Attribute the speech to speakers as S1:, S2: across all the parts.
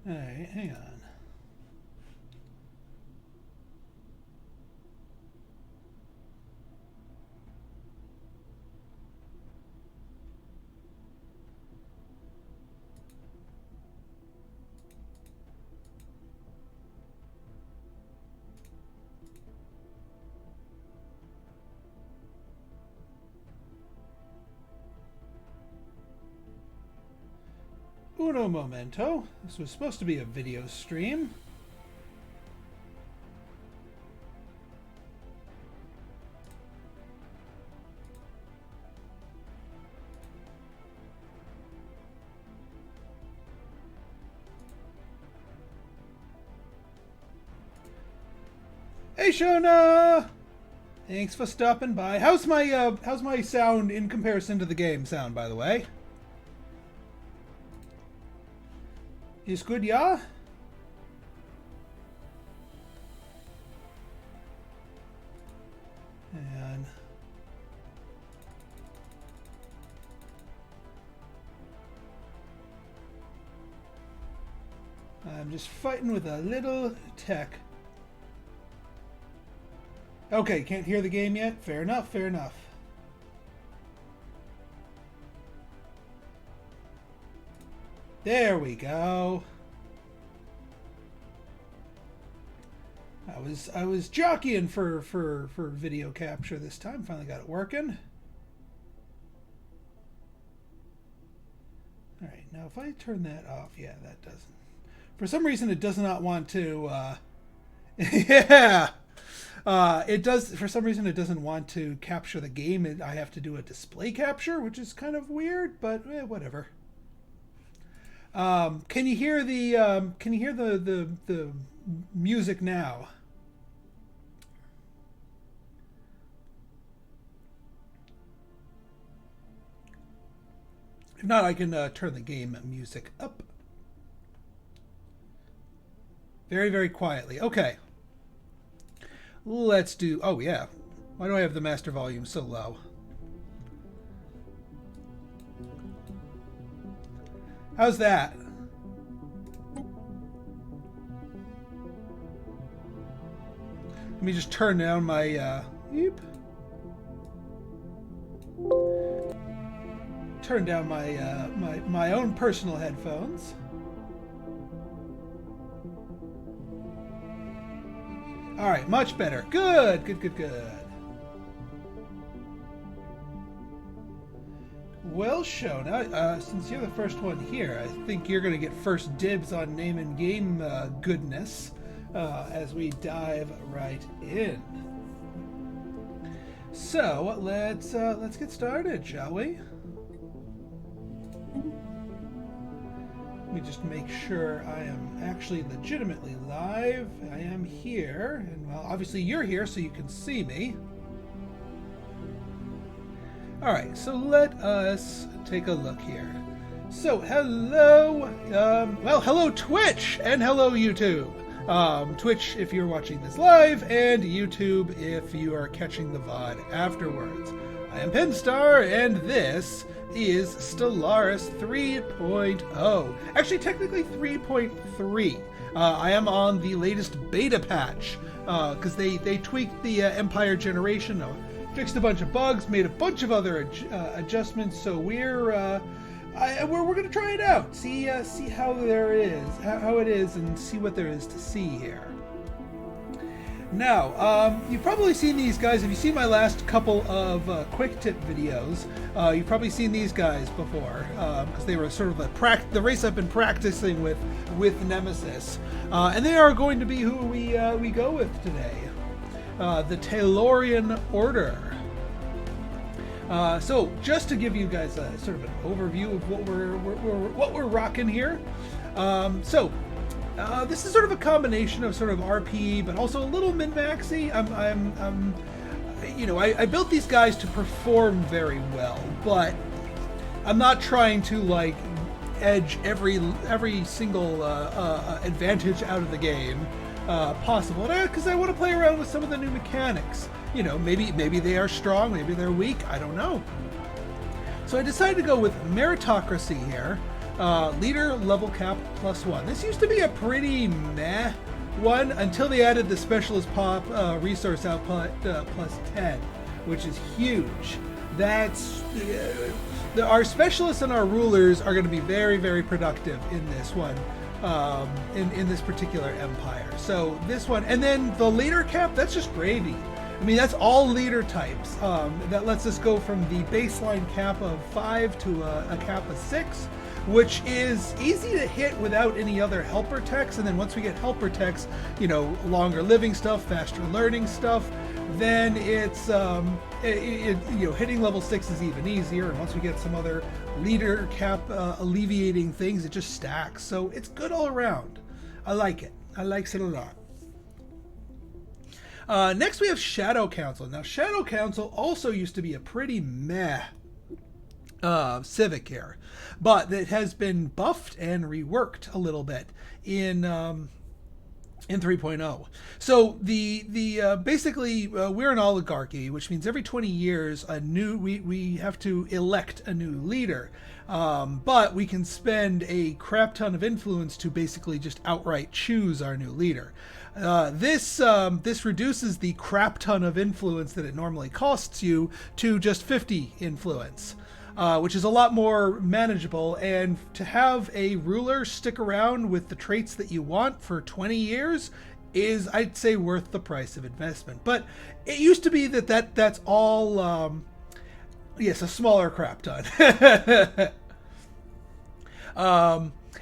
S1: Alright, hang on. Uno momento. This was supposed to be a video stream. Hey Shona! Thanks for stopping by. How's my sound in comparison to the game sound, by the way? Is good, yeah? And I'm just fighting with a little tech. Okay, can't hear the game yet? Fair enough, fair enough. There we go. I was jockeying for video capture this time. Finally got it working. All right, now if I turn that off, yeah, that doesn't. For some reason, it does not want to. Yeah. It does, for some reason, it doesn't want to capture the game. I have to do a display capture, which is kind of weird, but whatever. Can you hear the music now? If not, I can turn the game music up. Very, very quietly. Okay. Let's do... Oh, yeah. Why do I have the master volume so low? How's that? Let me just turn down my... Turn down my own personal headphones. All right, much better. Good, good, good, good. Well, Shona, since you're the first one here, I think you're going to get first dibs on name and game goodness as we dive right in. So let's get started, shall we? Let me just make sure I am actually legitimately live. I am here, and well, obviously you're here, so you can see me. All right, so let us take a look here. So, hello, well, hello Twitch, and hello YouTube. Twitch if you're watching this live, and YouTube if you are catching the VOD afterwards. I am Pinstar, and this is Stellaris 3.0. Actually, technically 3.3. I am on the latest beta patch, because they tweaked the Empire generation, fixed a bunch of bugs, made a bunch of other adjustments, so we're going to try it out, see how how it is, and see what there is to see here. Now, you've probably seen these guys. If you've seen my last couple of quick tip videos, you've probably seen these guys before, because they were sort of the race I've been practicing with Nemesis, and they are going to be who we go with today, the Taylorian Order. So, just to give you guys a sort of an overview of what we're rocking here. This is sort of a combination of sort of RP, but also a little min-maxy. I built these guys to perform very well, but I'm not trying to like edge every single advantage out of the game possible, because I want to play around with some of the new mechanics. You know, maybe they are strong, maybe they're weak. I don't know. So I decided to go with meritocracy here. Leader level cap +1. This used to be a pretty meh one until they added the specialist pop resource output +10, which is huge. That's our specialists and our rulers are going to be very, very productive in this one, in this particular empire. So this one, and then the leader cap, that's just gravy. I mean, that's all leader types. That lets us go from the baseline cap of 5 to a cap of 6, which is easy to hit without any other helper techs. And then once we get helper techs, you know, longer living stuff, faster learning stuff, then it's you know, hitting level 6 is even easier. And once we get some other leader cap alleviating things, it just stacks. So it's good all around. I like it. I like it a lot. Next we have Shadow Council. Now Shadow Council also used to be a pretty meh civic here, but it has been buffed and reworked a little bit in 3.0. So the basically we're an oligarchy, which means every 20 years we have to elect a new leader. But we can spend a crap ton of influence to basically just outright choose our new leader. This reduces the crap ton of influence that it normally costs you to just 50 influence, which is a lot more manageable. And to have a ruler stick around with the traits that you want for 20 years is, I'd say, worth the price of investment. But it used to be that's all, yes, a smaller crap ton.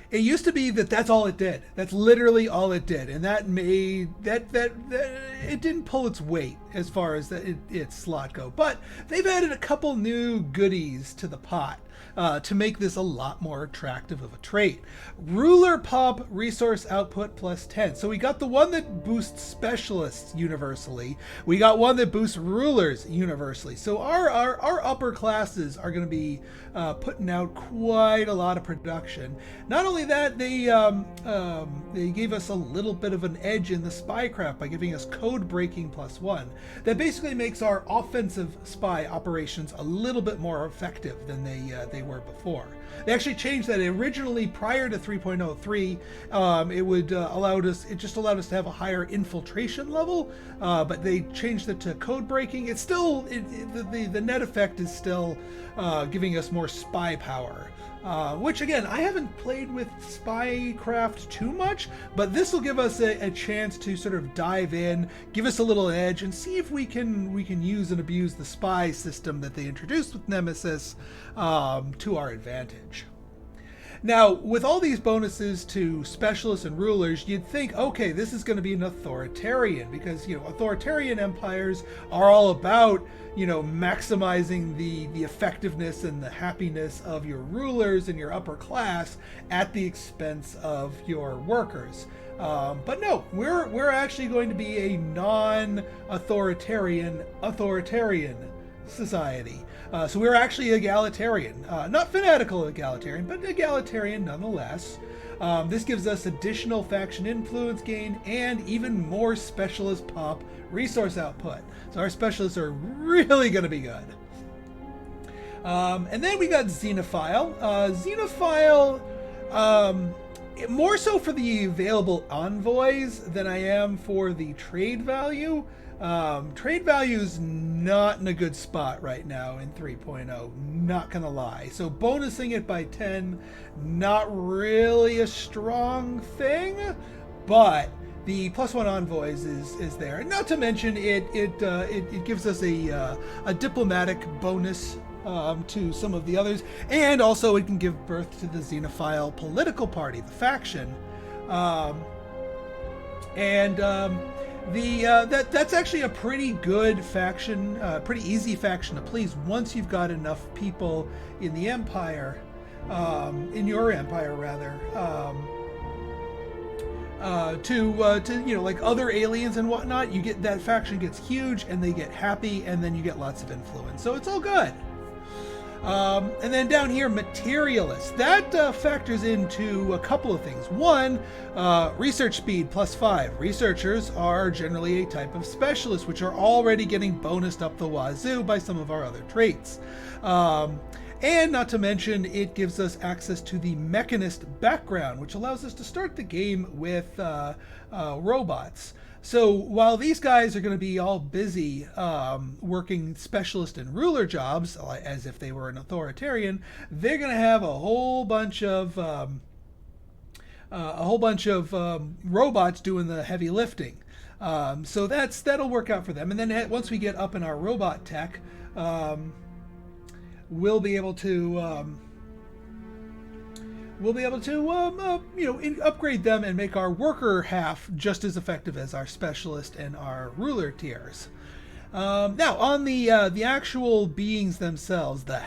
S1: It used to be that's all it did. That's literally all it did, and that made that it didn't pull its weight as far as its slot go. But they've added a couple new goodies to the pot to make this a lot more attractive of a trait. Ruler pop resource output +10. So we got the one that boosts specialists universally. We got one that boosts rulers universally. So our upper classes are going to be putting out quite a lot of production. Not only that, they gave us a little bit of an edge in the spycraft by giving us code breaking +1. That basically makes our offensive spy operations a little bit more effective than they were before. They actually changed that. Originally, prior to 3.03, it just allowed us to have a higher infiltration level, but they changed it to code breaking. It's still the net effect is still giving us more spy power. Which again, I haven't played with spycraft too much, but this will give us a chance to sort of dive in, give us a little edge, and see if we can use and abuse the spy system that they introduced with Nemesis to our advantage. Now, with all these bonuses to specialists and rulers, you'd think, okay, this is going to be an authoritarian, because, you know, authoritarian empires are all about, you know, maximizing the effectiveness and the happiness of your rulers and your upper class at the expense of your workers. But no, we're actually going to be a non-authoritarian society. So we're actually egalitarian, not fanatical egalitarian, but egalitarian nonetheless. This gives us additional faction influence gain and even more specialist pop resource output. So our specialists are really going to be good. And then we got Xenophile. Xenophile, more so for the available envoys than I am for the trade value. Trade value is not in a good spot right now in 3.0, not gonna lie. So bonusing it by 10, not really a strong thing, but the +1 envoys is there. Not to mention it gives us a diplomatic bonus to some of the others, and also it can give birth to the Xenophile political party, the faction, that's actually a pretty good faction, pretty easy faction to please once you've got enough people in the empire, in your empire rather, to you know, like other aliens and whatnot. You get that faction gets huge and they get happy, and then you get lots of influence. So it's all good. And then down here, materialist. That factors into a couple of things. One, research speed +5. Researchers are generally a type of specialist, which are already getting bonused up the wazoo by some of our other traits. And not to mention, it gives us access to the mechanist background, which allows us to start the game with robots. So while these guys are going to be all busy working specialist and ruler jobs, as if they were an authoritarian, they're going to have a whole bunch of robots doing the heavy lifting. So that'll work out for them. And then once we get up in our robot tech, we'll be able to upgrade them and make our worker half just as effective as our specialist and our ruler tiers. Now, on the actual beings themselves, the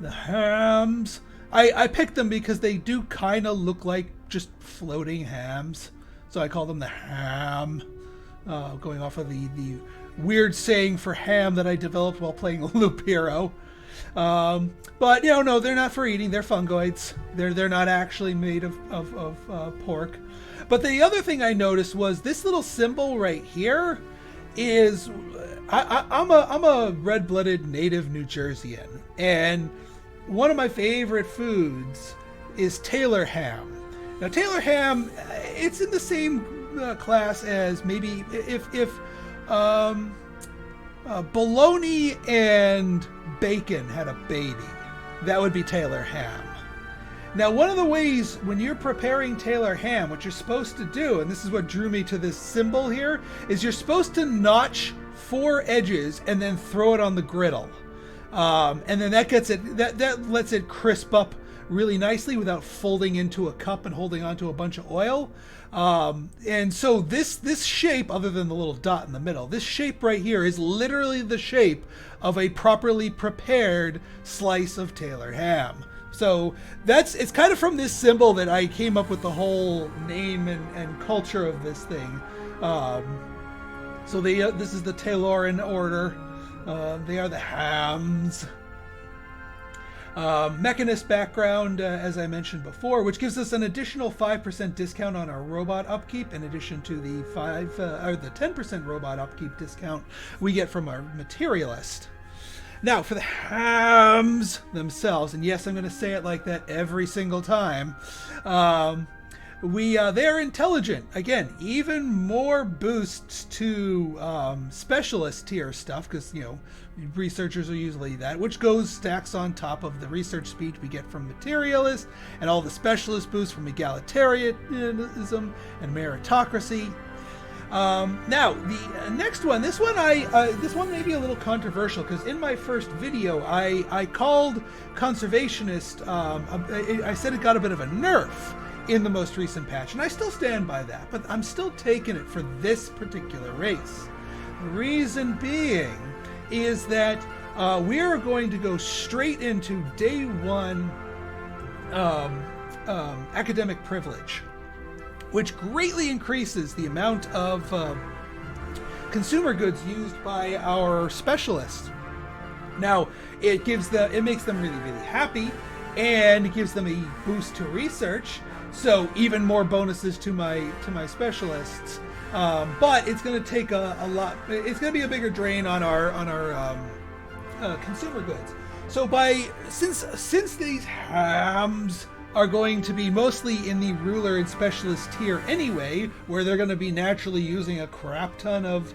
S1: Hääms, I picked them because they do kind of look like just floating hams, so I call them the Hääm, going off of the weird saying for ham that I developed while playing Loop Hero. But no, they're not for eating. They're fungoids. They're not actually made of pork. But the other thing I noticed was this little symbol right here is I'm a red-blooded native New Jerseyan, and one of my favorite foods is Taylor ham. Now, Taylor ham, it's in the same class as maybe if bologna and bacon had a baby, that would be Taylor ham. Now, one of the ways when you're preparing Taylor ham, what you're supposed to do, and this is what drew me to this symbol here, is you're supposed to notch 4 edges and then throw it on the griddle. And then that lets it crisp up really nicely without folding into a cup and holding onto a bunch of oil. And so this shape, other than the little dot in the middle, this shape right here is literally the shape of a properly prepared slice of Taylor ham. So it's kind of from this symbol that I came up with the whole name and culture of this thing. So this is the Tayloran order. They are the Hääms. Mechanist background, as I mentioned before, which gives us an additional 5% discount on our robot upkeep, in addition to the 10% robot upkeep discount we get from our materialist. Now, for the Hääms themselves, and yes, I'm going to say it like that every single time. They're intelligent. Again, even more boosts to specialist tier stuff, because researchers are usually that, which stacks on top of the research speed we get from materialist, and all the specialist boosts from egalitarianism and meritocracy. Now, the next one, this one may be a little controversial, because in my first video I called conservationist. I said it got a bit of a nerf in the most recent patch, and I still stand by that, but I'm still taking it for this particular race. The reason being is that we are going to go straight into day 1 academic privilege, which greatly increases the amount of consumer goods used by our specialists. Now, it makes them really, really happy, and it gives them a boost to research. So even more bonuses to my specialists, but it's going to take a lot. It's going to be a bigger drain on our consumer goods. So since these Hääms are going to be mostly in the ruler and specialist tier anyway, where they're going to be naturally using a crap ton of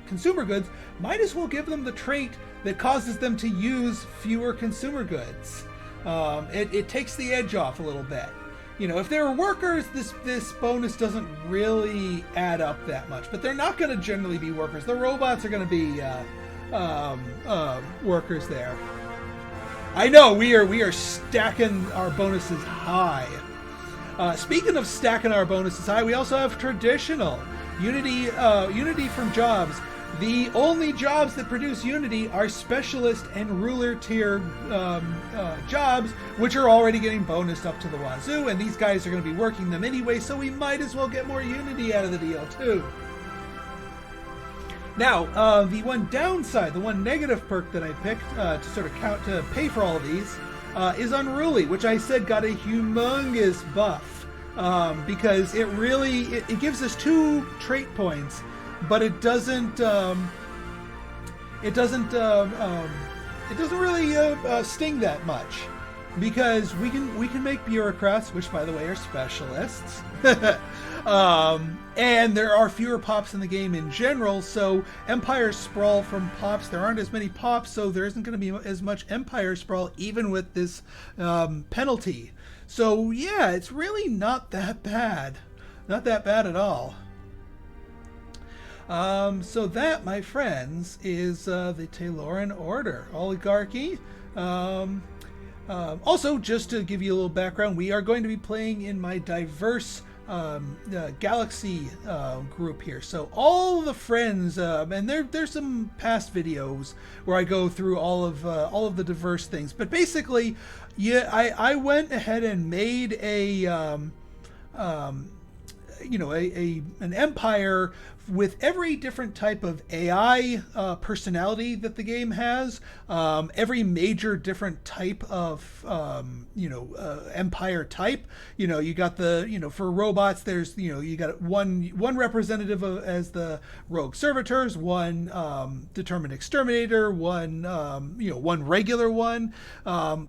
S1: consumer goods, might as well give them the trait that causes them to use fewer consumer goods. It takes the edge off a little bit. If they're workers, this bonus doesn't really add up that much. But they're not going to generally be workers. The robots are going to be workers there. I know we are stacking our bonuses high. Speaking of stacking our bonuses high, we also have traditional Unity from jobs. The only jobs that produce Unity are specialist and ruler tier jobs, which are already getting bonused up to the wazoo, and these guys are going to be working them anyway, so we might as well get more Unity out of the deal too. Now, the one downside, the one negative perk that I picked to sort of to pay for all of these is Unruly, which I said got a humongous buff because it gives us 2 trait points, but it doesn't it doesn't really sting that much, because we can make bureaucrats, which by the way are specialists, and there are fewer pops in the game in general. So empires sprawl from pops. There aren't as many pops, so there isn't going to be as much empire sprawl, even with this penalty. So yeah, it's really not that bad. Not that bad at all. So that, my friends, is the Tayloran Order Oligarchy. Also, just to give you a little background, we are going to be playing in my diverse galaxy group here. So all the friends, and there's some past videos where I go through all of the diverse things. But basically, yeah, I went ahead and made an empire with every different type of AI personality that the game has, every major different type of empire type. You got the for robots. There's you got one representative as the rogue servitors, one determined exterminator, one one regular one.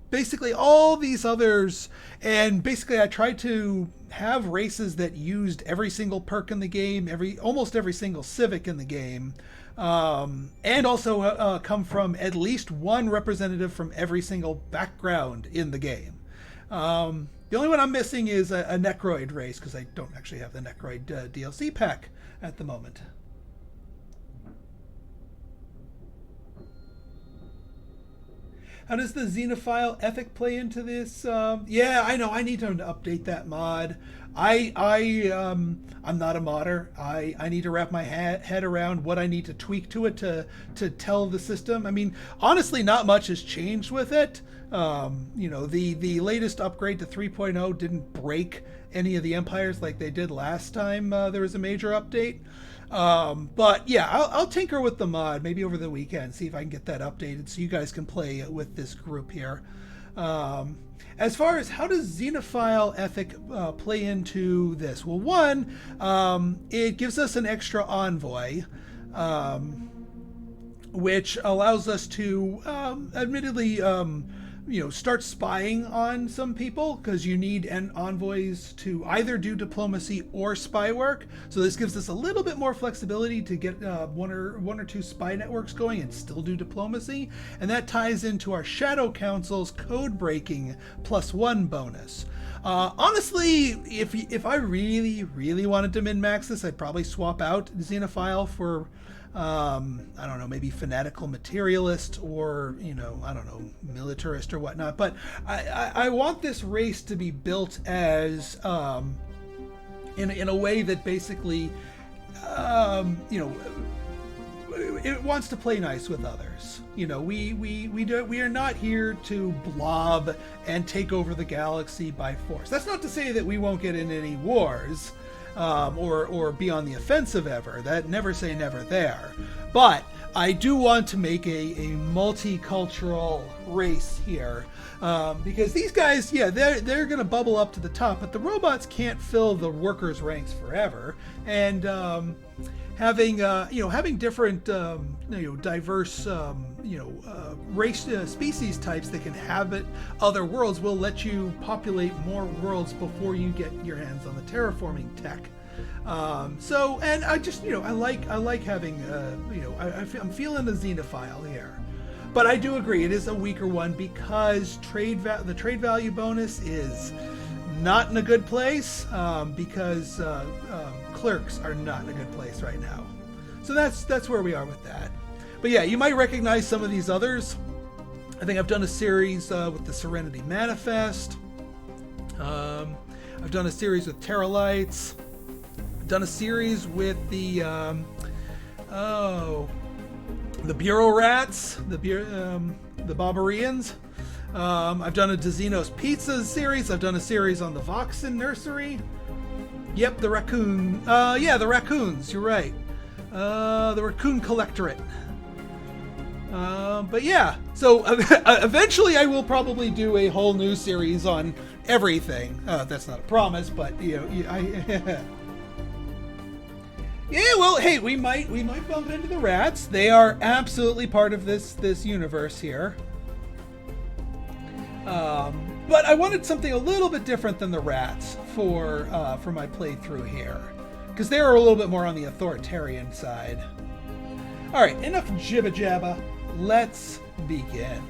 S1: Basically all these others, and basically I tried to have races that used every single perk in the game, almost every single civic in the game, and also come from at least one representative from every single background in the game. The only one I'm missing is a Necroid race, because I don't actually have the Necroid DLC pack at the moment. How does the Xenophile ethic play into this? Yeah, I know. I need to update that mod. I'm not a modder. I need to wrap my head around what I need to tweak to it to tell the system. I mean, honestly, not much has changed with it. The latest upgrade to 3.0 didn't break any of the empires like they did last time there was a major update. But yeah, I'll tinker with the mod maybe over the weekend, see if I can get that updated so you guys can play with this group here. As far as how does Xenophile ethic play into this? Well, one, it gives us an extra envoy, which allows us to admittedly start spying on some people, because you need envoys to either do diplomacy or spy work. So this gives us a little bit more flexibility to get one or two spy networks going and still do diplomacy. And that ties into our Shadow Council's code breaking +1 bonus. Honestly, if I really wanted to min-max this, I'd probably swap out Xenophile for I don't know, maybe fanatical materialist, or I don't know, militarist or whatnot. But I want this race to be built as in a way that basically it wants to play nice with others. We are not here to blob and take over the galaxy by force. That's not to say that we won't get in any wars. Or be on the offensive ever. That never say never there. But I do want to make a multicultural race here, because these guys, yeah, they're going to bubble up to the top, but the robots can't fill the workers' ranks forever. And having different diverse race species types that can inhabit other worlds will let you populate more worlds before you get your hands on the terraforming tech. And I just I like having I'm feeling the Xenophile here. But I do agree it is a weaker one, because the trade value bonus is not in a good place, because clerks are not in a good place right now. So that's where we are with that. But yeah, you might recognize some of these others. I think I've done a series with the Serenity Manifest. I've done a series with Terralites. I've done a series with the Bureau Rats, the Barbarians. I've done a DeZeno's Pizza series. I've done a series on the Voxen Nursery. Yep, the raccoon. Yeah, the raccoons. You're right. The Raccoon Collectorate. But yeah, so eventually I will probably do a whole new series on everything. That's not a promise, but Yeah, well, hey, we might bump into the rats. They are absolutely part of this universe here. But I wanted something a little bit different than the rats for my playthrough here, because they are a little bit more on the authoritarian side. All right, enough jibba jabba. Let's begin.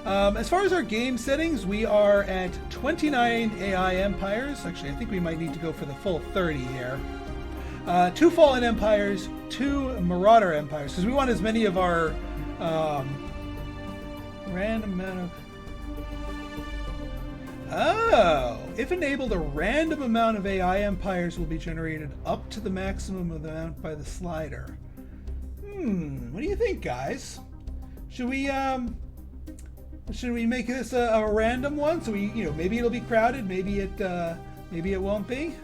S1: As far as our game settings, we are at 29 AI empires. Actually, I think we might need to go for the full 30 here. 2 fallen empires, 2 marauder empires, because we want as many of our random amount of... Oh! If enabled, a random amount of AI empires will be generated up to the maximum amount by the slider. What do you think, guys? Should we make this a random one? So we, maybe it'll be crowded, maybe it won't be.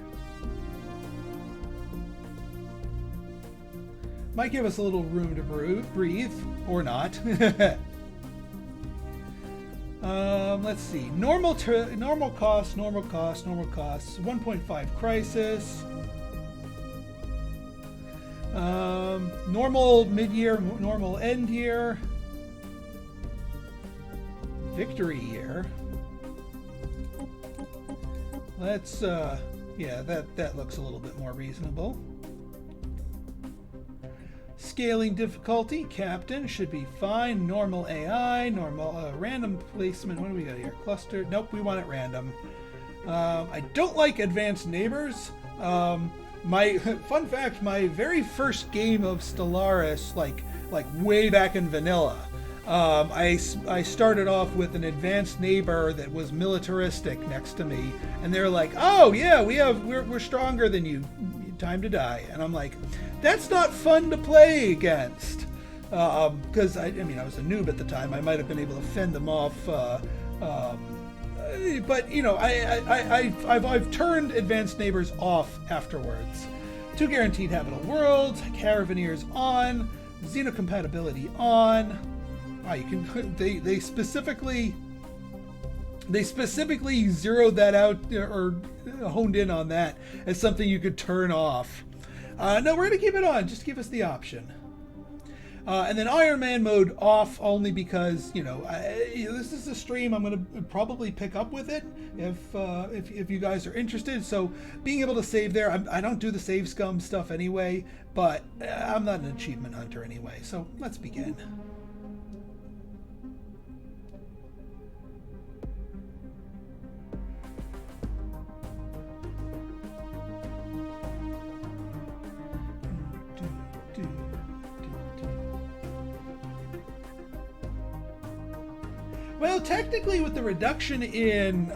S1: Might give us a little room to breathe, or not. Let's see. Normal cost, 1.5 crisis. Normal mid-year, normal end year. Victory year. Let's yeah, that looks a little bit more reasonable. Scaling difficulty, captain should be fine. Normal AI, normal random placement. What do we got here? Cluster. Nope, we want it random. I don't like advanced neighbors. My fun fact: my very first game of Stellaris, like way back in vanilla, I started off with an advanced neighbor that was militaristic next to me, and they're like, "Oh yeah, we're stronger than you. Time to die." And I'm like, that's not fun to play against, because I mean I was a noob at the time. I might have been able to fend them off, but I've turned advanced neighbors off afterwards. 2 guaranteed habitable worlds, Caravaneers on, xenocompatibility on. You can they specifically zeroed that out or honed in on that as something you could turn off. No, we're gonna keep it on. Just give us the option. And then Iron Man mode off, only because this is a stream. I'm gonna probably pick up with it if you guys are interested. So being able to save there, I don't do the save scum stuff anyway, but I'm not an achievement hunter anyway. So let's begin. Well, technically, with the reduction in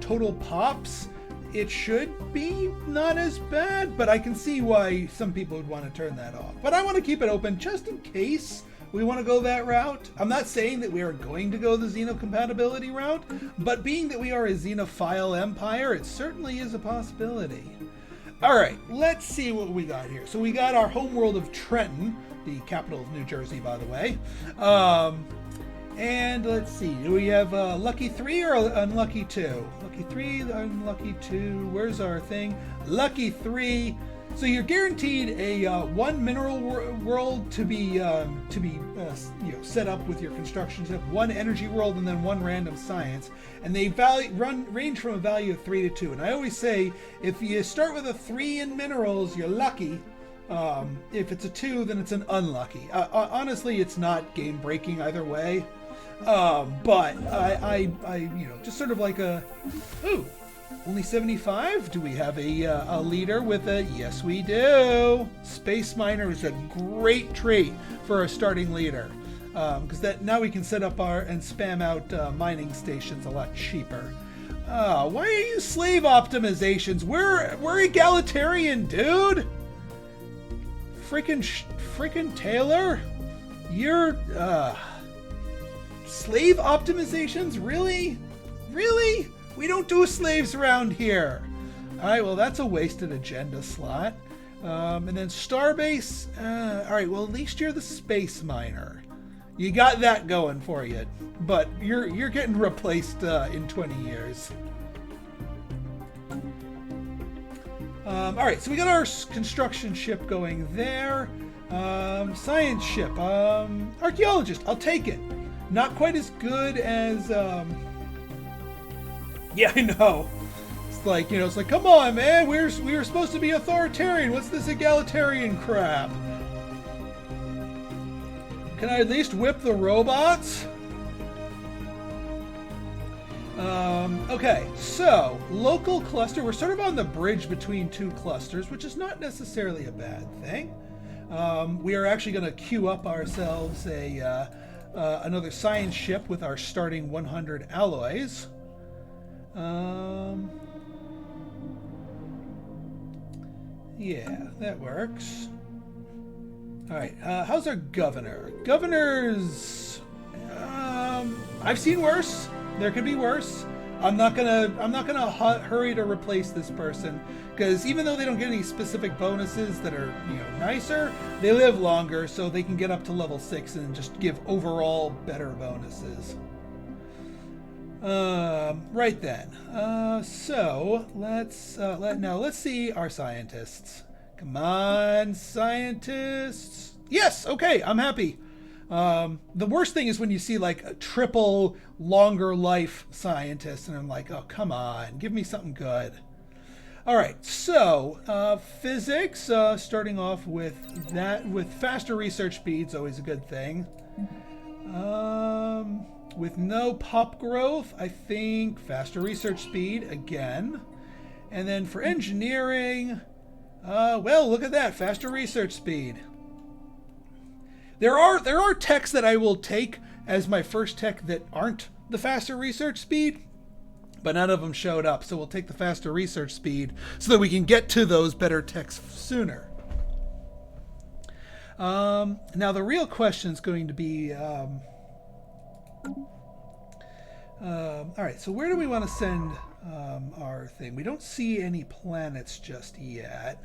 S1: total pops, it should be not as bad, but I can see why some people would want to turn that off. But I want to keep it open just in case we want to go that route. I'm not saying that we are going to go the xenocompatibility route, but being that we are a xenophile empire, it certainly is a possibility. All right, let's see what we got here. So we got our homeworld of Trenton, the capital of New Jersey, by the way. And let's see, do we have Lucky 3 or Unlucky 2? Lucky 3, Unlucky 2, where's our thing? Lucky 3. So you're guaranteed a 1 mineral world to be set up with your construction step, 1 energy world, and then 1 random science. And they range from a value of 3 to 2. And I always say, if you start with a 3 in minerals, you're lucky. If it's a 2, then it's an unlucky. Honestly, it's not game breaking either way. But I just sort of like ooh, only 75? Do we have a leader with a, yes we do. Space Miner is a great trait for a starting leader. Because that now we can set up and spam out mining stations a lot cheaper. Why are you slave optimizations? We're egalitarian, dude. Freaking Taylor, you're slave optimizations? Really? We don't do slaves around here. All right, well that's a wasted agenda slot. And then Starbase. All right, well at least you're the Space Miner. You got that going for you, but you're getting replaced in 20 years. All right, so we got our construction ship going there. Science ship. Archaeologist. I'll take it. Not quite as good as... Yeah, I know. It's like, you know, it's like, come on, man. We were supposed to be authoritarian. What's this egalitarian crap? Can I at least whip the robots? Okay, so local cluster. We're sort of on the bridge between two clusters, which is not necessarily a bad thing. We are actually going to queue up ourselves another science ship with our starting 100 alloys. Yeah, that works. All right, how's our governor? Governor's, I've seen worse. There could be worse. I'm not gonna hurry to replace this person, because even though they don't get any specific bonuses that are, you know, nicer, they live longer, so they can get up to level 6 and just give overall better bonuses. Right then. So let's see our scientists. Come on, scientists. Yes, okay, I'm happy. The worst thing is when you see like a triple longer life scientist, and I'm like, oh, come on, give me something good. All right, so physics, starting off with that, with faster research speeds, always a good thing. With no pop growth, I think faster research speed again. And then for engineering, well, look at that, faster research speed. There are techs that I will take as my first tech that aren't the faster research speed, but none of them showed up, so we'll take the faster research speed so that we can get to those better techs sooner. Now the real question is going to be, all right, so where do we want to send our thing? We don't see any planets just yet.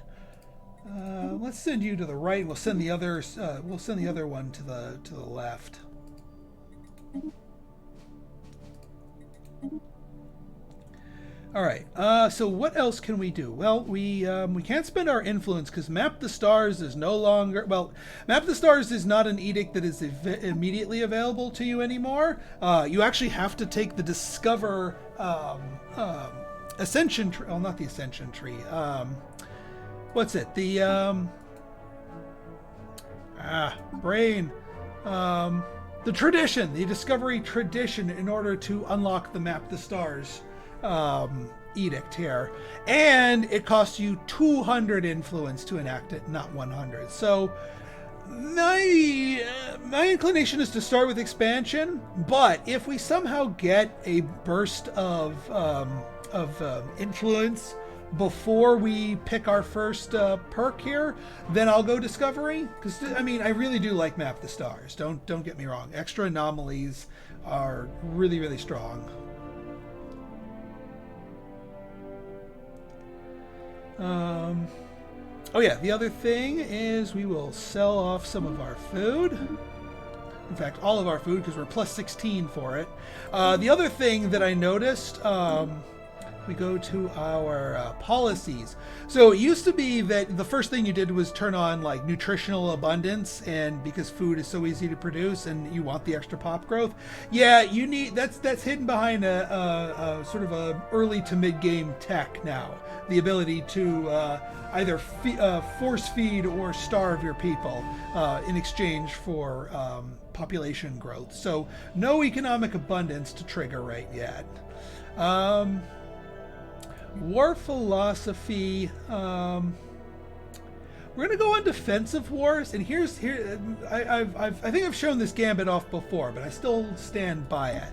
S1: Let's send you to the right. We'll send the others. We'll send the other one to the left. All right. So what else can we do? Well, we can't spend our influence because Map the Stars is no longer. Well, Map the Stars is not an edict that is immediately available to you anymore. You actually have to take the Discover Ascension tree. Well, not the Ascension tree. What's it? The brain. The tradition, the Discovery tradition, in order to unlock the Map the Stars edict here, and it costs you 200 influence to enact it, not 100. So my inclination is to start with expansion, but if we somehow get a burst of influence before we pick our first perk here, then I'll go Discovery, because I mean, I really do like Map the Stars. Don't get me wrong. Extra anomalies are really, really strong. Oh yeah, the other thing is we will sell off some of our food. In fact, all of our food, because we're plus 16 for it. The other thing that I noticed, we go to our policies. So it used to be that the first thing you did was turn on like nutritional abundance, and because food is so easy to produce and you want the extra pop growth, yeah, you need that's hidden behind a sort of a early to mid game tech now. The ability to either force feed or starve your people in exchange for population growth. So no economic abundance to trigger right yet. War philosophy. We're gonna go on defensive wars, and I think I've shown this gambit off before, but I still stand by it.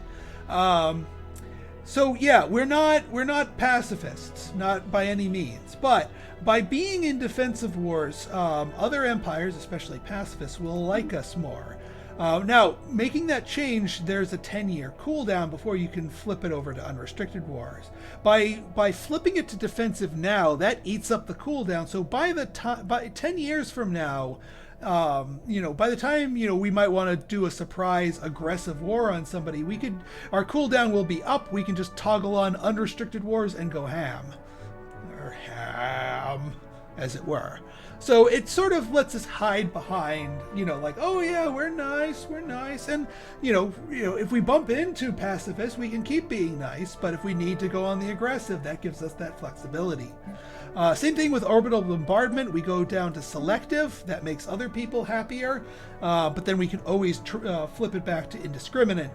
S1: So yeah, we're not pacifists, not by any means, but by being in defensive wars, other empires, especially pacifists, will like us more. Now, making that change, there's a 10-year cooldown before you can flip it over to unrestricted wars. By flipping it to defensive now, that eats up the cooldown. So by 10 years from now, by the time we might want to do a surprise aggressive war on somebody, our cooldown will be up. We can just toggle on unrestricted wars and go ham. Or ham. as it were. So it sort of lets us hide behind, like, oh yeah, we're nice, and if we bump into pacifists, we can keep being nice, but if we need to go on the aggressive, that gives us that flexibility. Same thing with orbital bombardment. We go down to selective. That makes other people happier, but then we can always flip it back to indiscriminate.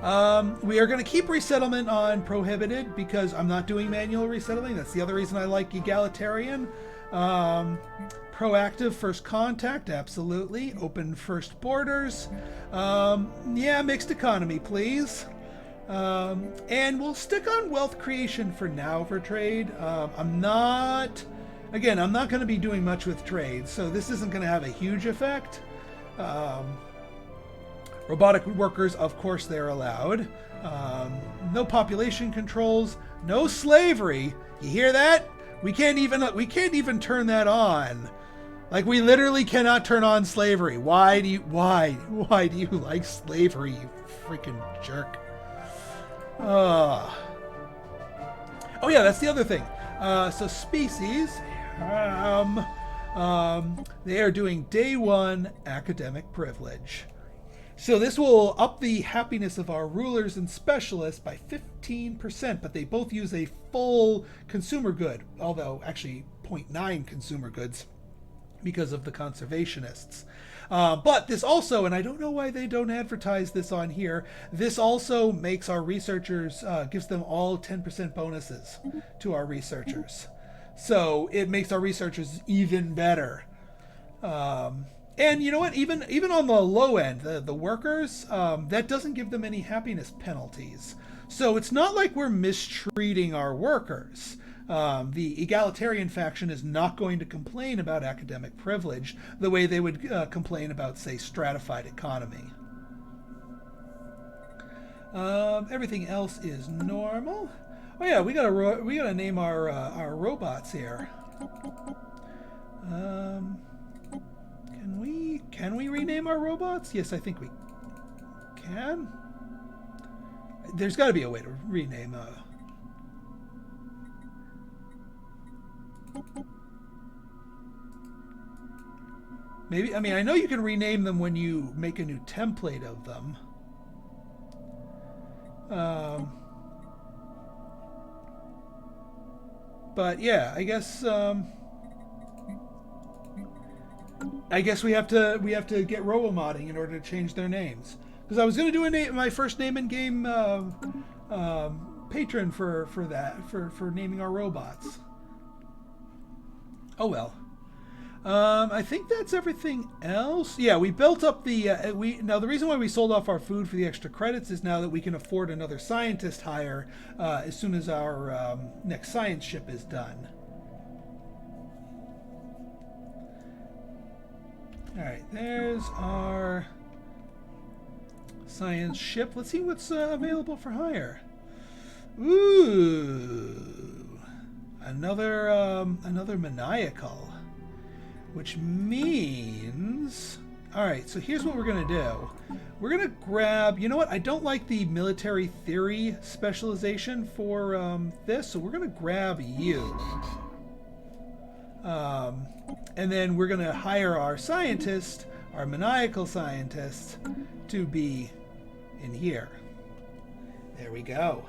S1: We are going to keep resettlement on prohibited because I'm not doing manual resettling. That's the other reason I like egalitarian. Proactive first contact, absolutely. Open first borders. Yeah, mixed economy, please. And we'll stick on wealth creation for now for trade. I'm not going to be doing much with trade, so this isn't going to have a huge effect. Robotic workers, of course, they're allowed. No population controls, no slavery. You hear that? We can't even turn that on. Like, we literally cannot turn on slavery. Why do you like slavery, you freaking jerk? Oh yeah, that's the other thing. So species, they are doing day 1 academic privilege. So this will up the happiness of our rulers and specialists by 15%, but they both use a full consumer good, although actually 0.9 consumer goods because of the conservationists. But this also, and I don't know why they don't advertise this on here, this also makes our researchers, gives them all 10% bonuses to our researchers. So it makes our researchers even better. And you know what? Even on the low end, the workers, that doesn't give them any happiness penalties. So it's not like we're mistreating our workers. The egalitarian faction is not going to complain about academic privilege the way they would complain about, say, stratified economy. Everything else is normal. Oh yeah, we gotta name our robots here. Can we rename our robots? Yes, I think we can. There's got to be a way to rename. Maybe, I mean, I know you can rename them when you make a new template of them. But yeah, I guess we have to get robomodding in order to change their names. Because I was going to do my first name in game patron for naming our robots. Oh well. I think that's everything else. Yeah, we built up the now the reason why we sold off our food for the extra credits is now that we can afford another scientist hire as soon as our next science ship is done. All right, there's our science ship. Let's see what's available for hire. Ooh, another maniacal, which means, all right. So here's what we're gonna do. We're gonna grab. You know what? I don't like the military theory specialization for this, so we're gonna grab you. And then we're going to hire our scientist, our maniacal scientist, to be in here. There we go.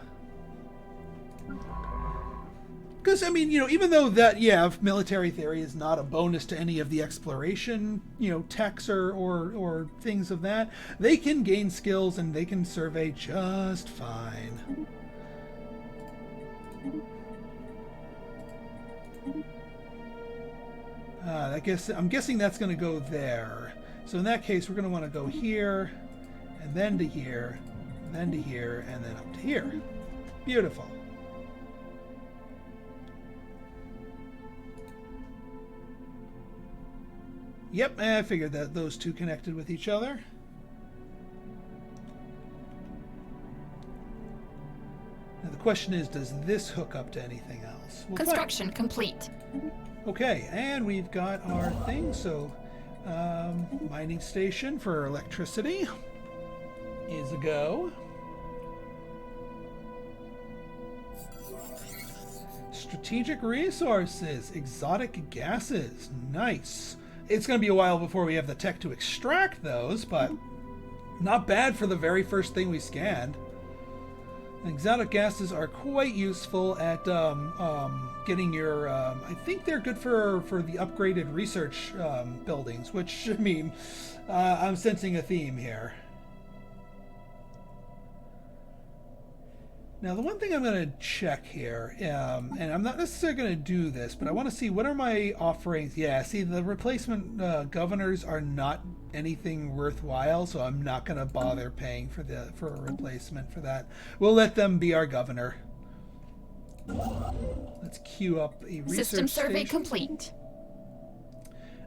S1: Because, I mean, even though that, yeah, military theory is not a bonus to any of the exploration, techs or things of that, they can gain skills and they can survey just fine. I'm guessing that's going to go there. So in that case, we're going to want to go here, and then to here, and then to here, and then up to here. Beautiful. Yep, I figured that those two connected with each other. Now the question is, does this hook up to anything else?
S2: Construction complete.
S1: Okay, and we've got our thing. So, mining station for electricity is a go. strategic resources, exotic gases. Nice. It's going to be a while before we have the tech to extract those, but not bad for the very first thing we scanned. Exotic gases are quite useful at getting your... I think they're good for the upgraded research buildings, which, I mean, I'm sensing a theme here. Now, the one thing I'm going to check here, and I'm not necessarily going to do this, but I want to see what are my offerings. Yeah, see, the replacement governors are not anything worthwhile, so I'm not going to bother paying for a replacement for that. We'll let them be our governor. Let's queue up a research
S2: System survey
S1: station.
S2: complete.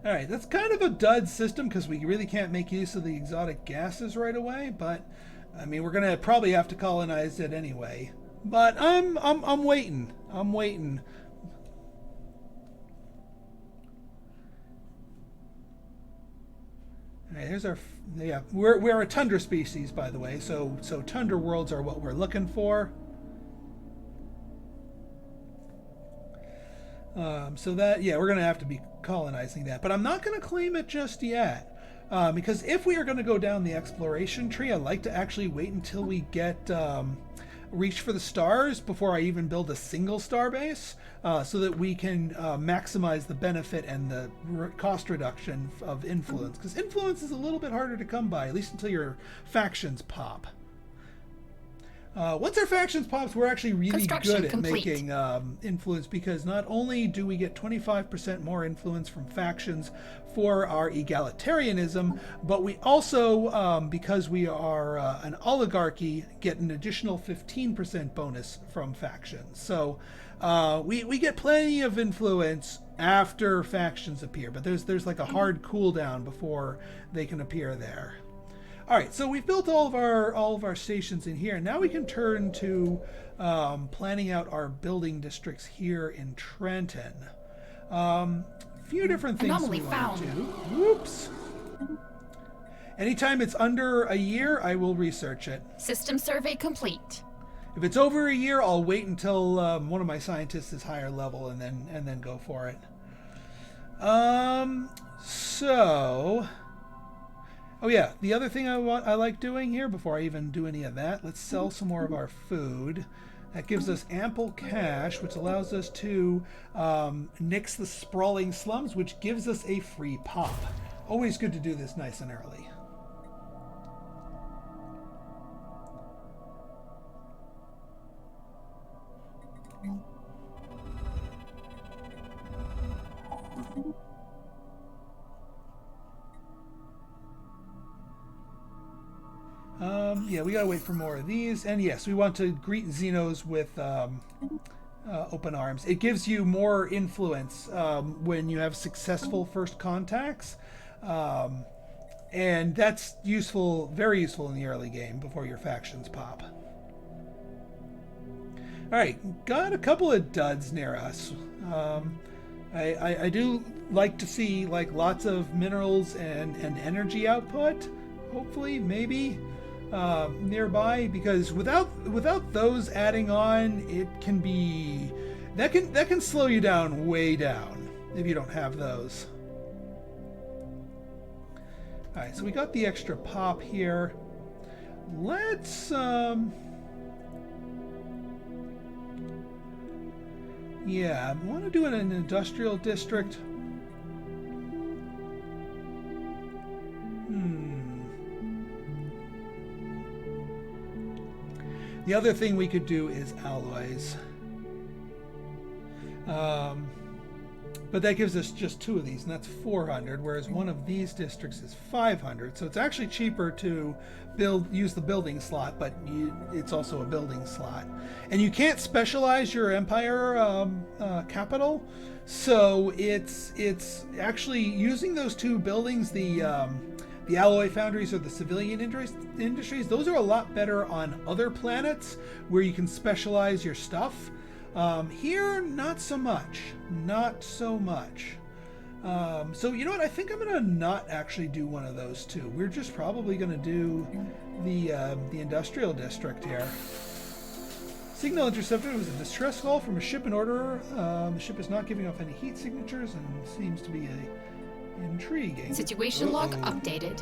S1: All right, that's kind of a dud system because we really can't make use of the exotic gases right away, but I mean, we're gonna probably have to colonize it anyway. But I'm waiting. I'm waiting. All right, here's our... Yeah, we're a tundra species, by the way. So tundra worlds are what we're looking for. So that, yeah, we're gonna have to be colonizing that. But I'm not gonna claim it just yet. Because if we are going to go down the exploration tree, I like to actually wait until we get reach for the stars before I even build a single star base, so that we can maximize the benefit and the cost reduction of influence. Because influence is a little bit harder to come by, at least until your factions pop. Once our factions pops, we're actually really good at making influence, because not only do we get 25% more influence from factions for our egalitarianism, but we also, because we are an oligarchy, get an additional 15% bonus from factions. So we get plenty of influence after factions appear, but there's like a hard cooldown before they can appear there. All right, so we've built all of our stations in here. Now we can turn to planning out our building districts here in Trenton. A few different things we want to do. Whoops. Anytime it's under a year, I will research it. System survey complete. If it's over a year, I'll wait until one of my scientists is higher level and then go for it. So. Oh yeah, the other thing I like doing here before I even do any of that, let's sell some more of our food. That gives us ample cash, which allows us to nix the sprawling slums, which gives us a free pop. Always good to do this nice and early. Yeah, we gotta wait for more of these. And yes, we want to greet Xenos with open arms. It gives you more influence when you have successful first contacts. And that's useful, very useful in the early game before your factions pop. Alright, got a couple of duds near us. I do like to see like lots of minerals and energy output, hopefully, maybe. Nearby, because without those adding on, it can be that can slow you down way down if you don't have those. All right, so we got the extra pop here. Let's yeah, I want to do it in an industrial district. The other thing we could do is alloys. But that gives us just 2 of these, and that's 400, whereas one of these districts is 500. So it's actually cheaper to use the building slot, but it's also a building slot. And you can't specialize your empire capital, so it's actually using those 2 buildings, the alloy foundries or the civilian industries, those are a lot better on other planets where you can specialize your stuff. Here, not so much. Not so much. So you know what? I think I'm gonna not actually do one of those 2. We're just probably gonna do the industrial district here. Signal intercepted was a distress call from a ship in order. The ship is not giving off any heat signatures and seems to be intriguing.
S2: Situation log updated.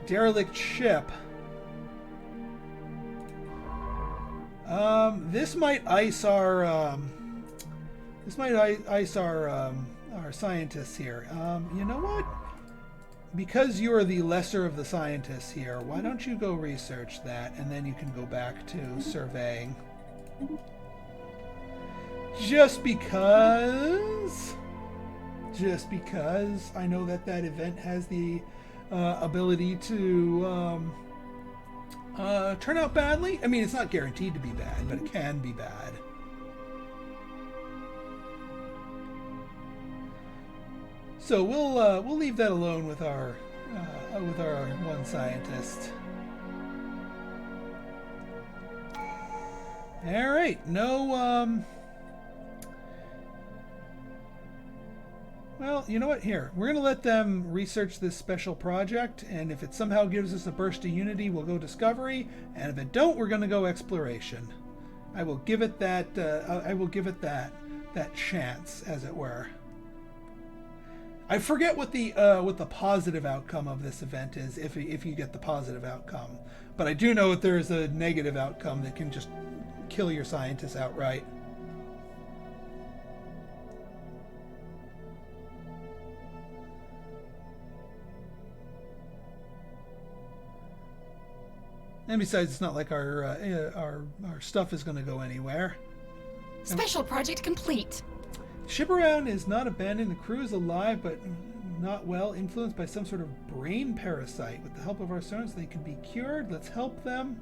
S1: Derelict ship. This might ice our our scientists here. You know what? Because you are the lesser of the scientists here, why don't you go research that, and then you can go back to surveying. Just because I know that event has the ability to turn out badly. I mean, it's not guaranteed to be bad, but it can be bad. So we'll leave that alone with our one scientist. All right, no. Well, you know what? Here, we're gonna let them research this special project, and if it somehow gives us a burst of unity, we'll go discovery, and if it don't, we're gonna go exploration. I will give it that. I will give it that chance, as it were. I forget what the positive outcome of this event is, if you get the positive outcome, but I do know that there is a negative outcome that can just kill your scientists outright. And besides, it's not like our stuff is going to go anywhere.
S2: Special project complete.
S1: Ship around is not abandoned. The crew is alive, but not well, influenced by some sort of brain parasite. With the help of our sonars, they can be cured. Let's help them.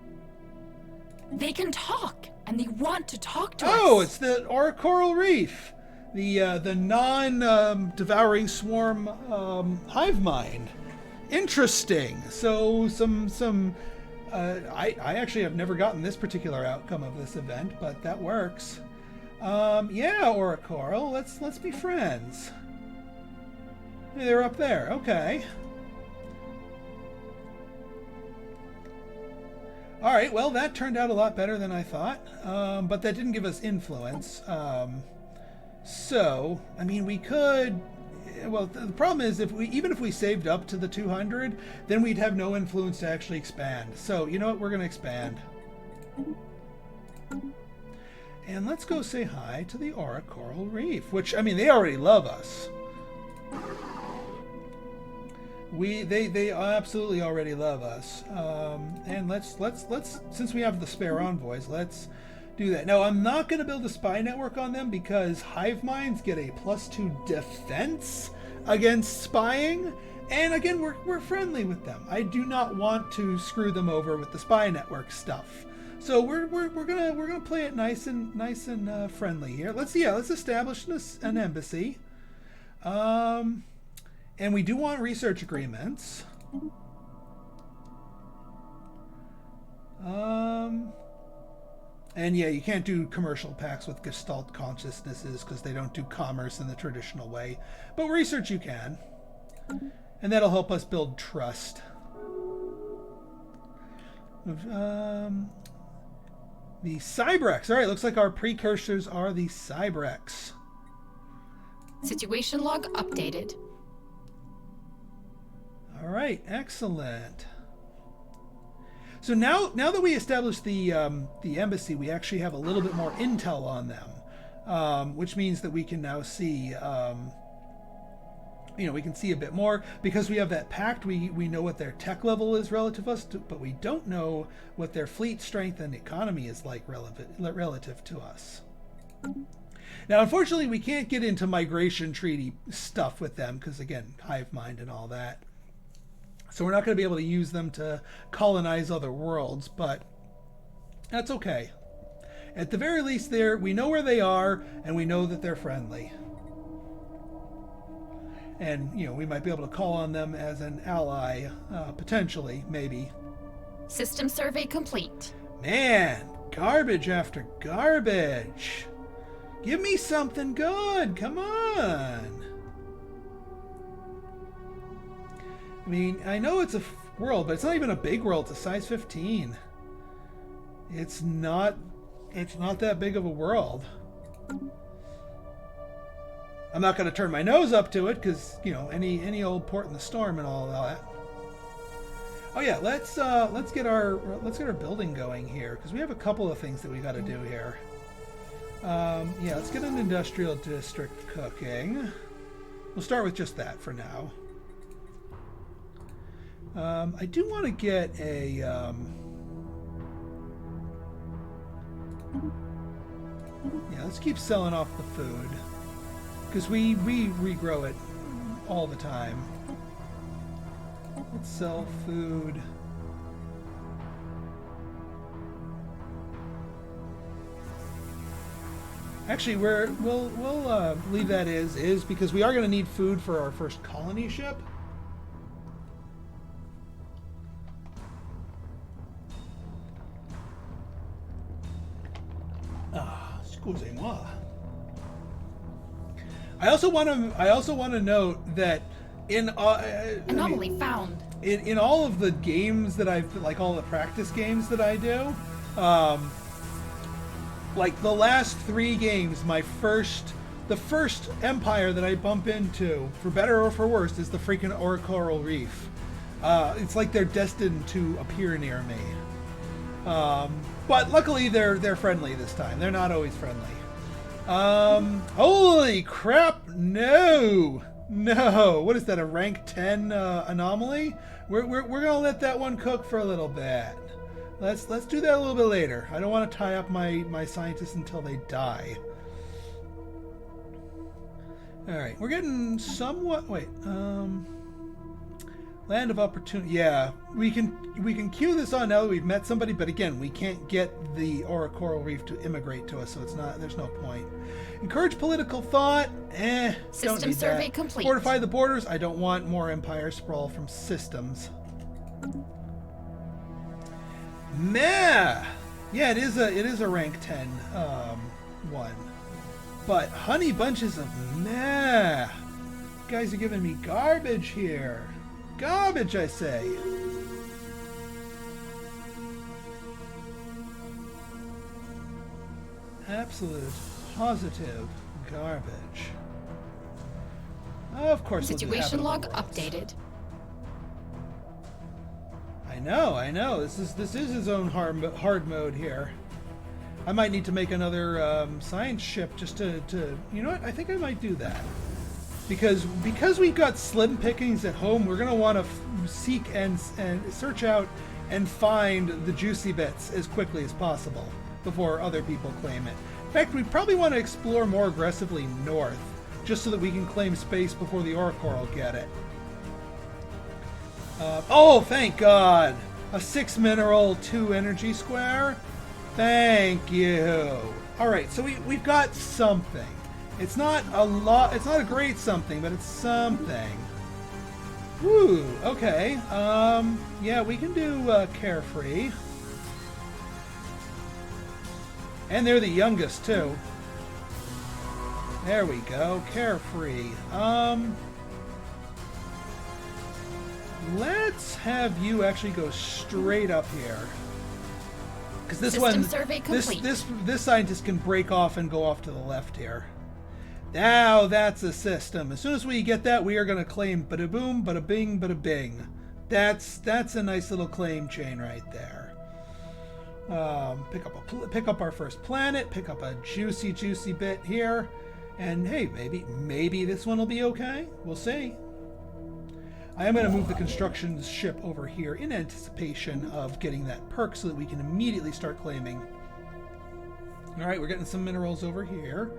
S2: They can talk, and they want to talk to us.
S1: Oh, it's the coral reef, the non-devouring swarm hive mind. Interesting. So I actually have never gotten this particular outcome of this event, but that works. Yeah, Oracoral, let's be friends. Hey, they're up there. Okay. All right. Well, that turned out a lot better than I thought, but that didn't give us influence. So, I mean, we could. Well, the problem is, even if we saved up to the 200, then we'd have no influence to actually expand. So, you know what? We're going to expand. And let's go say hi to the Aura Coral Reef, which, I mean, they already love us. They absolutely already love us. And let's since we have the spare envoys, let's do that. Now, I'm not going to build a spy network on them because hive minds get a +2 defense against spying. And again, we're friendly with them. I do not want to screw them over with the spy network stuff. So we're gonna play it nice and friendly here. Let's establish an embassy, and we do want research agreements. And yeah, you can't do commercial pacts with Gestalt consciousnesses because they don't do commerce in the traditional way. But research you can, and that'll help us build trust. The Cybrex. All right, looks like our precursors are the Cybrex.
S2: Situation log updated.
S1: All right, excellent. So now that we established the embassy, we actually have a little bit more intel on them, which means that we can now see. We can see a bit more because we have that pact. We know what their tech level is relative to us, but we don't know what their fleet strength and economy is like relative to us. Now, unfortunately, we can't get into migration treaty stuff with them because, again, hive mind and all that. So we're not going to be able to use them to colonize other worlds, but that's okay. At the very least, we know where they are, and we know that they're friendly. And, we might be able to call on them as an ally, potentially, maybe.
S2: System survey complete.
S1: Man, garbage after garbage. Give me something good, come on. I mean, I know it's a world, but it's not even a big world. It's a size 15. It's not It's not that big of a world. I'm not going to turn my nose up to it because, you know, any old port in the storm and all that. Oh yeah, let's get our building going here because we have a couple of things that we got to do here. Yeah, let's get an industrial district cooking. We'll start with just that for now. I do want to get a yeah, let's keep selling off the food because we regrow it all the time. Let's sell food. Actually, we'll leave that is because we are going to need food for our first colony ship. Ah, excusez-moi. I also want to note that in
S2: Anomaly found.
S1: In all of the games that I've, like all the practice games that I do, like the last 3 games, the first empire that I bump into, for better or for worse, is the freaking Coral Reef. It's like they're destined to appear near me. But luckily they're friendly this time. They're not always friendly. Holy crap! No! What is that? A rank 10 anomaly? We're gonna let that one cook for a little bit. Let's do that a little bit later. I don't want to tie up my scientists until they die. All right, we're getting somewhat. Wait, land of opportunity. Yeah, we can queue this on now that we've met somebody, but again, we can't get the Coral Reef to immigrate to us, so it's not. There's no point. Encourage political thought.
S2: System survey complete.
S1: Fortify the borders. I don't want more empire sprawl from systems. Meh. Yeah, it is a rank 10 one. But honey bunches of meh. You guys are giving me garbage here. Garbage, I say. Absolute positive garbage. Of course.
S2: Situation log updated.
S1: I know. This is his own hard mode here. I might need to make another science ship just to you know what? I think I might do that. Because we've got slim pickings at home, we're gonna want to seek and search out and find the juicy bits as quickly as possible before other people claim it. In fact, we probably want to explore more aggressively north, just so that we can claim space before the Coral get it. Oh, thank God! A 6 mineral, 2 energy square. Thank you. All right, so we've got something. It's not a lot. It's not a great something, but it's something. Woo. Okay. Yeah, we can do carefree. And they're the youngest too. There we go. Carefree. Let's have you actually go straight up here. Because this
S2: System survey complete.
S1: this scientist can break off and go off to the left here. Now that's a system. As soon as we get that, we are going to claim bada boom, bada bing, bada bing. That's a nice little claim chain right there. Pick up our first planet. Pick up a juicy bit here, and hey, maybe this one will be okay. We'll see. I am going to move the construction ship over here in anticipation of getting that perk so that we can immediately start claiming. All right, we're getting some minerals over here.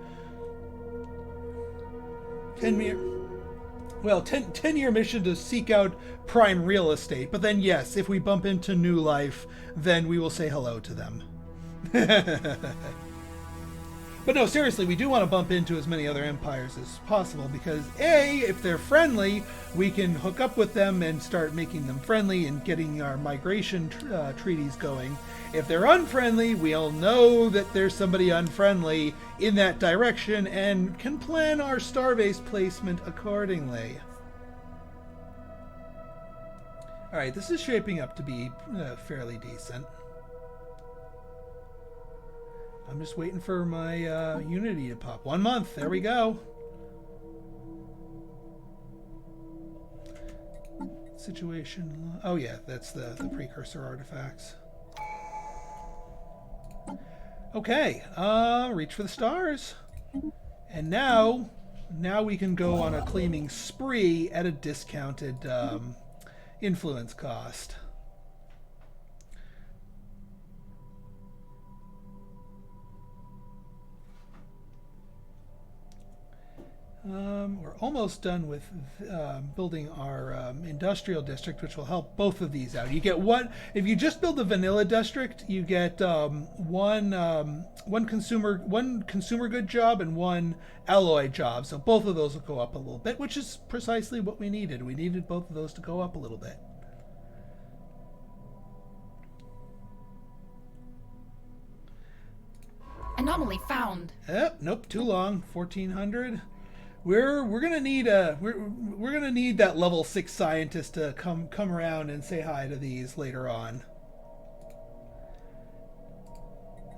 S1: 10-year mission to seek out prime real estate. But then, yes, if we bump into New Life, then we will say hello to them. But no, seriously, we do want to bump into as many other empires as possible because, A, if they're friendly, we can hook up with them and start making them friendly and getting our migration treaties going. If they're unfriendly, we all know that there's somebody unfriendly in that direction and can plan our starbase placement accordingly. Alright, this is shaping up to be fairly decent. I'm just waiting for my Unity to pop. 1 month. There we go. Situation. Oh yeah, that's the precursor artifacts. Okay. Reach for the stars. And now we can go on a claiming spree at a discounted influence cost. We're almost done with building our industrial district, which will help both of these out. You get one if you just build the vanilla district, you get one consumer good job and one alloy job. So both of those will go up a little bit, which is precisely what we needed. We needed both of those to go up a little bit.
S2: Anomaly found.
S1: Nope, too long. 1400. We're gonna need we're gonna need that level 6 scientist to come around and say hi to these later on.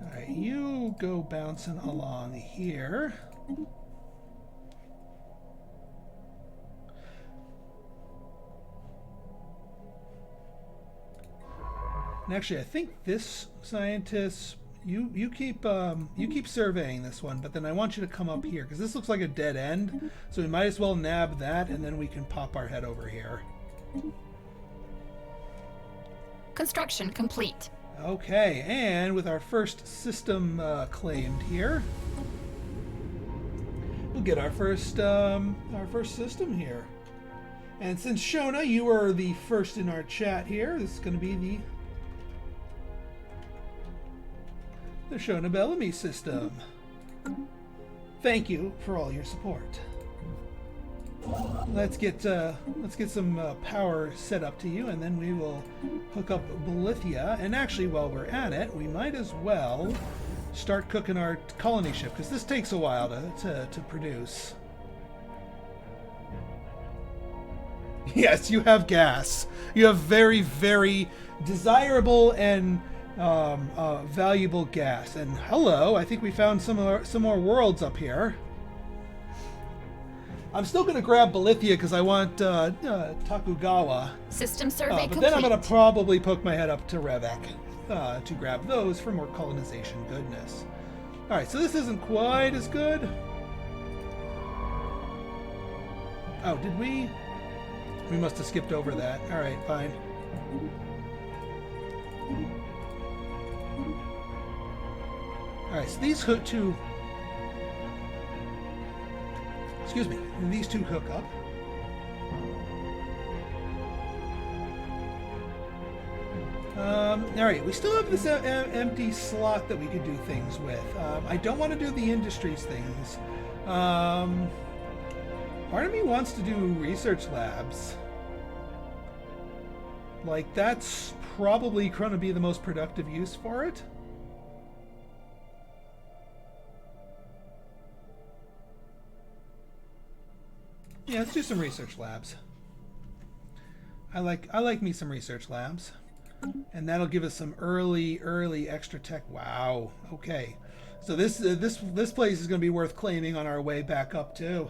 S1: All right, you go bouncing along here. And actually, I think this scientist. You keep surveying this one, but then I want you to come up here because this looks like a dead end. So we might as well nab that, and then we can pop our head over here.
S2: Construction complete.
S1: Okay, and with our first system claimed here, we'll get our first system here. And since Shona, you are the first in our chat here, this is going to be the Shona Bellamy system. Thank you for all your support. Let's get some power set up to you, and then we will hook up Bolithia. And actually, while we're at it, we might as well start cooking our colony ship because this takes a while to produce. Yes, you have gas. You have very, very desirable and valuable gas. And hello, I think we found some more worlds up here. I'm still going to grab Bolithia because I want Takugawa.
S2: System survey
S1: but
S2: complete.
S1: then I'm going to probably poke my head up to Revek to grab those for more colonization goodness. All right, so this isn't quite as good. Oh, did we? We must have skipped over that. All right, fine. Alright, so these two... Excuse me. These two hook up. Alright, we still have this empty slot that we could do things with. I don't want to do the industries things. Part of me wants to do research labs. Like, that's probably going to be the most productive use for it. Yeah, let's do some research labs. I like me some research labs. And that'll give us some early extra tech. Wow. Okay. So this place is going to be worth claiming on our way back up too.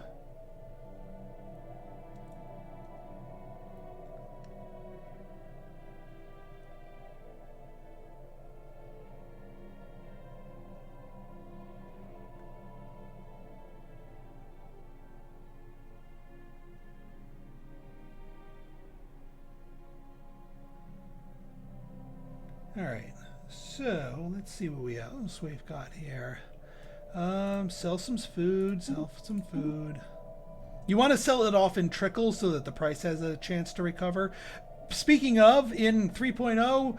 S1: Alright, so let's see what we've got here. Sell some food, You want to sell it off in trickles so that the price has a chance to recover. Speaking of, in 3.0,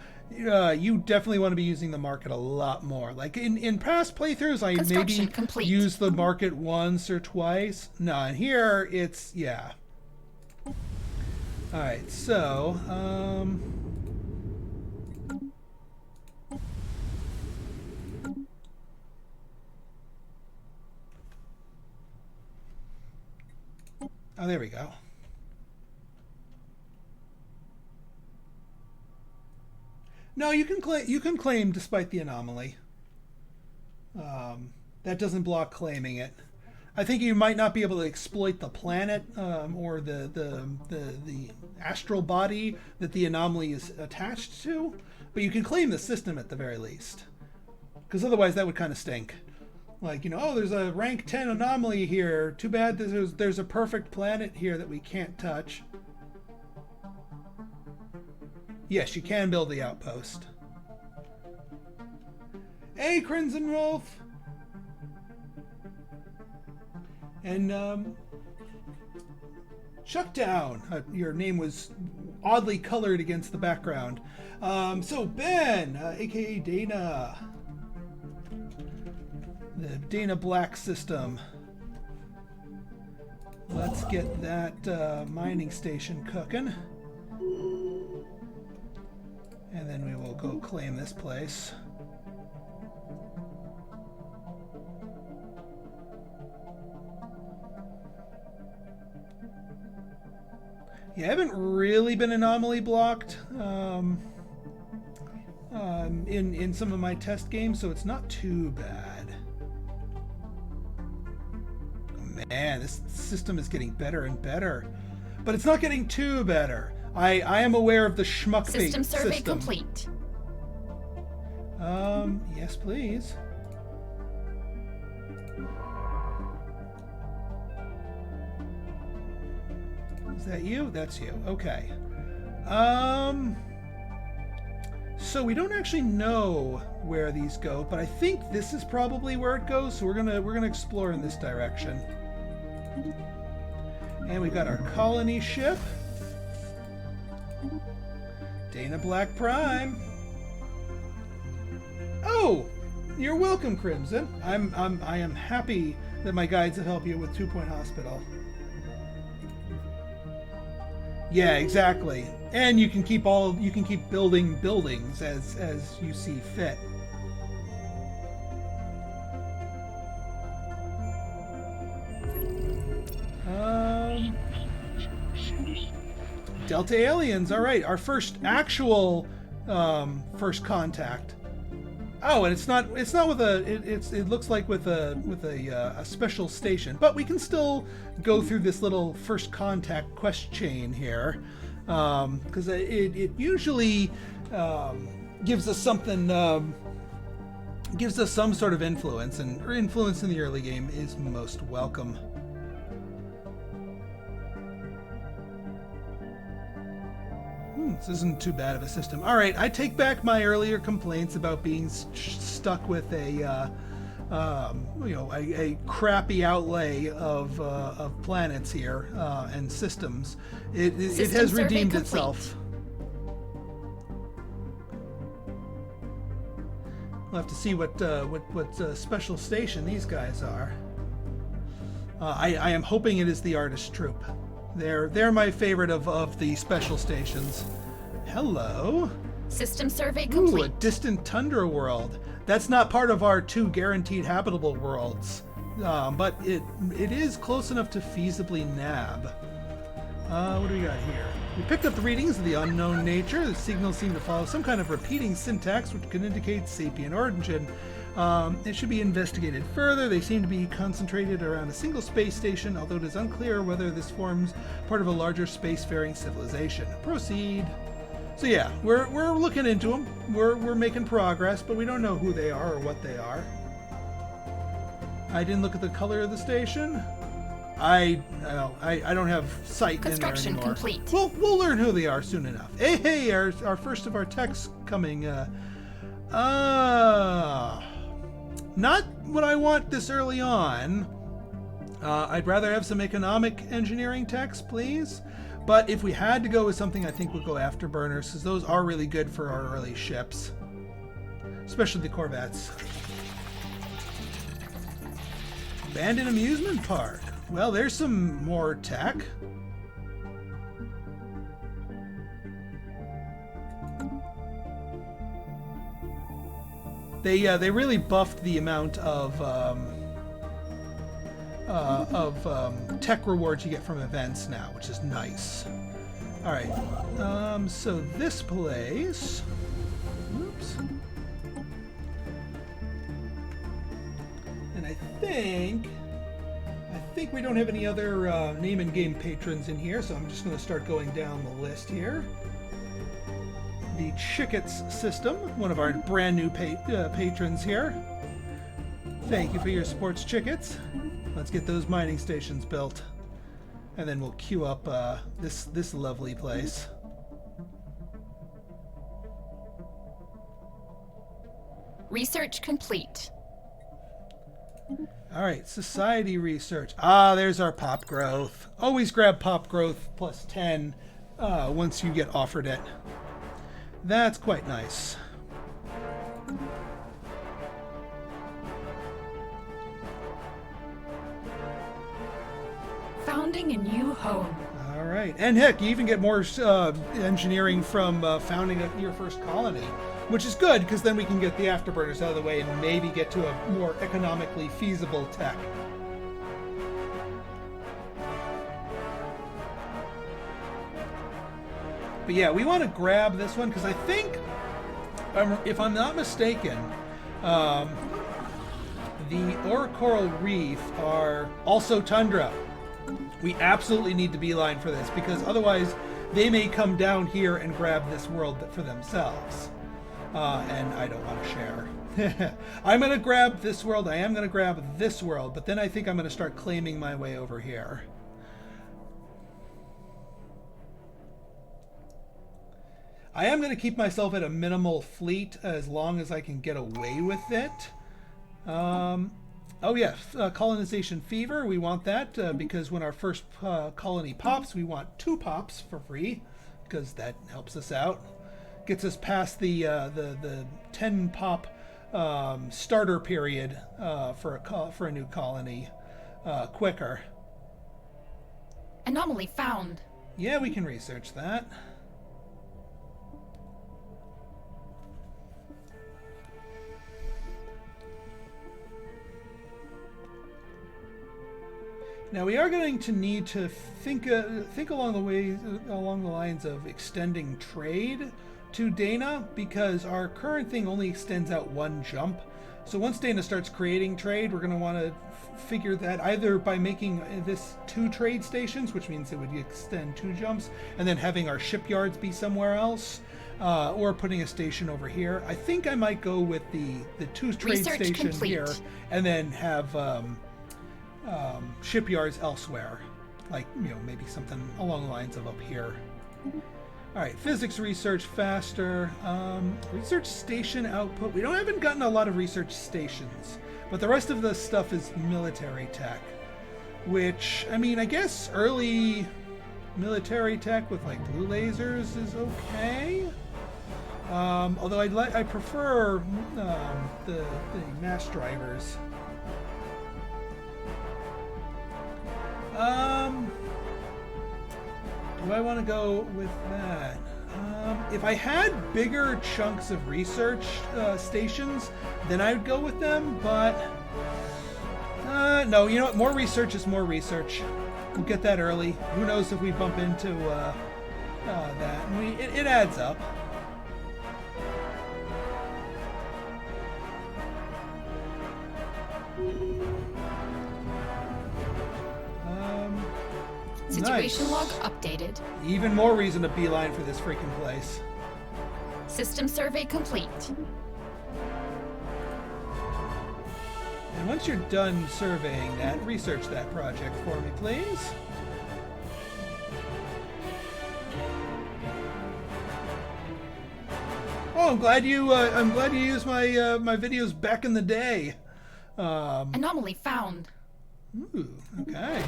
S1: you definitely want to be using the market a lot more. Like in past playthroughs, I maybe use the market once or twice. No, and here it's, yeah. Alright, so, oh, there we go. No, you can claim despite the anomaly. That doesn't block claiming it. I think you might not be able to exploit the planet or the astral body that the anomaly is attached to, but you can claim the system at the very least. Because otherwise that would kind of stink. Like, you know, oh, there's a rank 10 anomaly here. Too bad there's a perfect planet here that we can't touch. Yes, you can build the outpost. Hey, Crimson Wolf! And, Chuckdown. Your name was oddly colored against the background. So, Ben, a.k.a. Dana. The Dana Black system. Let's get that mining station cooking. And then we will go claim this place. Yeah, I haven't really been anomaly blocked in some of my test games, so it's not too bad. Man, this system is getting better and better. But it's not getting too better. I am aware of the schmuck
S2: System survey complete.
S1: Yes, please. Is that you? That's you. Okay. So we don't actually know where these go, but I think this is probably where it goes, so we're gonna explore in this direction. And we got our colony ship. Dana Black Prime. Oh, you're welcome, Crimson. I am happy that my guides have helped you with 2 Point Hospital. Yeah, exactly. And you can keep building buildings as you see fit. Delta aliens. All right, our first actual first contact. Oh, and it's not with a. It looks like with a special station, but we can still go through this little first contact quest chain here, because it usually gives us something. Gives us some sort of influence, and influence in the early game is most welcome. This isn't too bad of a system. All right, I take back my earlier complaints about being stuck with a crappy outlay of planets here and systems. It has redeemed itself. We'll have to see what special station these guys are. I am hoping it is the artist troupe. They're my favorite of the special stations. Hello.
S2: System survey complete.
S1: Ooh, a distant tundra world. That's not part of our 2 guaranteed habitable worlds, but it is close enough to feasibly nab. What do we got here? We picked up the readings of the unknown nature. The signals seem to follow some kind of repeating syntax, which can indicate sapient origin. It should be investigated further. They seem to be concentrated around a single space station, although it is unclear whether this forms part of a larger spacefaring civilization. Proceed. So yeah, we're looking into them. We're making progress, but we don't know who they are or what they are. I didn't look at the color of the station. I don't have sight in there anymore.
S2: Complete.
S1: We'll learn who they are soon enough. Hey, our first of our techs coming. Not what I want this early on. I'd rather have some economic engineering techs, please. But if we had to go with something, I think we'll go afterburners, because those are really good for our early ships. Especially the corvettes. Abandoned amusement park. Well, there's some more tech. They really buffed the amount of tech rewards you get from events now, which is nice. All right, so this place. Oops. I think we don't have any other name and game patrons in here, so I'm just going to start going down the list here. The Chickets system, one of our brand new patrons here. Thank you for your sports, Chickets. Let's get those mining stations built, and then we'll queue up this lovely place.
S2: Research complete.
S1: All right, society research. Ah, there's our pop growth. Always grab pop growth plus 10 once you get offered it. That's quite nice.
S2: Founding a new home.
S1: All right, and heck, you even get more engineering from founding your first colony, which is good because then we can get the afterburners out of the way and maybe get to a more economically feasible tech. But yeah, we want to grab this one because I think, if I'm not mistaken, the Coral Reef are also tundra. We absolutely need to beeline for this because otherwise they may come down here and grab this world for themselves. And I don't want to share. I'm going to grab this world. I am going to grab this world, but then I think I'm going to start claiming my way over here. I am going to keep myself at a minimal fleet as long as I can get away with it. Oh yeah, colonization fever. We want that because when our first colony pops, we want 2 pops for free because that helps us out. Gets us past the 10 pop starter period for a new colony quicker.
S2: Anomaly found.
S1: Yeah, we can research that. Now we are going to need to think along the lines of extending trade to Dana because our current thing only extends out 1 jump. So once Dana starts creating trade, we're going to want to figure that either by making this 2 trade stations, which means it would extend 2 jumps, and then having our shipyards be somewhere else, or putting a station over here. I think I might go with the 2 trade stations here, and then have shipyards elsewhere, like maybe something along the lines of up here. All right, physics research faster. Research station output. We haven't gotten a lot of research stations, but the rest of the stuff is military tech, which I mean, I guess early military tech with like blue lasers is okay. Although I prefer the mass drivers. Do I want to go with that? If I had bigger chunks of research stations, then I would go with them, but no, you know what? More research is more research. We'll get that early. Who knows if we bump into that. And it adds up.
S2: Situation
S1: nice.
S2: Log updated.
S1: Even more reason to beeline for this freaking place.
S2: System survey complete.
S1: And once you're done surveying that, research that project for me, please. Oh, I'm glad you used my my videos back in the day.
S2: Anomaly found.
S1: Ooh, okay.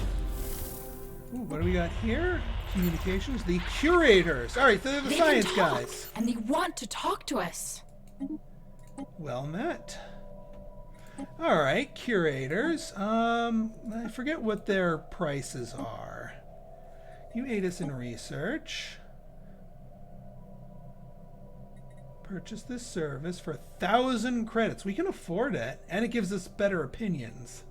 S1: Ooh, what do we got here? Communications. The curators. All right, they're the science guys.
S2: And they want to talk to us.
S1: Well met. All right, curators. I forget what their prices are. You aid us in research. Purchase this service for 1,000 credits. We can afford it, and it gives us better opinions.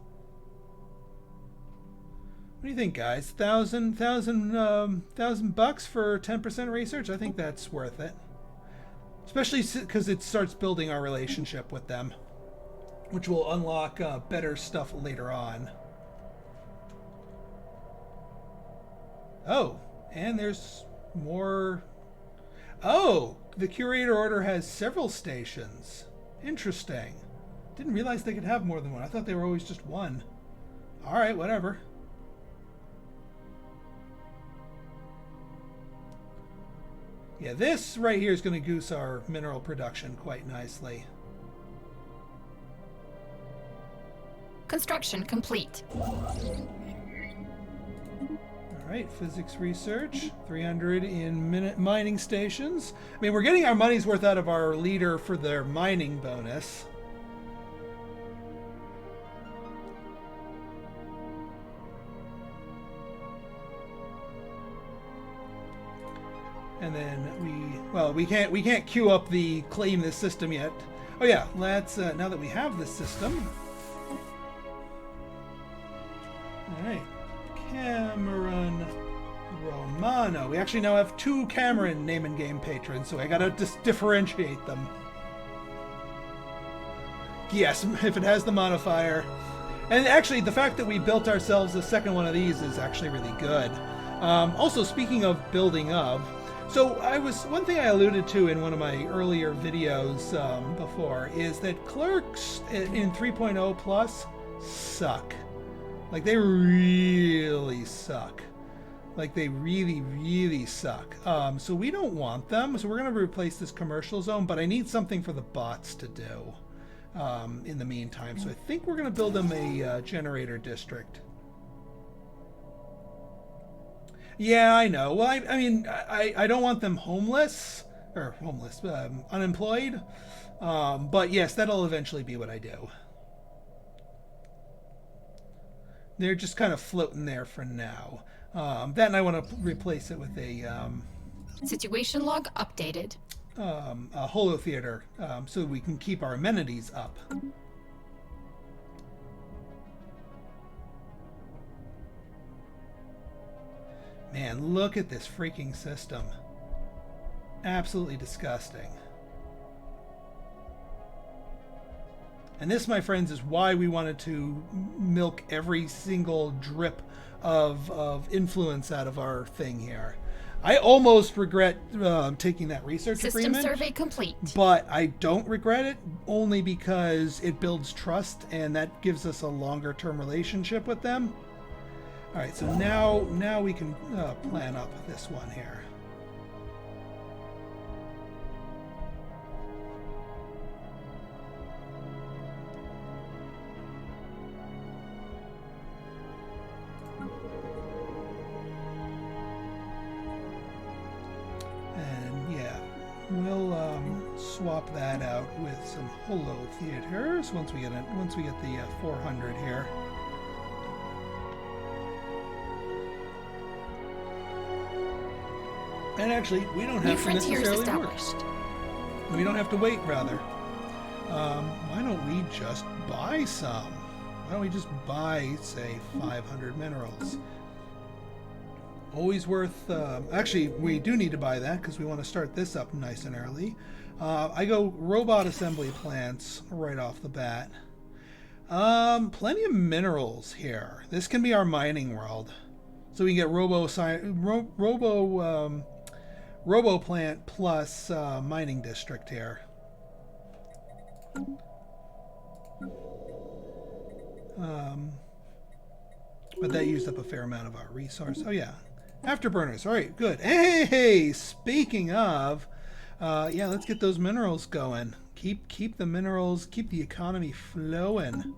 S1: What do you think, guys? $1,000 bucks for 10% research? I think that's worth it. Especially because it starts building our relationship with them. which will unlock better stuff later on. Oh, and there's more. Oh, the Curator Order has several stations. Interesting. Didn't realize they could have more than one. I thought they were always just one. All right, whatever. Yeah, this right here is going to goose our mineral production quite nicely.
S2: Construction complete.
S1: All right, physics research, 300 in mining stations. I mean, we're getting our money's worth out of our leader for their mining bonus. And then we can't queue up the claim this system yet. Oh yeah, let's now that we have this system. All right, Cameron Romano. We actually now have 2 Cameron name and game patrons, so I gotta differentiate them. Yes, if it has the modifier. And actually, the fact that we built ourselves a second one of these is actually really good. Also, speaking of building up, so one thing I alluded to in one of my earlier videos before is that clerks in 3.0 plus suck. Like, they really suck. Like, they really, really suck. So we don't want them. So we're going to replace this commercial zone, but I need something for the bots to do in the meantime. So I think we're going to build them a generator district. Yeah, I know. Well, I mean, I don't want them unemployed. But yes, that'll eventually be what I do. They're just kind of floating there for now. That, and I want to replace it with a
S2: situation log updated.
S1: A holo theater, so we can keep our amenities up. Man, look at this freaking system. Absolutely disgusting. And this, my friends, is why we wanted to milk every single drip of influence out of our thing here. I almost regret taking that research agreement.
S2: System survey complete.
S1: But I don't regret it, only because it builds trust, and that gives us a longer-term relationship with them. All right, so now we can plan up this one here. And yeah, we'll swap that out with some holo theaters once we get the 400 here. And actually, we don't have to necessarily work. We don't have to wait, rather. Why don't we just buy some? Why don't we just buy, say, 500 minerals? Always worth... actually, we do need to buy that because we want to start this up nice and early. I go robot assembly plants right off the bat. Plenty of minerals here. This can be our mining world. So we can get robo plant plus mining district here. But that used up a fair amount of our resource. Oh yeah, afterburners. All right, good. Hey, speaking of, yeah, let's get those minerals going. Keep the minerals. Keep the economy flowing.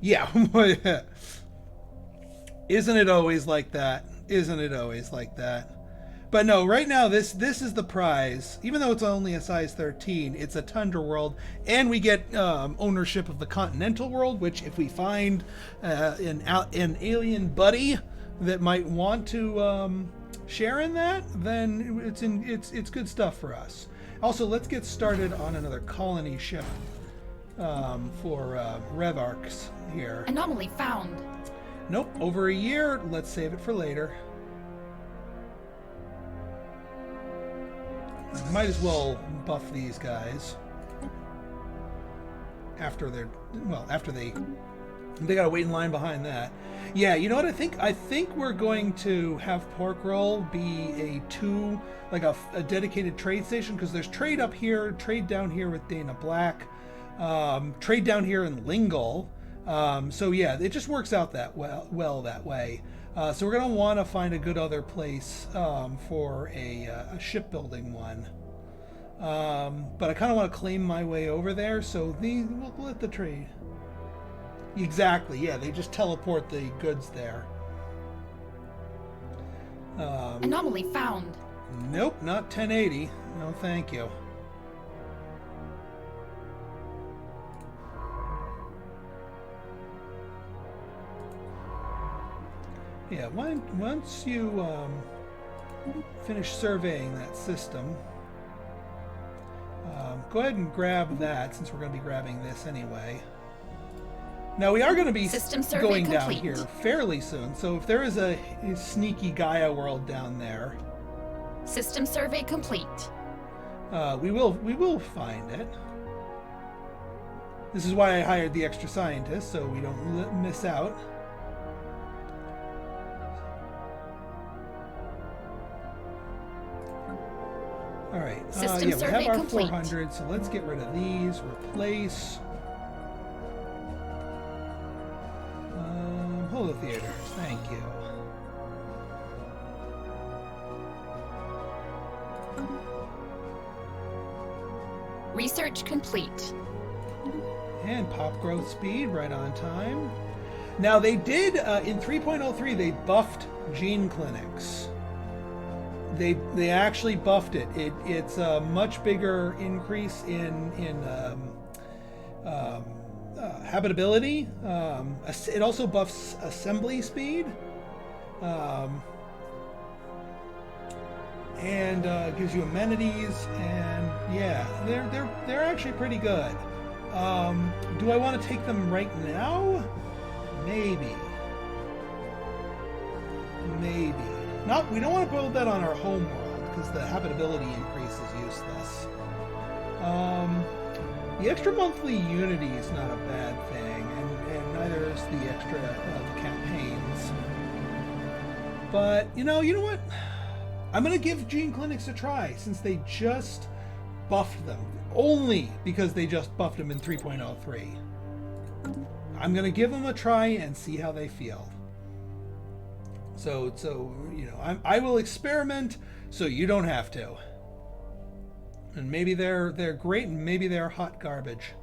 S1: Yeah. Isn't it always like that? Isn't it always like that? But no, right now this is the prize. Even though it's only a size 13, it's a tundra world, and we get ownership of the continental world. Which, if we find an alien buddy that might want to share in that, then it's good stuff for us. Also, let's get started on another colony ship for Rev Arcs here.
S2: Anomaly found.
S1: Nope, over a year. Let's save it for later. Might as well buff these guys after they're, well, after they gotta wait in line behind that. Yeah, you know what? I think we're going to have Pork Roll be a dedicated trade station, because there's trade up here, trade down here with Dana Black, trade down here in Lingle. So yeah, it just works out that well that way. So we're gonna want to find a good other place for a shipbuilding one. But I kind of want to claim my way over there, so we'll let the trade. Exactly, yeah, they just teleport the goods there.
S2: Anomaly found.
S1: Nope, not 1080. No, thank you. Yeah, once you finish surveying that system, go ahead and grab that, since we're going to be grabbing this anyway. Now, we are going to be going down here fairly soon, so if there is a sneaky Gaia world down there...
S2: System survey complete.
S1: We will find it. This is why I hired the extra scientist, so we don't miss out. Alright, yeah, we have our 400, so let's get rid of these, replace. Holotheaters, thank you.
S2: Research complete.
S1: And pop growth speed, right on time. Now they did, in 3.03, they buffed gene clinics. They actually buffed it. It's a much bigger increase in habitability. It also buffs assembly speed, and gives you amenities. And yeah, they're actually pretty good. Do I want to take them right now? Maybe. Not. We don't want to build that on our home world, because the habitability increase is useless. The extra monthly unity is not a bad thing, and neither is the extra campaigns. But you know what? I'm gonna give gene clinics a try, since they just buffed them. Only because they just buffed them in 3.03. I'm gonna give them a try and see how they feel. So you know, I will experiment, so you don't have to. And maybe they're great, and maybe they're hot garbage.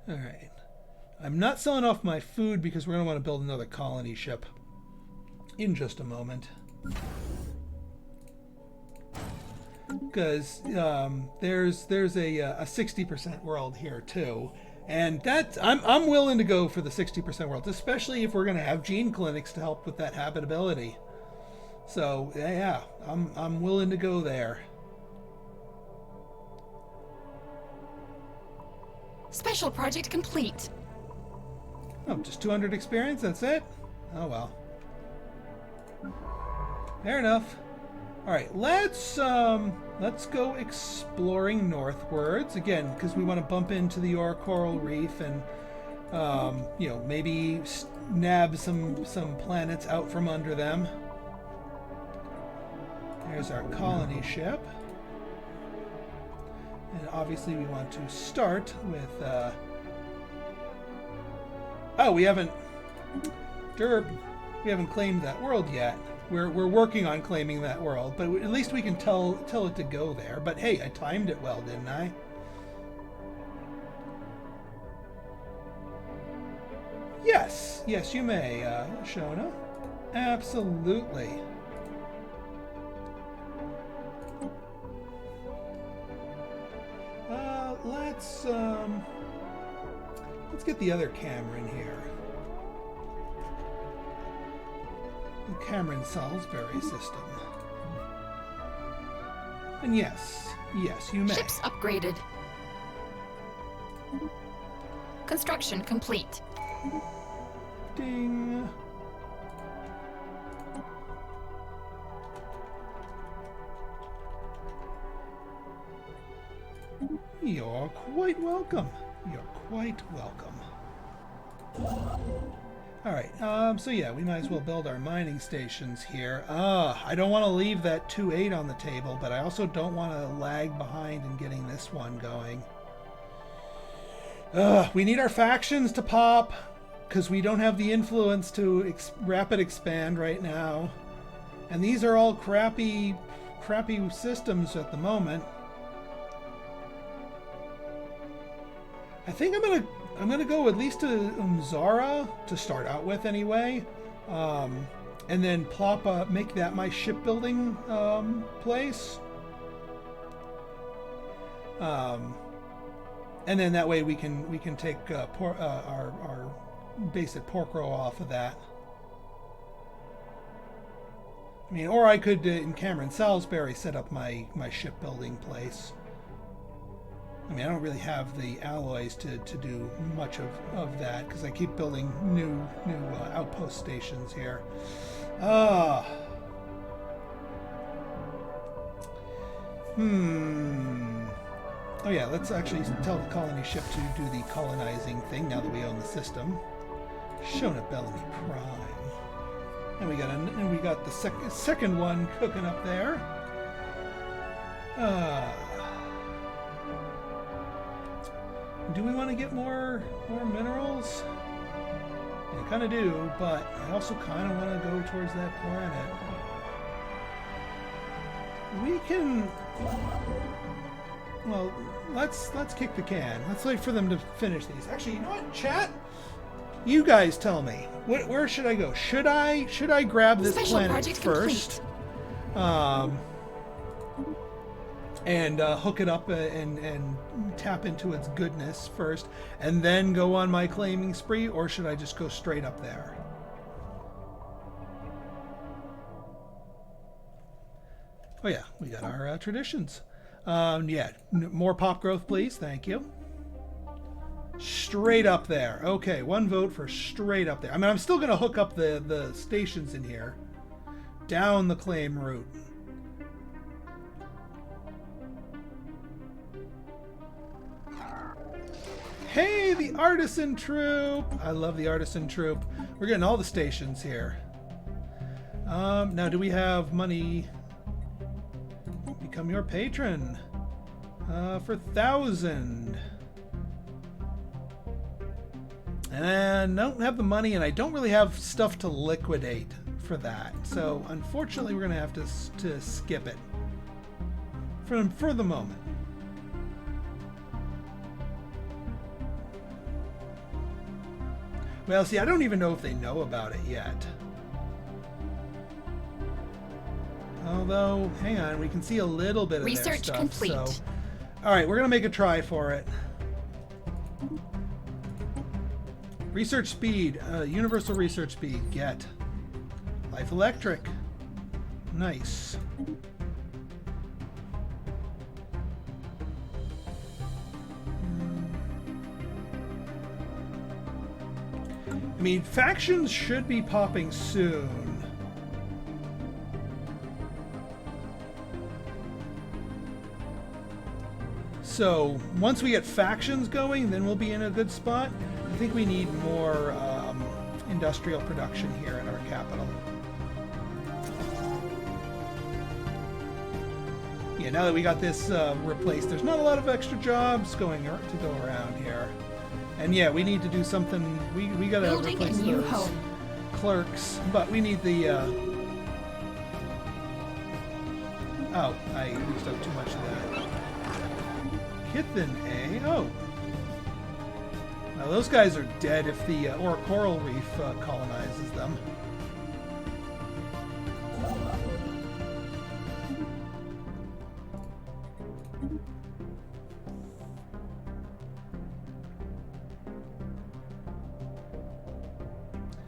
S1: All right. I'm not selling off my food, because we're going to want to build another colony ship in just a moment. Because there's a 60% world here too, and that's I'm willing to go for the 60% world, especially if we're going to have gene clinics to help with that habitability. So yeah, I'm willing to go there.
S2: Special project complete.
S1: Oh, just 200 experience. That's it. Oh well. Fair enough. All right, let's go exploring northwards again, because we want to bump into the Ora Coral Reef and you know, maybe nab some planets out from under them. There's our colony ship, and obviously we want to start with. Oh, we haven't claimed that world yet. We're working on claiming that world, but at least we can tell it to go there. But hey, I timed it well, didn't I? Yes, you may, Shona. Absolutely. Let's get the other Cameron here. The Cameron Salisbury system. And yes, you may.
S2: Ships upgraded. Construction complete.
S1: Ding. You're quite welcome. You're quite welcome. Alright, so yeah, we might as well build our mining stations here. I don't want to leave that 2-8 on the table, but I also don't want to lag behind in getting this one going. We need our factions to pop, because we don't have the influence to rapid expand right now. And these are all crappy systems at the moment. I think I'm gonna go at least to Zara to start out with anyway, and then make that my shipbuilding place, and then that way we can take our base at Porkrow off of that. I mean, or I could in Cameron Salisbury set up my shipbuilding place. I mean, I don't really have the alloys to do much of that because I keep building new outpost stations here. Oh yeah, let's actually tell the colony ship to do the colonizing thing now that we own the system. Shown at Bellamy Prime, and we got the second one cooking up there. Do we want to get more minerals? I kind of do, but I also kind of want to go towards that planet. We can... Well, let's kick the can. Let's wait for them to finish these. Actually, you know what, chat? You guys tell me. Where should I go? Should I grab this planet first? And hook it up and tap into its goodness first, and then go on my claiming spree, or should I just go straight up there? Oh yeah, we got our traditions. Yeah, more pop growth, please. Thank you. Straight up there. Okay, one vote for straight up there. I mean, I'm still going to hook up the stations in here. Down the claim route. Hey, the artisan troop! I love the artisan troop. We're getting all the stations here. Now, do we have money? Become your patron for 1,000. And I don't have the money, and I don't really have stuff to liquidate for that. So, unfortunately, we're going to have to skip it for the moment. Well, see, I don't even know if they know about it yet. Although, hang on, we can see a little bit of their stuff. Research complete. So, all right, we're going to make a try for it. Research speed, universal research speed, get. Life electric. Nice. I mean, factions should be popping soon. So, once we get factions going, then we'll be in a good spot. I think we need more industrial production here in our capital. Yeah, now that we got this replaced, there's not a lot of extra jobs to go around here. And yeah, we need to do something. We gotta replace those clerks, but we need the. Oh, I used up too much of that. Kithen, eh? Oh. Now those guys are dead if the or coral reef colonizes them.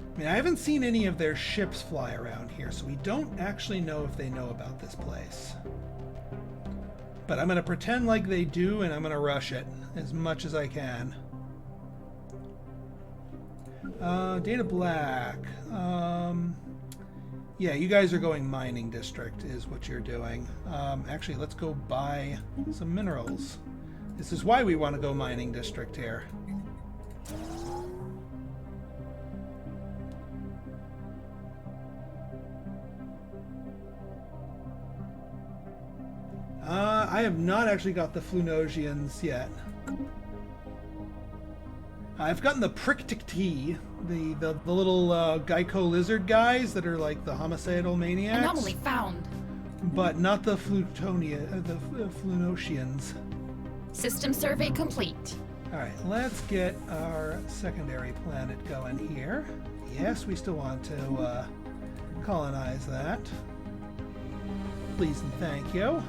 S1: I mean, I haven't seen any of their ships fly around here, so we don't actually know if they know about this place. But I'm going to pretend like they do, and I'm going to rush it as much as I can. Data Black. Yeah, you guys are going mining district is what you're doing. Actually, let's go buy some minerals. This is why we want to go mining district here. I have not actually got the Flunosians yet. I've gotten the Pricticti, the little Geico lizard guys that are like the homicidal maniacs.
S2: Anomaly found.
S1: But not the Flunosians.
S2: System survey complete.
S1: Alright, let's get our secondary planet going here. Yes, we still want to colonize that. Please and thank you.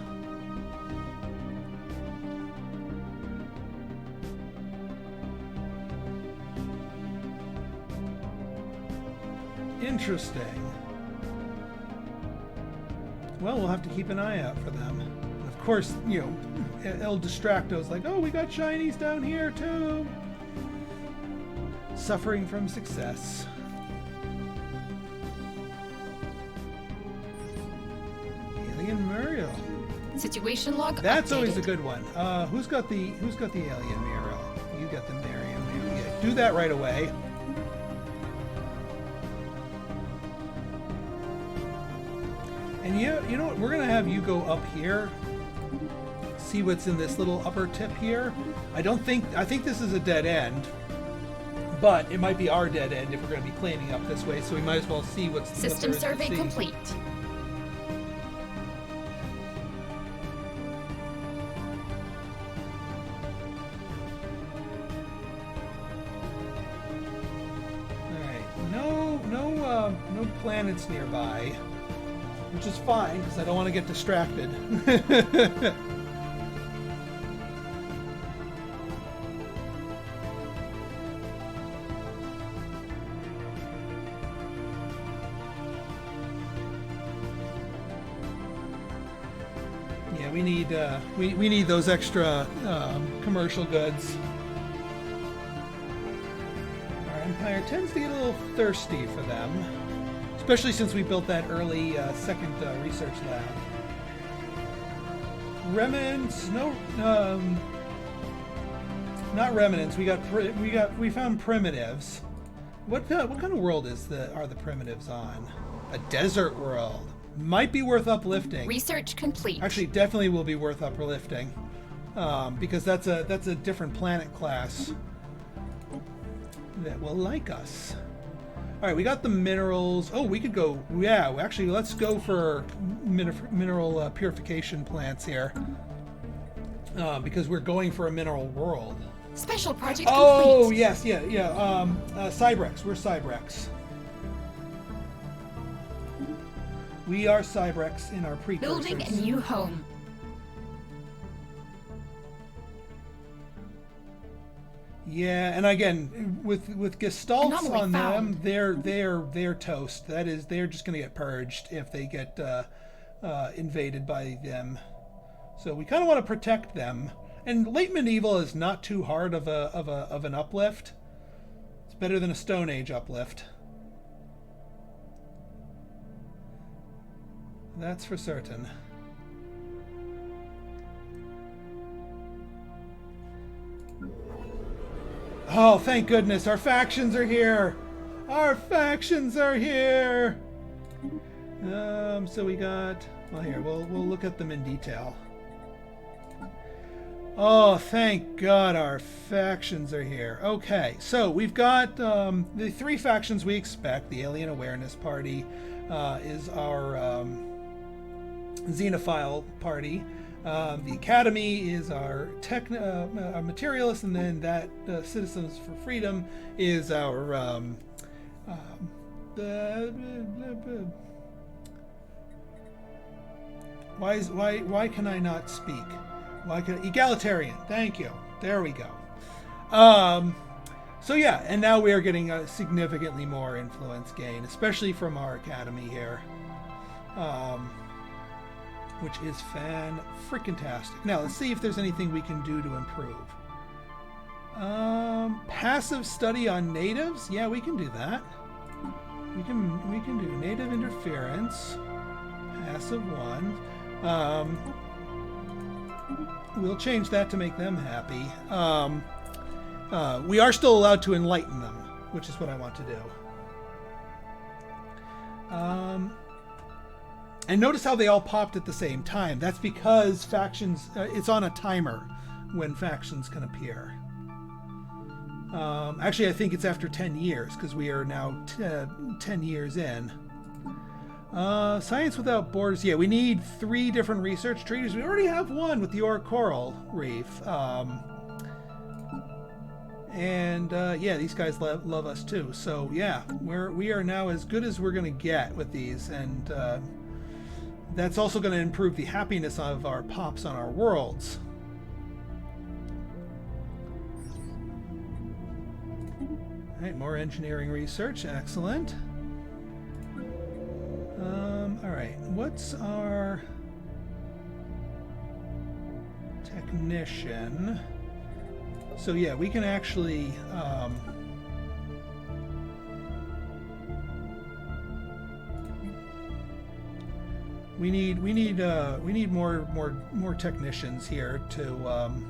S1: Interesting. Well, we'll have to keep an eye out for them. And of course, you know, El Distracto's like, oh, we got shinies down here too. Suffering from success. Alien Muriel.
S2: Situation log.
S1: That's
S2: updated.
S1: always a good one. Who's got the Alien Muriel? You got the Marion Muriel. Yeah, do that right away. And you know what? We're gonna have you go up here, see what's in this little upper tip here. I think this is a dead end, but it might be our dead end if we're gonna be claiming up this way. So we might as well see what's
S2: System survey complete.
S1: All right, no planets nearby. Which is fine, because I don't want to get distracted. Yeah, we need those extra commercial goods. Our Empire tends to get a little thirsty for them. Especially since we built that early second research lab. Remnants, not remnants. We found primitives. What kind of world are the primitives on? A desert world. Might be worth uplifting.
S2: Research complete.
S1: Actually, definitely will be worth uplifting, because that's a different planet class that will like us. All right, we got the minerals. Oh, we could go. Yeah, actually, let's go for mineral purification plants here, because we're going for a mineral world.
S2: Special project
S1: Oh,
S2: complete.
S1: yes, yeah. Cybrex. We're Cybrex. We are Cybrex in our precursors.
S2: Building a new home.
S1: Yeah, and again, with gestalts
S2: Anomaly
S1: on
S2: found.
S1: them, they're toast. That is, they're just going to get purged if they get invaded by them. So we kind of want to protect them. And late medieval is not too hard of an uplift. It's better than a Stone Age uplift. That's for certain. Oh, thank goodness, our factions are here! Our factions are here! So we got... Well, here, we'll look at them in detail. Oh, thank God our factions are here. Okay, so we've got the three factions we expect. The Alien Awareness Party is our Xenophile Party. The Academy is our Materialist, and then that Citizens for Freedom is our why can I not speak? Egalitarian. Thank you. There we go. So yeah, and now we are getting a significantly more influence gain, especially from our Academy here. Which is fan-freaking-tastic. Now, let's see if there's anything we can do to improve. Passive study on natives? Yeah, we can do that. We can do native interference. Passive one. We'll change that to make them happy. We are still allowed to enlighten them, which is what I want to do. And notice how they all popped at the same time. That's because factions, it's on a timer when factions can appear. Actually, I think it's after 10 years, because we are now 10 years in. Science Without Borders. Yeah, we need 3 different research treaties. We already have one with the Coral Reef. Yeah, these guys love us too. So yeah, we are now as good as we're going to get with these, and that's also going to improve the happiness of our pops on our worlds. All right, more engineering research. Excellent. All right, what's our technician? So yeah, we can actually we need more technicians here to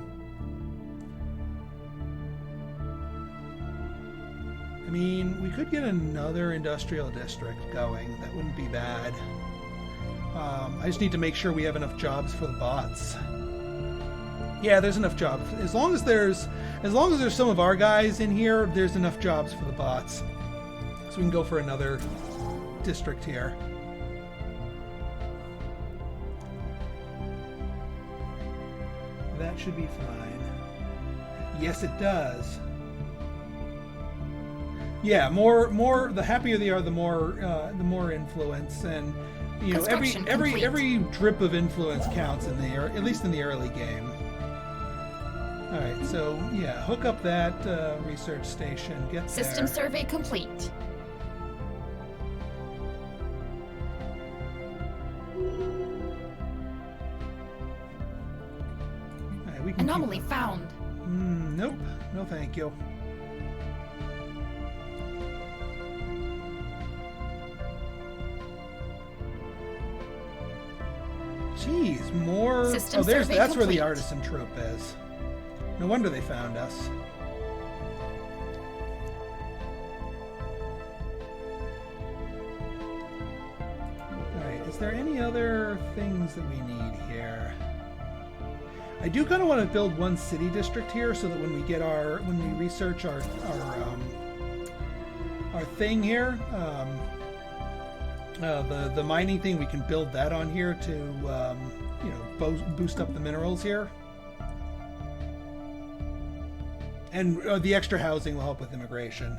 S1: I mean, we could get another industrial district going. That wouldn't be bad. I just need to make sure we have enough jobs for the bots. Yeah, there's enough jobs. As long as there's some of our guys in here, there's enough jobs for the bots. So we can go for another district here. That should be fine. Yes, it does. Yeah, more. The happier they are, the more influence, and you know, every drip of influence counts in the, at least in the early game. All right, so yeah, hook up that research station. Get
S2: System
S1: there.
S2: survey complete.
S1: All right, we can
S2: Anomaly found.
S1: Nope, no thank you. Jeez, more.
S2: System
S1: that's
S2: survey
S1: where the
S2: complete.
S1: artisan troop is. No wonder they found us. Alright, is there any other things that we need here? I do kind of want to build one city district here so that when we research our thing here, the mining thing, we can build that on here to you know, boost up the minerals here. And the extra housing will help with immigration.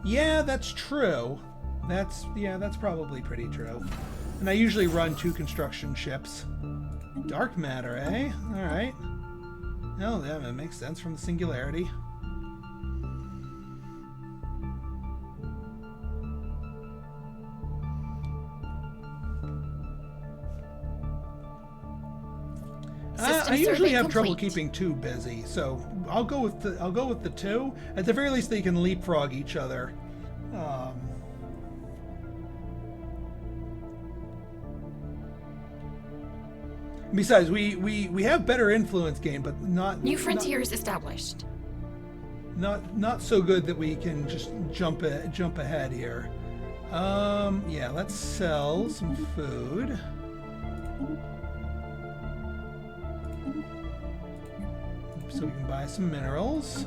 S1: Yeah, that's true. That's probably pretty true. And I usually run 2 construction ships. Dark matter, eh? All right. Oh, yeah, that makes sense from the singularity. I usually have trouble keeping 2 busy, so I'll go with the 2. At the very least, they can leapfrog each other. Besides, we have better influence gain, but not
S2: New frontiers established.
S1: Not so good that we can just jump ahead here. Yeah, let's sell some food. So we can buy some minerals.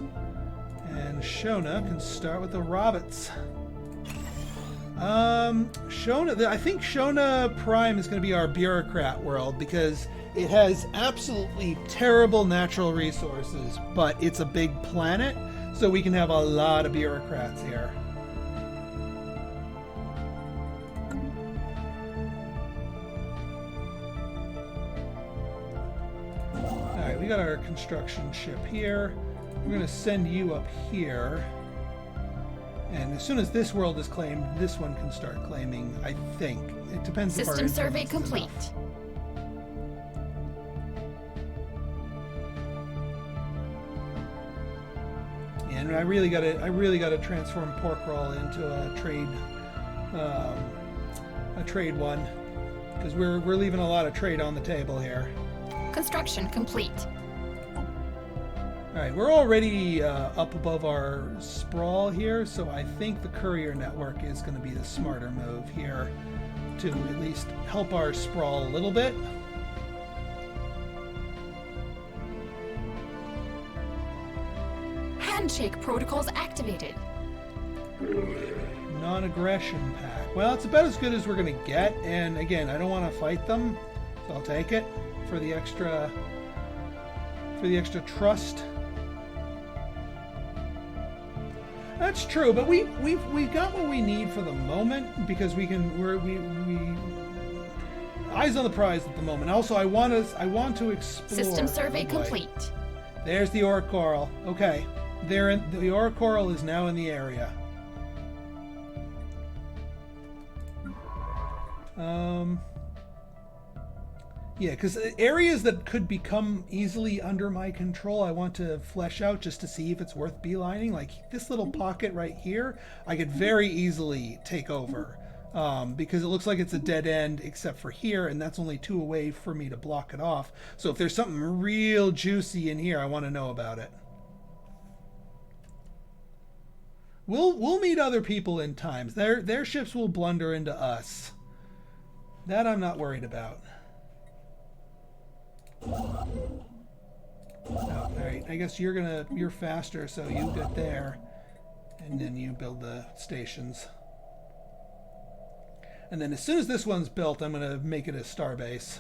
S1: And Shona can start with the Robots. Shona, I think Shona Prime is going to be our bureaucrat world because it has absolutely terrible natural resources, but it's a big planet, so we can have a lot of bureaucrats here. Alright, we got our construction ship here. We're going to send you up here. And as soon as this world is claimed, this one can start claiming, I think. It depends if our
S2: System survey
S1: influence is
S2: complete.
S1: enough. and I really gotta transform pork roll into a trade one, because we're leaving a lot of trade on the table here.
S2: Construction complete.
S1: All right, we're already up above our sprawl here, so I think the courier network is going to be the smarter move here to at least help our sprawl a little bit.
S2: Handshake protocols activated.
S1: Non-aggression pack. Well, it's about as good as we're going to get, and again, I don't want to fight them, so I'll take it for the extra trust. That's true, but we got what we need for the moment, because we eyes on the prize at the moment. Also, I want to explore.
S2: System survey complete.
S1: There's the aura coral. Okay, the aura coral is now in the area. Yeah, because areas that could become easily under my control, I want to flesh out just to see if it's worth beelining. Like this little pocket right here, I could very easily take over, because it looks like it's a dead end except for here, and that's only 2 away for me to block it off. So if there's something real juicy in here, I want to know about it. We'll meet other people in times. Their ships will blunder into us. That I'm not worried about. Oh, all right. I guess you're faster, so you get there, and then you build the stations. And then as soon as this one's built, I'm gonna make it a starbase.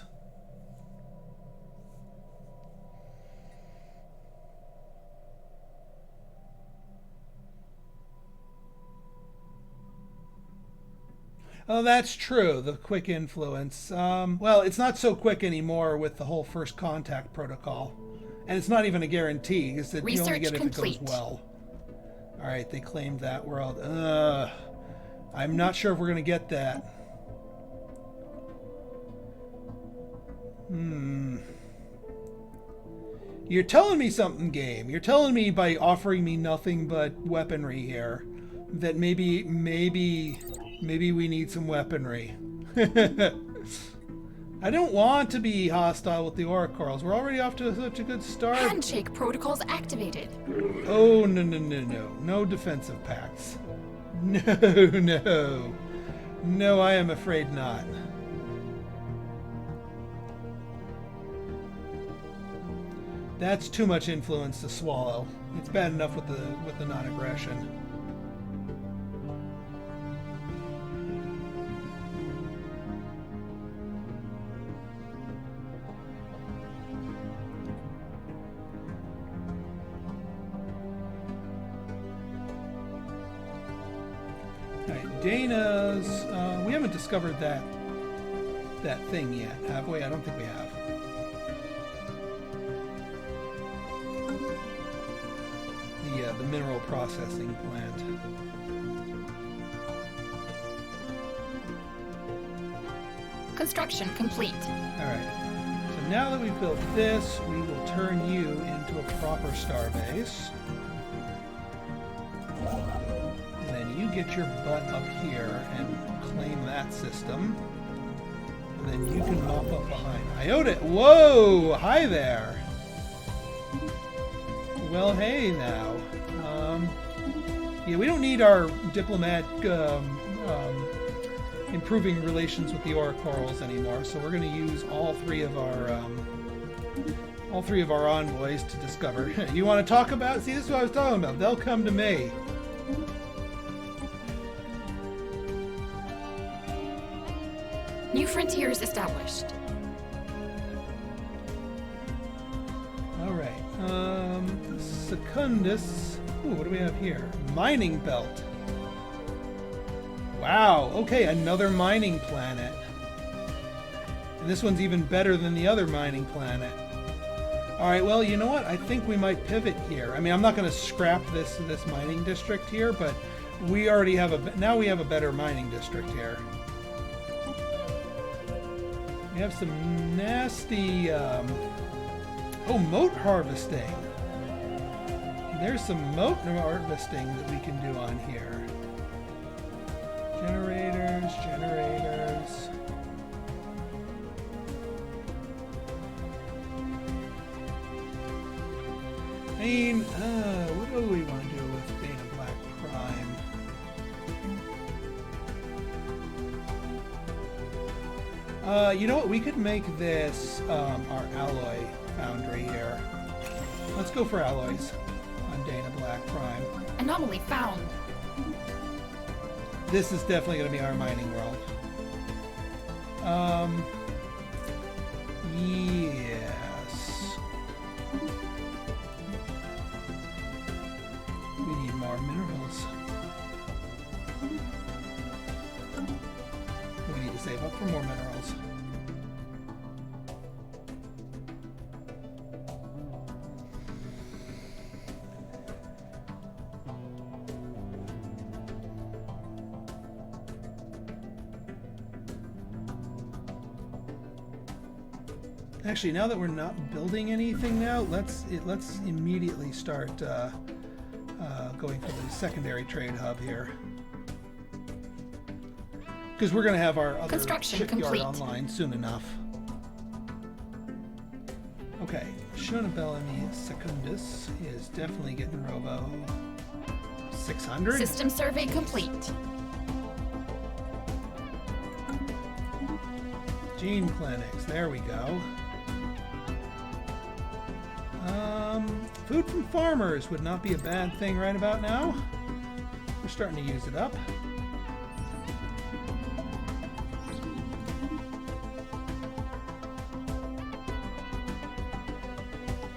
S1: Oh, that's true. The quick influence. Well, it's not so quick anymore with the whole first contact protocol. And it's not even a guarantee, because you only get it if it goes well. All right, they claimed that world. I'm not sure if we're going to get that. You're telling me something, game. You're telling me by offering me nothing but weaponry here that maybe we need some weaponry. I don't want to be hostile with the aura corals. We're already off to such a good start.
S2: Handshake protocols activated.
S1: Oh, no. No defensive pacts. No. No, I am afraid not. That's too much influence to swallow. It's bad enough with the non-aggression. Dana's, we haven't discovered that thing yet, have we? I don't think we have. The mineral processing plant.
S2: Construction complete.
S1: All right. So now that we've built this, we will turn you into a proper starbase. You get your butt up here and claim that system. And then you can mop up behind. Iota! Whoa! Hi there! Well, hey now. Yeah, we don't need our diplomat improving relations with the aura corals anymore, so we're going to use all three of our envoys to discover. You want to talk about? See, this is what I was talking about. They'll come to me.
S2: New frontiers established.
S1: All right. Secundus. Ooh, what do we have here? Mining belt. Wow. Okay, another mining planet. And this one's even better than the other mining planet. All right. Well, you know what? I think we might pivot here. I mean, I'm not going to scrap this mining district here, but we already have now we have a better mining district here. We have some nasty, moat harvesting. There's some moat harvesting that we can do on here. Generators, generators. I mean, what do we want to do with Dana Black Prime? You know what? We could make this our alloy foundry here. Let's go for alloys on Dana Black Prime.
S2: Anomaly found.
S1: This is definitely going to be our mining world. Yes. We need more minerals. We need to save up for more minerals. Actually, now that we're not building anything now, let's immediately start going for the secondary trade hub here, because we're going to have our other shipyard online soon enough. Okay, Shonabellamy Secundus is definitely getting Robo 600.
S2: System survey complete.
S1: Gene clinics, there we go. Food from farmers would not be a bad thing right about now. We're starting to use it up.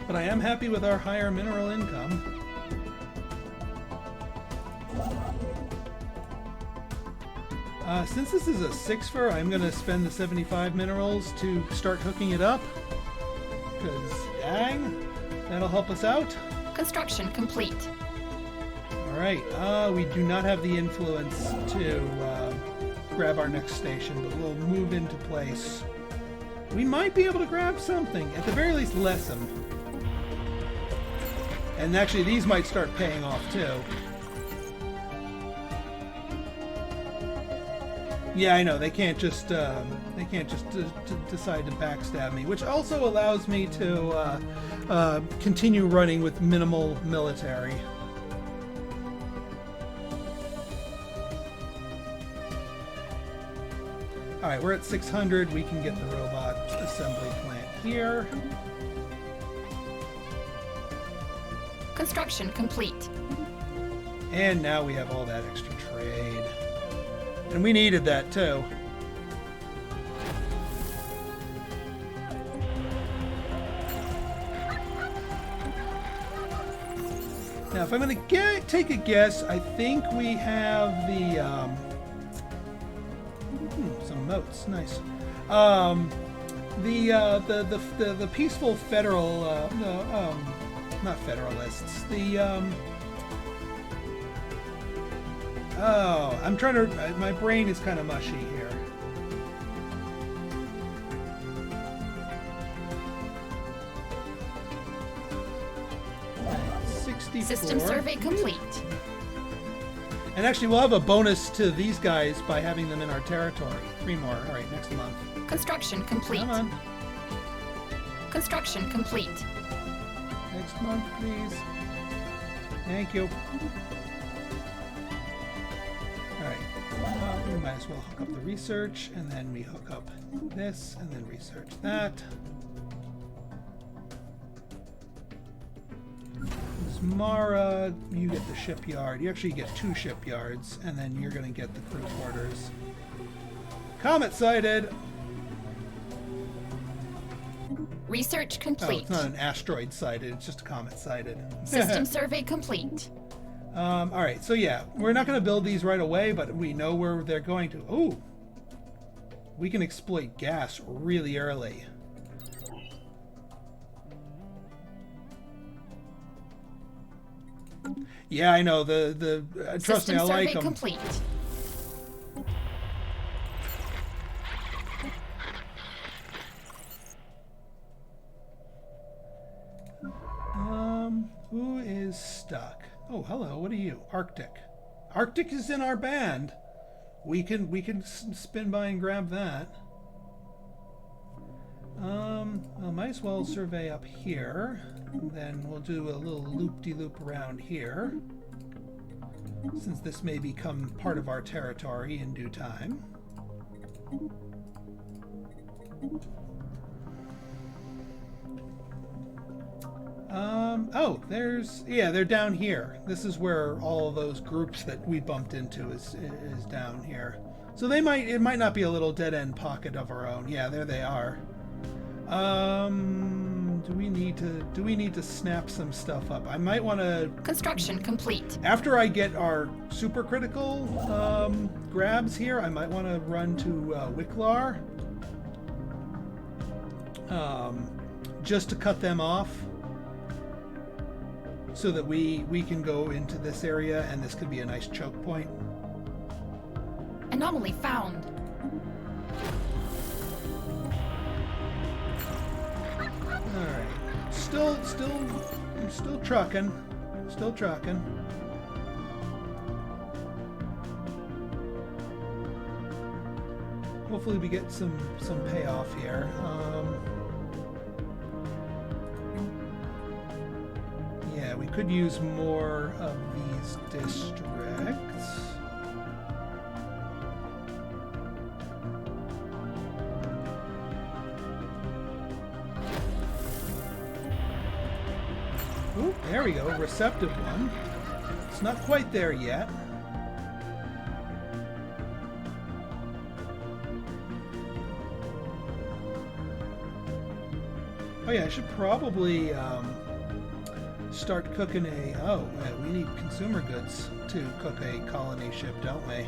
S1: But I am happy with our higher mineral income. Since this is a 6-fer, I'm going to spend the 75 minerals to start hooking it up. Because, dang, that'll help us out.
S2: Construction complete.
S1: Alright, we do not have the influence to grab our next station, but we'll move into place. We might be able to grab something, at the very least lessen. And actually, these might start paying off too. Yeah, I know, they can't just decide to backstab me, which also allows me to continue running with minimal military. Alright, we're at 600. We can get the robot assembly plant here.
S2: Construction complete.
S1: And now we have all that extra trade. And we needed that too. Now, if I'm going to take a guess, I think we have the some moats, nice. The peaceful federal, not federalists. Oh, I'm trying to. My brain is kind of mushy here.
S2: System survey complete.
S1: And actually, we'll have a bonus to these guys by having them in our territory. 3 more. All right, next month.
S2: Construction complete.
S1: Come on.
S2: Construction complete.
S1: Next month, please. Thank you. All right. We might as well hook up the research, and then we hook up this, and then research that. Mara, you get the shipyard. You actually get 2 shipyards, and then you're going to get the crew quarters. Comet sighted!
S2: Research complete.
S1: Oh, it's not an asteroid sighted, it's just a comet sighted.
S2: System survey complete.
S1: Alright, so yeah, we're not going to build these right away, but we know where they're going to. Ooh! We can exploit gas really early. Yeah, I know. Trust me, I like them.
S2: Complete.
S1: Who is stuck? hello. What are you? Arctic. Arctic is in our band. We can spin by and grab that. I might as well survey up here. And then we'll do a little loop-de-loop around here, since this may become part of our territory in due time. Oh, they're down here. This is where all of those groups that we bumped into is down here. So it might not be a little dead-end pocket of our own. Yeah, there they are. Do we need to snap some stuff up? I might want to...
S2: Construction complete.
S1: After I get our supercritical grabs here, I might want to run to Wicklar. Just to cut them off, so that we can go into this area, and this could be a nice choke point.
S2: Anomaly found.
S1: Alright. Still trucking. Still trucking. Hopefully we get some payoff here. Yeah, we could use more of these districts. Ooh, there we go, receptive one. It's not quite there yet. Oh yeah, I should probably start cooking we need consumer goods to cook a colony ship, don't we?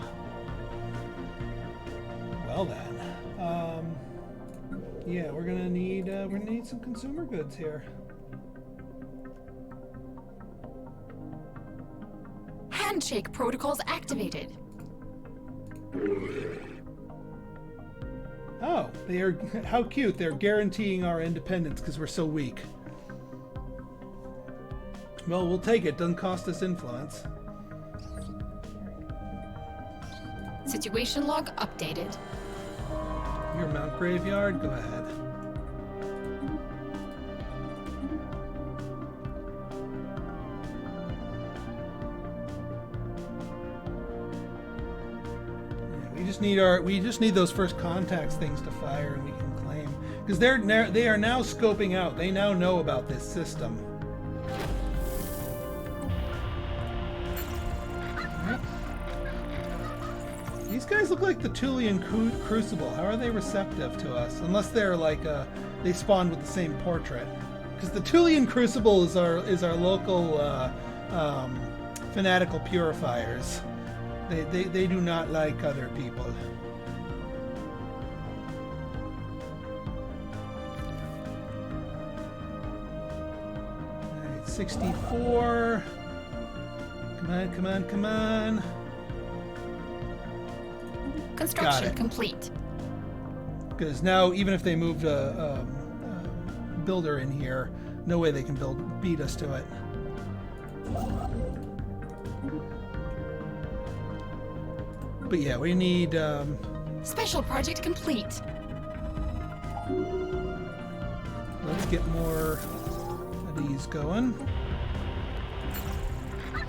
S1: Well then, yeah, we're gonna need some consumer goods here.
S2: Handshake protocols activated.
S1: Oh, they are, how cute. They're guaranteeing our independence because we're so weak. Well, we'll take it. Doesn't cost us influence.
S2: Situation log updated.
S1: Your Mount Graveyard, go ahead. We just need those first contacts things to fire, and we can claim, because they are now scoping out. They now know about this system. Right. These guys look like the Tulian Crucible. How are they receptive to us? Unless they're like they spawned with the same portrait, because the Tulian Crucible is our local fanatical purifiers. They do not like other people. Alright, 64. Come on, come on, come on.
S2: Construction complete.
S1: Because now, even if they moved a builder in here, no way they can beat us to it. But yeah, we need...
S2: Special project complete.
S1: Let's get more of these going.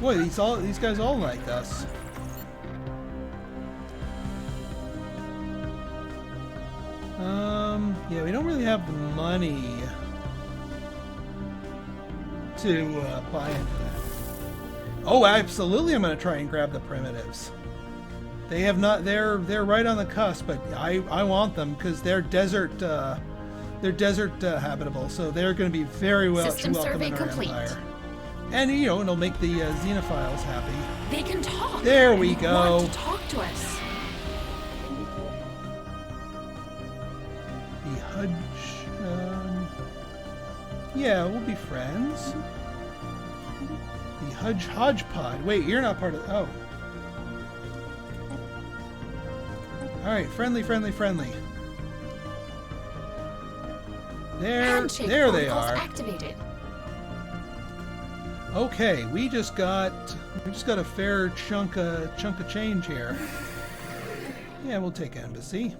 S1: Boy, these guys all like us. Yeah, we don't really have the money to buy into that. Oh, absolutely! I'm going to try and grab the primitives. They have not. They're right on the cusp, but I want them because they're desert habitable, so they're going to be very welcome in our empire. And it'll make the xenophiles happy.
S2: They can talk.
S1: There we go.
S2: Want to talk to us.
S1: The Hudge. Yeah, we'll be friends. The Hodgepodge. Wait, you're not part of. Oh. Alright, friendly. There they are.
S2: Activated.
S1: Okay, we just got a fair chunk of change here. Yeah, we'll take embassy.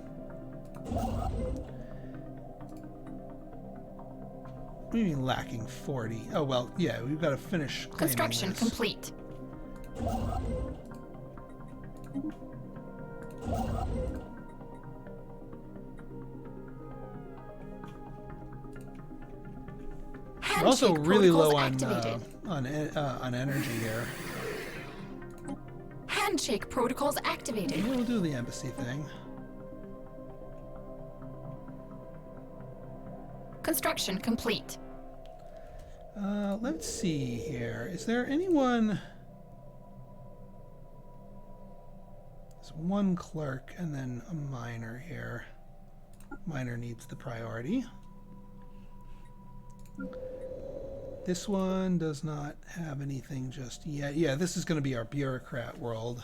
S1: What do you mean lacking 40? Oh well, yeah, we've got to finish claiming
S2: Construction
S1: this.
S2: complete.
S1: We're also really low
S2: activated.
S1: on energy here.
S2: Handshake protocols activated.
S1: We'll do the embassy thing.
S2: Construction complete.
S1: Let's see here. Is there anyone? There's one clerk and then a miner here. Miner needs the priority. This one does not have anything just yet. Yeah, this is going to be our bureaucrat world.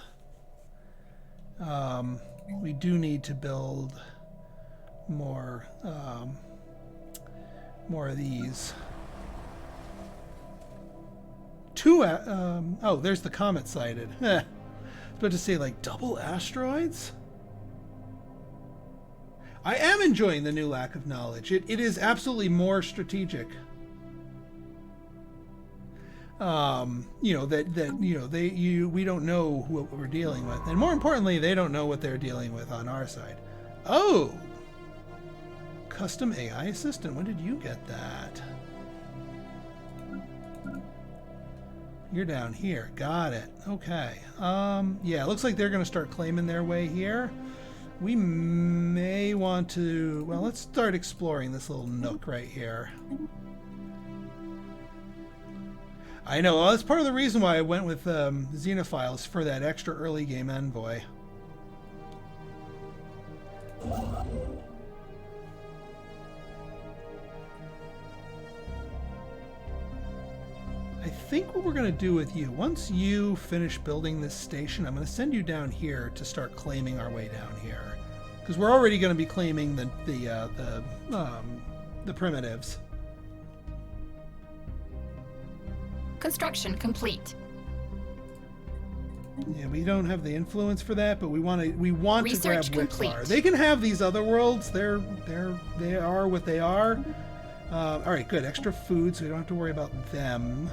S1: We do need to build more of these. Oh, there's the comet sighted. I was about to say, like, double asteroids? I am enjoying the new lack of knowledge. It is absolutely more strategic. You know, we don't know what we're dealing with. And more importantly, they don't know what they're dealing with on our side. Oh! Custom AI assistant. When did you get that? You're down here. Got it. Okay. Yeah, it looks like they're going to start claiming their way here. We may want to... Well, let's start exploring this little nook right here. I know. Well, that's part of the reason why I went with Xenophiles for that extra early game envoy. I think what we're going to do with you, once you finish building this station, I'm going to send you down here to start claiming our way down here. Because we're already going to be claiming the primitives.
S2: Construction complete.
S1: Yeah, we don't have the influence for that, but we want to grab Whitbar. They can have these other worlds. They are what they are. All right, good. Extra food, so we don't have to worry about them.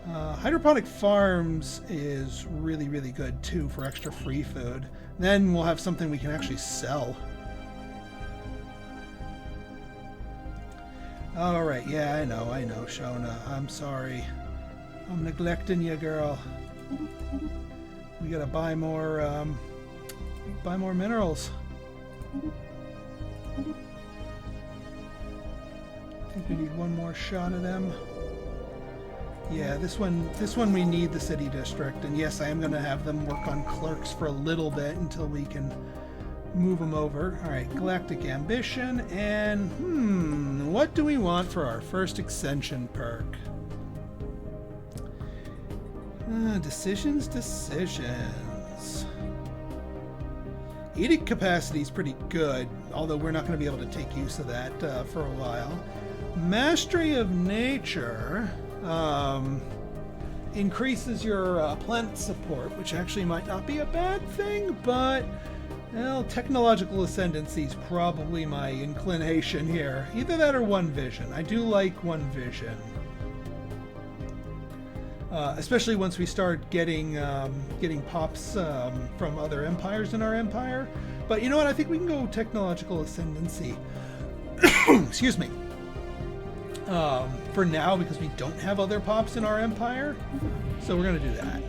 S1: Hydroponic farms is really, really good too for extra free food. Then we'll have something we can actually sell. All right, yeah, I know, Shona. I'm sorry. I'm neglecting you, girl. We gotta buy more minerals. I think we need one more shot of them. Yeah, this one we need the city district, and yes, I am gonna have them work on clerks for a little bit until we can move them over. All right, Galactic Ambition, and what do we want for our first Ascension perk? Decisions. Edict capacity is pretty good, although we're not going to be able to take use of that for a while. Mastery of Nature increases your planet support, which actually might not be a bad thing, but well, technological ascendancy is probably my inclination here. Either that or One Vision. I do like One Vision. Especially once we start getting pops from other empires in our empire. But you know what? I think we can go technological ascendancy. Excuse me. For now, because we don't have other pops in our empire, so we're going to do that.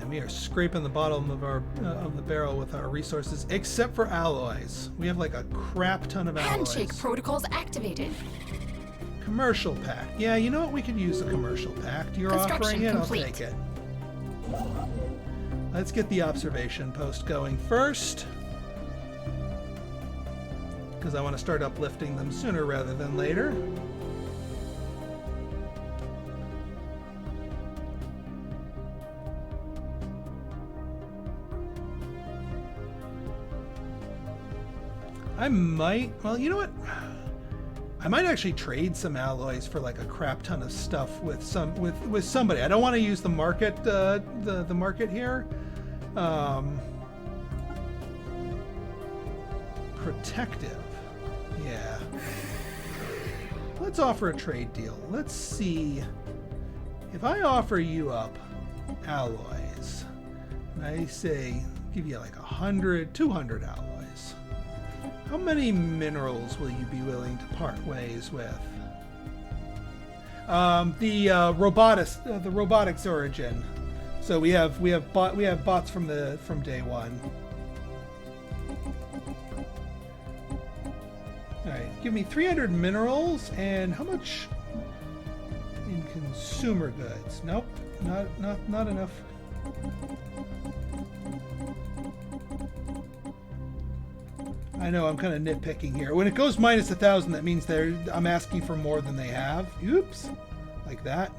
S1: We are scraping the bottom of the barrel with our resources, except for alloys. We have like a crap ton of alloys.
S2: Handshake protocols activated.
S1: Commercial pact. Yeah, you know what? We could use a commercial pact. You're offering it,
S2: complete.
S1: I'll take it. Let's get the observation post going first, because I want to start uplifting them sooner rather than later. I might, well, you know what? I might actually trade some alloys for like a crap ton of stuff with somebody. I don't want to use the market, the market here. Protective, yeah. Let's offer a trade deal. Let's see if I offer you up alloys, and I say give you like 100, 200 alloys. How many minerals will you be willing to part ways with? The robotics origin. So we have bots from day one. All right, give me 300 minerals and how much in consumer goods? Nope, not enough. I know I'm kind of nitpicking here. When it goes minus 1,000, that means I'm asking for more than they have. Oops, like that.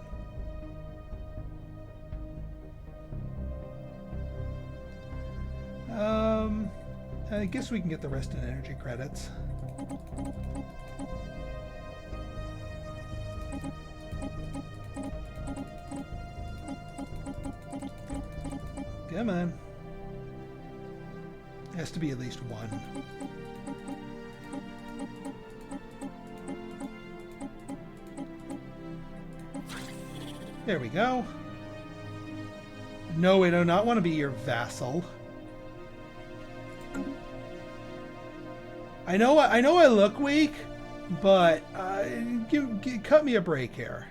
S1: I guess we can get the rest in energy credits. Come on. Has to be at least one. There we go. No, we do not want to be your vassal. I know I look weak, but cut me a break here.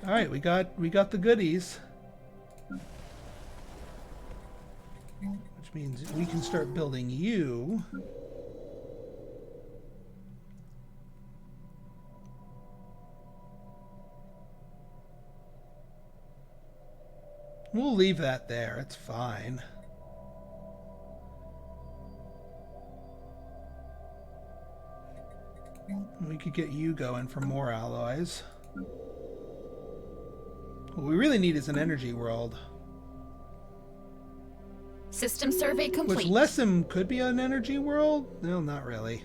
S1: All right, we got the goodies, which means we can start building you. We'll leave that there. It's fine. We could get you going for more alloys. What we really need is an energy world.
S2: System survey complete.
S1: Which Lessem could be an energy world? No, not really.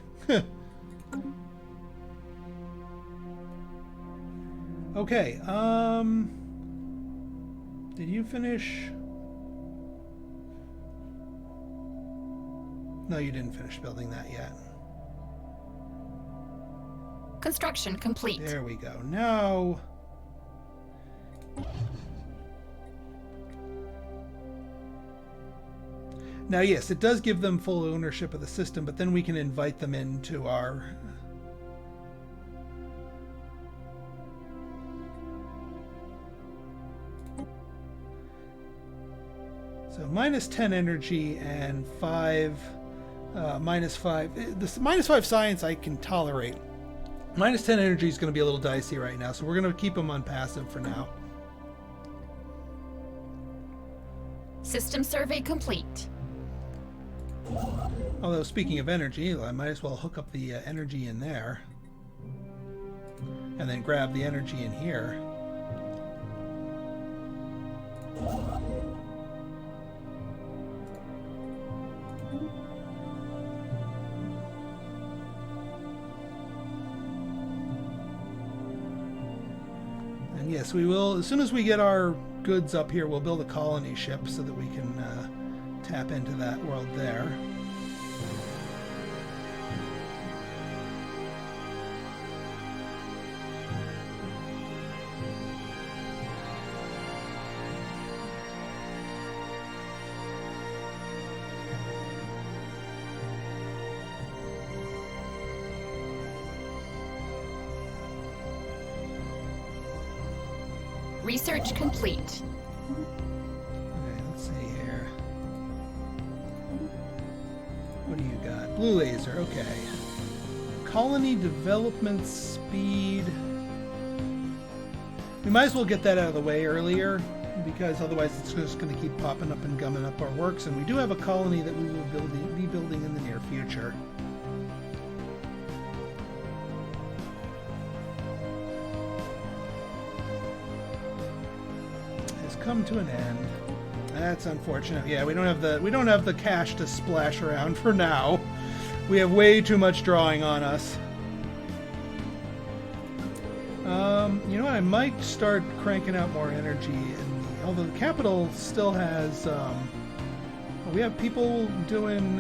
S1: Okay, did you finish? No, you didn't finish building that yet.
S2: Construction complete.
S1: There we go. Now, yes, it does give them full ownership of the system, but then we can invite them into our... So minus 10 energy and 5, minus 5. This minus 5 science I can tolerate. Minus 10 energy is going to be a little dicey right now, so we're going to keep them on passive for now.
S2: System survey complete.
S1: Although, speaking of energy, I might as well hook up the energy in there. And then grab the energy in here. And yes, we will, as soon as we get our goods up here, we'll build a colony ship so that we can tap into that world there.
S2: Research complete.
S1: Okay, let's see here. What do you got? Blue laser, okay. Colony development speed. We might as well get that out of the way earlier, because otherwise it's just going to keep popping up and gumming up our works, and we do have a colony that we will be building in the near future. Come to an end. That's unfortunate. Yeah, we don't have the cash to splash around for now. We have way too much drawing on us. You know what? I might start cranking out more energy. Although the capital still has, we have people doing.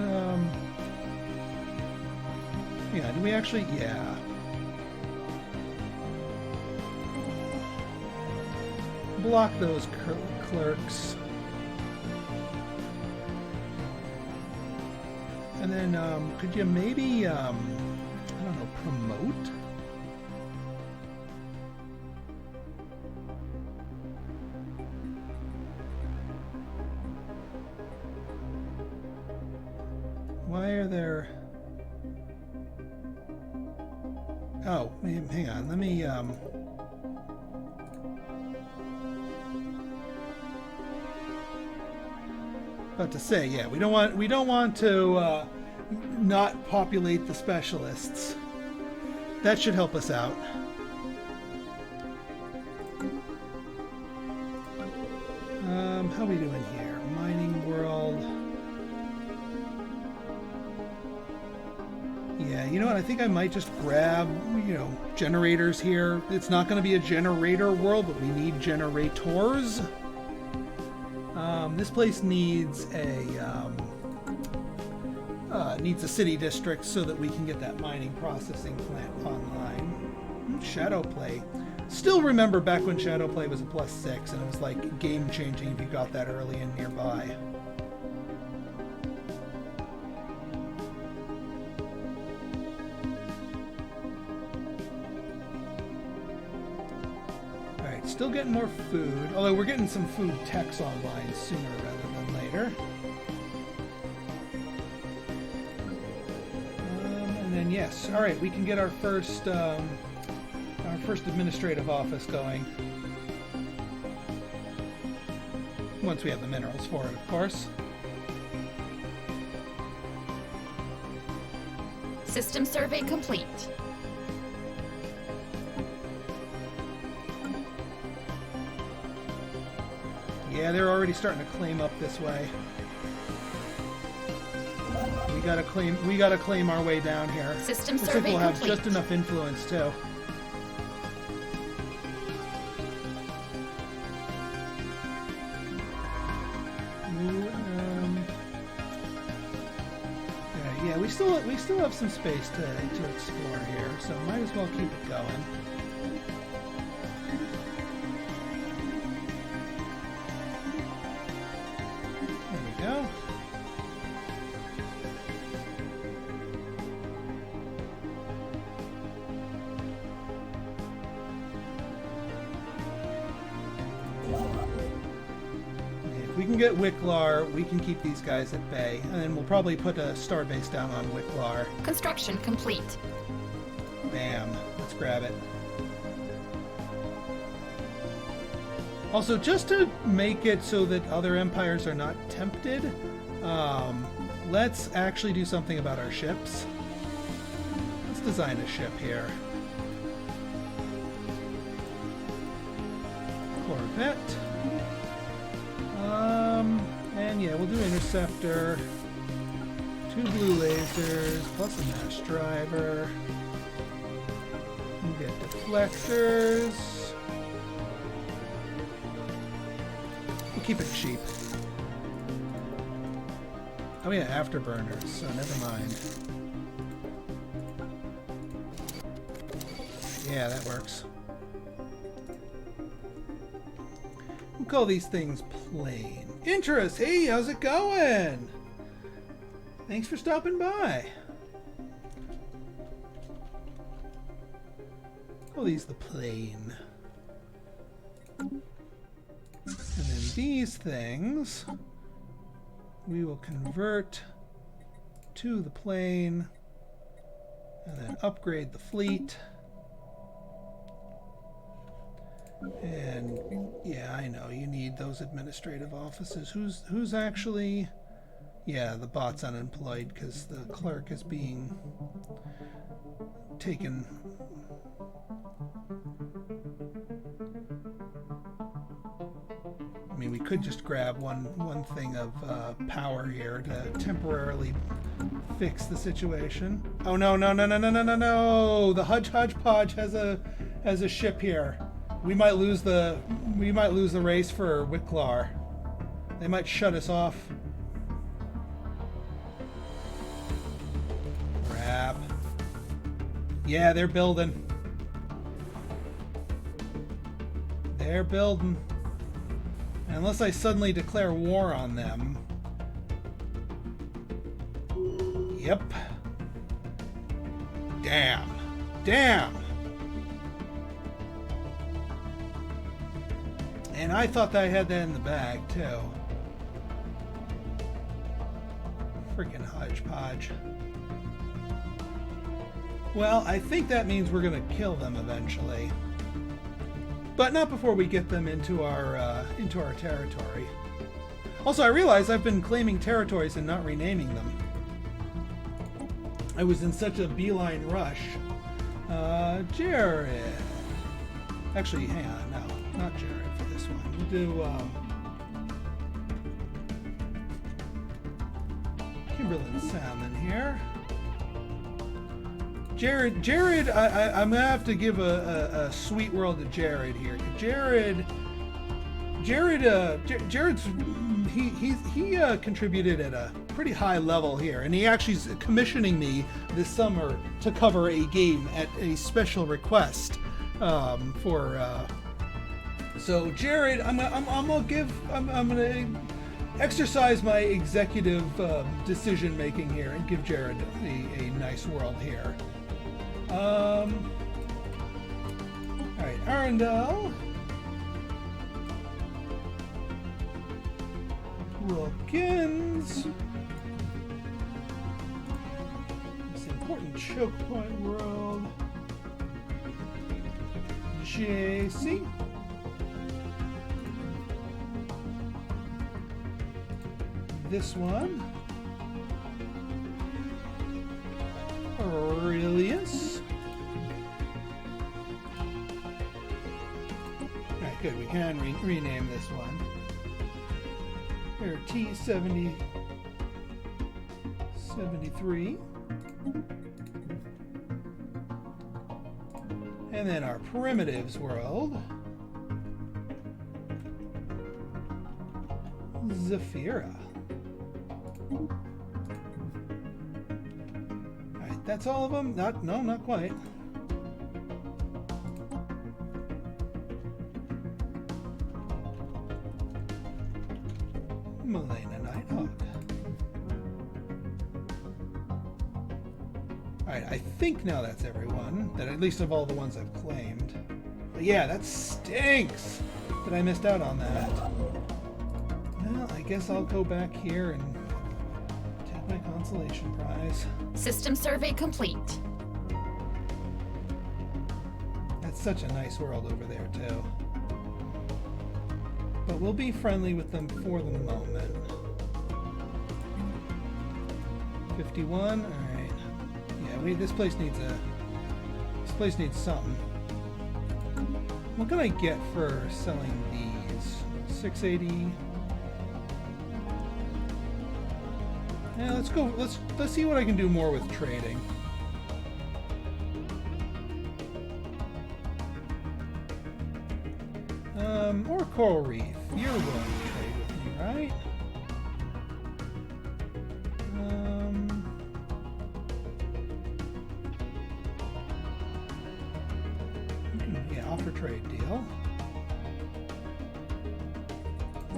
S1: Yeah, do we actually? Yeah. Block those clerks. And then, could you maybe, I don't know, promote? Why are there... Oh, hang on, let me, about to say, yeah, we don't want to not populate the specialists. That should help us out. How are we doing here? Mining world. Yeah, you know what? I think I might just grab, you know, generators here. It's not going to be a generator world, but we need generators. This place needs a city district so that we can get that mining processing plant online. Shadowplay. Still remember back when Shadowplay was a +6 and it was like game changing if you got that early and nearby. Alright, still getting more food. Although we're getting some food techs online sooner rather than later. And then yes, alright, we can get our first administrative office going. Once we have the minerals for it, of course.
S2: System survey complete.
S1: Yeah, they're already starting to claim up this way. We gotta claim our way down here.
S2: System
S1: Looks
S2: survey
S1: like we'll have
S2: complete.
S1: just enough influence too. Yeah, we still have some space to explore here, so might as well keep it going. There we go. If we can get Wicklar, we can keep these guys at bay, and then we'll probably put a starbase down on Wicklar.
S2: Construction complete.
S1: Bam. Let's grab it. Also, just to make it so that other empires are not tempted, let's actually do something about our ships. Let's design a ship here. Corvette. And yeah, we'll do interceptor. 2 blue lasers, plus a mass driver. We'll get deflectors. We'll keep it cheap. Oh yeah, afterburners, so never mind. Yeah, that works. We'll call these things plain. Interest! Hey, how's it going? Thanks for stopping by. Call these the plain. And then these things we will convert to the plain and then upgrade the fleet. And yeah, I know you need those administrative offices. Who's actually... Yeah, the bot's unemployed because the clerk is being taken. I mean, we could just grab one thing of power here to temporarily fix the situation. Oh no no no no no no no no! The Hodgepodge has a ship here. We might lose the race for Wicklar. They might shut us off. Crap. Yeah, they're building. They're building. And unless I suddenly declare war on them. Yep. Damn. Damn. And I thought that I had that in the bag, too. Freaking hodgepodge. Well, I think that means we're going to kill them eventually. But not before we get them into our territory. Also, I realize I've been claiming territories and not renaming them. I was in such a beeline rush. Jared. Actually, hang on, no, not Jared for this one. We'll do Kimberlin Salmon here. Jared, I'm gonna have to give a sweet world to Jared here. Jared's he contributed at a pretty high level here, and he actually is commissioning me this summer to cover a game at a special request So Jared, I'm gonna exercise my executive decision making here and give Jared a nice world here. All right, Arundel. Wilkins. This important choke point world. JC. This one. Aurelius. Alright, good. We can rename this one. Here, T70 73. And then our primitives world. Zafira. Alright, that's all of them? No, not quite. Milena Nighthawk. Alright, I think now that's everyone. That at least of all the ones I've claimed. But yeah, that stinks that I missed out on that. Well, I guess I'll go back here and take my consolation prize.
S2: System survey complete.
S1: That's such a nice world over there, too. But we'll be friendly with them for the moment. 51, alright. Yeah, this place needs something. What can I get for selling these? 680. Yeah, let's go. Let's see what I can do more with trading. Or Coral Reef. You're willing to trade with me, right? Yeah, offer trade deal.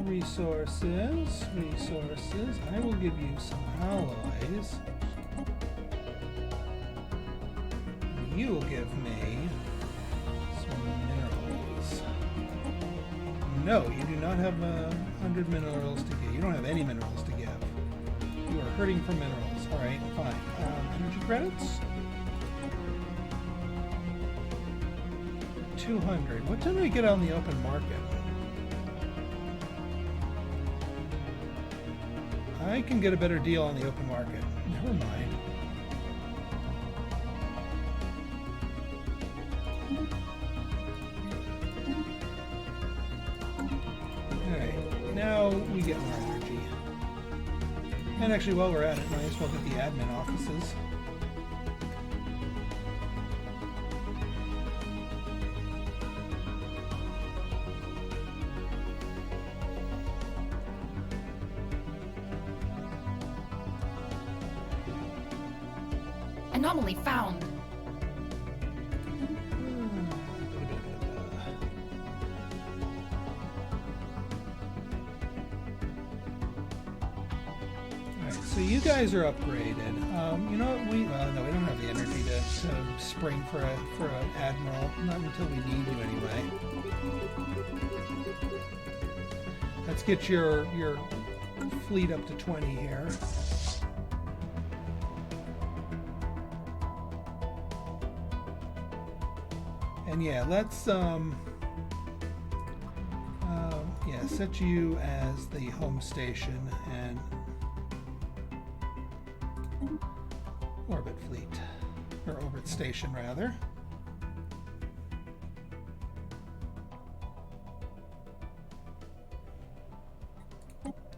S1: Resources. I will give you some alloys. You will give me some minerals. No, you do not have 100 minerals to give. You don't have any minerals to give. You are hurting for minerals. All right, fine. Energy credits. 200. What did I get on the open market? I can get a better deal on the open market. Never mind. Alright, now we get more energy. And actually, while we're at it, might as well get the admin offices.
S2: Anomaly found.
S1: So you guys are upgraded. You know what? No, we don't have the energy to spring for an admiral. Not until we need you anyway. Let's get your fleet up to 20 here. And yeah, let's set you as the home station and orbit fleet, or orbit station rather.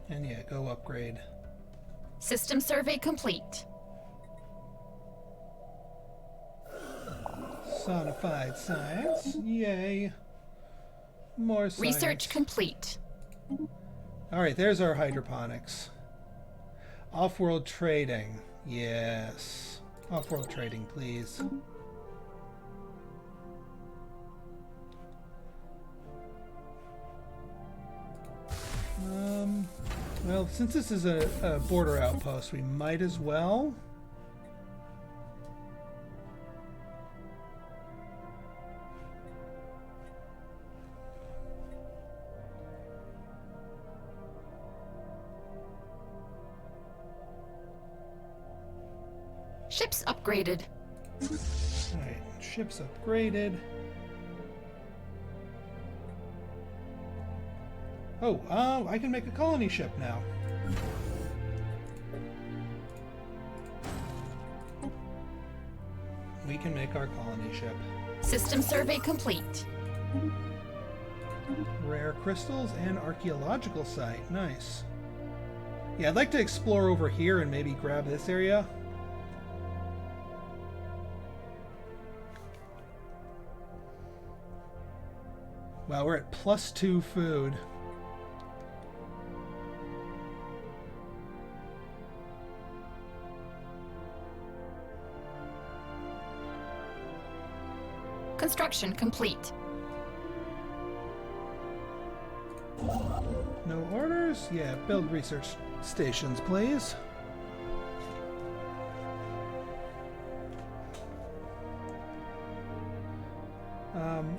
S1: And yeah, go upgrade.
S2: System survey complete.
S1: Sonified science, yay. More science.
S2: Research complete.
S1: Alright, there's our hydroponics. Off-world trading. Yes. Off-world trading, please. Well, since this is a border outpost, we might as well.
S2: Ships upgraded.
S1: Alright, ships upgraded. Oh, I can make a colony ship now. We can make our colony ship.
S2: System survey complete.
S1: Rare crystals and archaeological site. Nice. Yeah, I'd like to explore over here and maybe grab this area. Wow, we're at +2 food.
S2: Construction complete.
S1: No orders? Yeah, build research stations, please.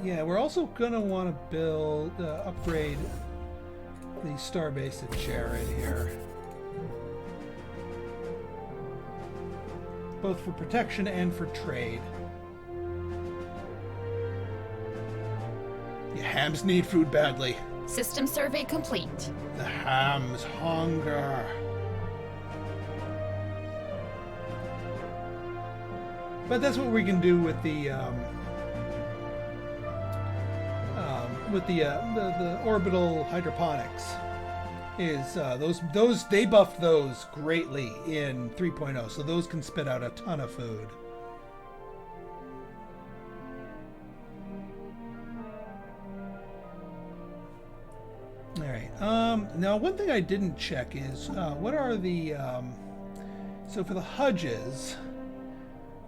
S1: Yeah, we're also going to want to build, upgrade the starbase at Jared here. Both for protection and for trade. Yeah, Hääms need food badly.
S2: System survey complete.
S1: The Hääms hunger. But that's what we can do with the orbital hydroponics. Is those they buffed those greatly in 3.0, so those can spit out a ton of food. All right. Now, one thing I didn't check is what are the so for the Hudges.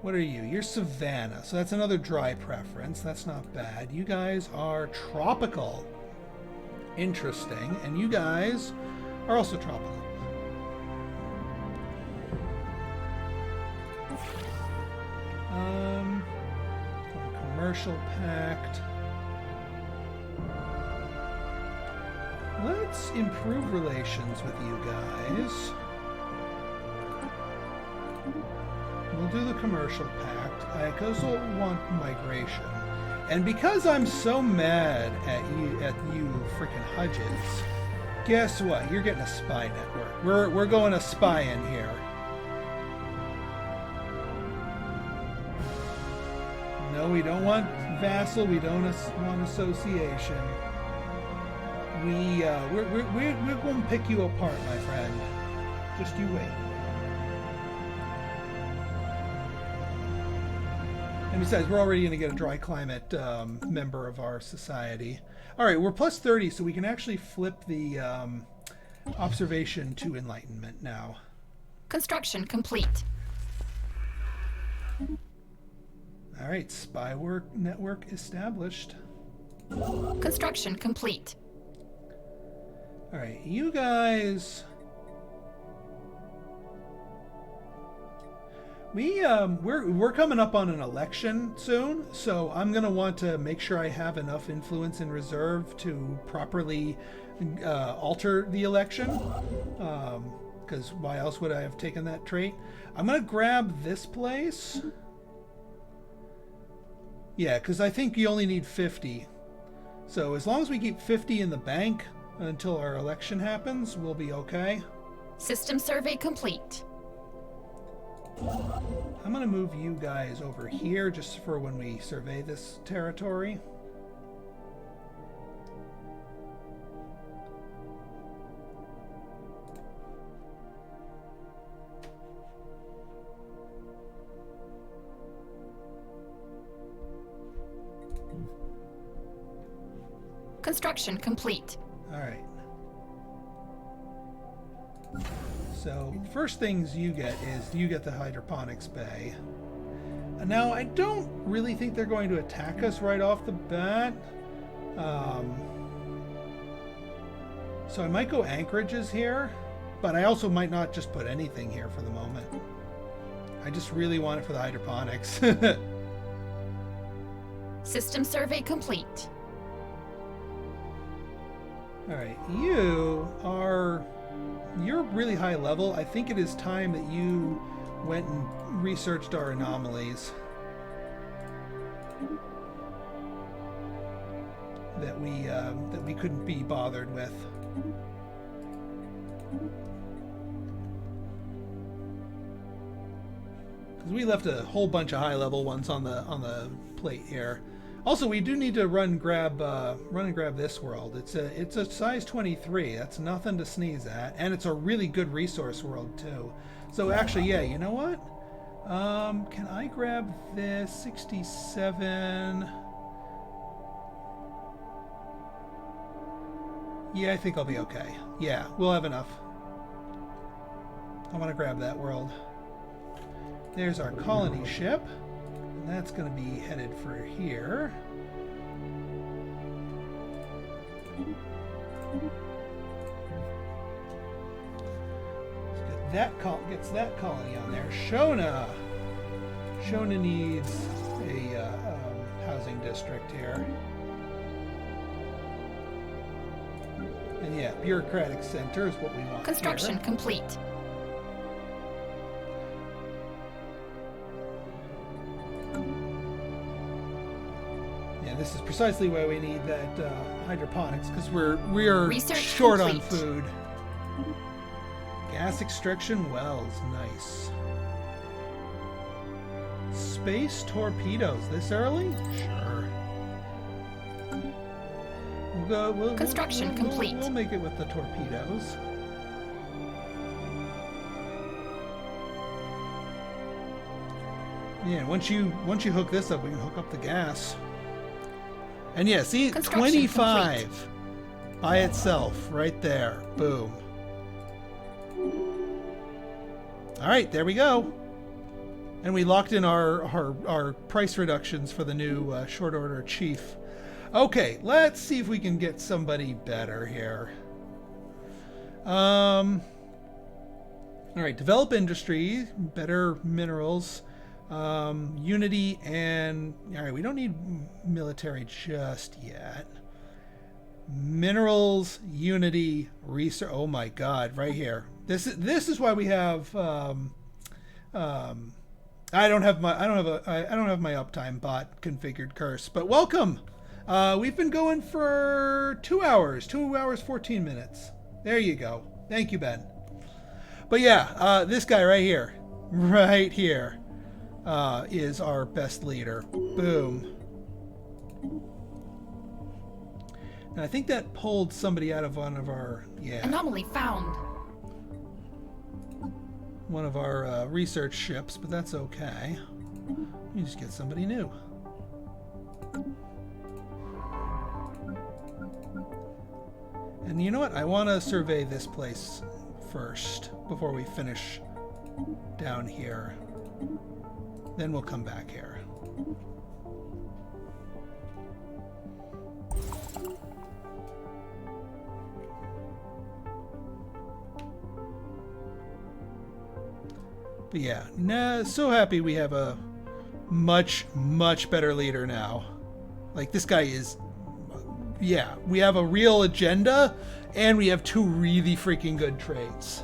S1: What are you? You're Savannah, so that's another dry preference. That's not bad. You guys are tropical. Interesting. And you guys are also tropical. Commercial pact. Let's improve relations with you guys. We'll do the commercial pact. I also want migration. And because I'm so mad at you freaking Hudges, guess what? You're getting a spy network. We're going a spy in here. No, we don't want vassal. We don't want association. we're going to pick you apart, my friend. Just you wait. And besides, we're already going to get a dry climate member of our society. All right, we're plus 30, so we can actually flip the observation to enlightenment now.
S2: Construction complete.
S1: All right, spy network established.
S2: Construction complete.
S1: All right, you guys. We're coming up on an election soon, so I'm gonna want to make sure I have enough influence in reserve to properly alter the election. Because why else would I have taken that trait? I'm gonna grab this place. Yeah, because I think you only need 50. So as long as we keep 50 in the bank until our election happens, we'll be okay.
S2: System survey complete.
S1: I'm going to move you guys over here just for when we survey this territory.
S2: Construction complete.
S1: All right. So first things you get is you get the hydroponics bay. Now I don't really think they're going to attack us right off the bat. So I might go anchorages here, but I also might not just put anything here for the moment. I just really want it for the hydroponics.
S2: System survey complete.
S1: All right, you're really high level. I think it is time that you went and researched our anomalies that we couldn't be bothered with. Because we left a whole bunch of high level ones on the plate here. Also, we do need to run and grab this world. It's a size 23. That's nothing to sneeze at, and it's a really good resource world too. So actually, yeah, you know what? Can I grab this 67? Yeah, I think I'll be okay. Yeah, we'll have enough. I want to grab that world. There's our colony ship. And that's going to be headed for here. Gets that colony on there. Shona needs a housing district here. And yeah, bureaucratic center is what we want.
S2: Construction
S1: here.
S2: Complete.
S1: This is precisely why we need that hydroponics, because we are
S2: Research
S1: short
S2: complete.
S1: on food. Gas extraction wells, nice. Space torpedoes this early? Sure.
S2: Construction complete.
S1: We'll make it with the torpedoes. Yeah, once you hook this up, we can hook up the gas. And yeah, see, 25 complete. By itself, right there. Boom. All right, there we go. And we locked in our price reductions for the new short order chief. Okay, let's see if we can get somebody better here. All right, develop industry, better minerals. Unity and all right, we don't need military just yet. Minerals, unity, research. Oh my God, right here. This is why we have. I don't have my uptime bot configured curse. But welcome. We've been going for 2 hours. 2 hours 14 minutes. There you go. Thank you, Ben. But yeah, this guy right here, is our best leader. Boom. And I think that pulled somebody out of one of our,
S2: Anomaly found.
S1: one of our research ships, but that's okay. You just get somebody new. And you know what? I want to survey this place first before we finish down here. Then we'll come back here. But yeah, nah, so happy we have a much, much better leader now. Like, this guy is... Yeah, we have a real agenda, and we have 2 really freaking good traits.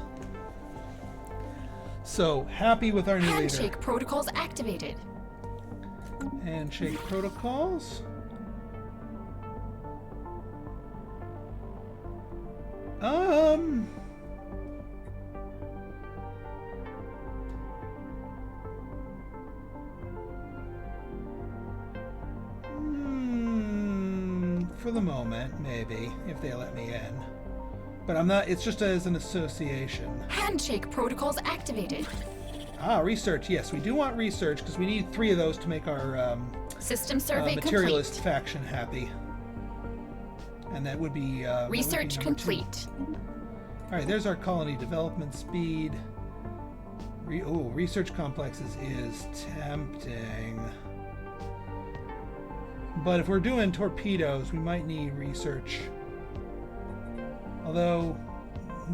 S1: So, happy with our new leader.
S2: Handshake protocols activated.
S1: Handshake protocols. For the moment, maybe, if they let me in. But I'm not, it's just as an association.
S2: Handshake protocols activated.
S1: Ah, research. Yes, we do want research because we need 3 of those to make our
S2: System survey
S1: materialist
S2: complete.
S1: faction happy. And that would be
S2: research complete.
S1: All right, there's our colony development speed. Research complexes is tempting. But if we're doing torpedoes, we might need research. Although,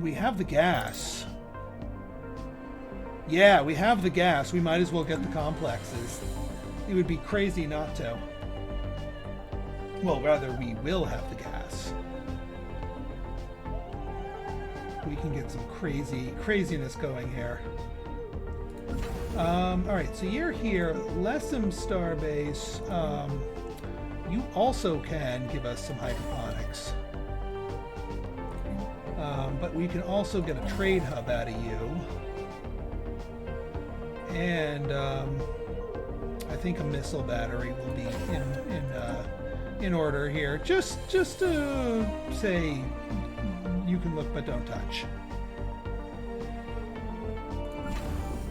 S1: we have the gas. Yeah, we have the gas. We might as well get the complexes. It would be crazy not to. Well, rather, we will have the gas. We can get some craziness going here. Alright, so you're here. Lessem Starbase. You also can give us some hydroponics. But we can also get a trade hub out of you. And I think a missile battery will be in order here. Just to say you can look but don't touch.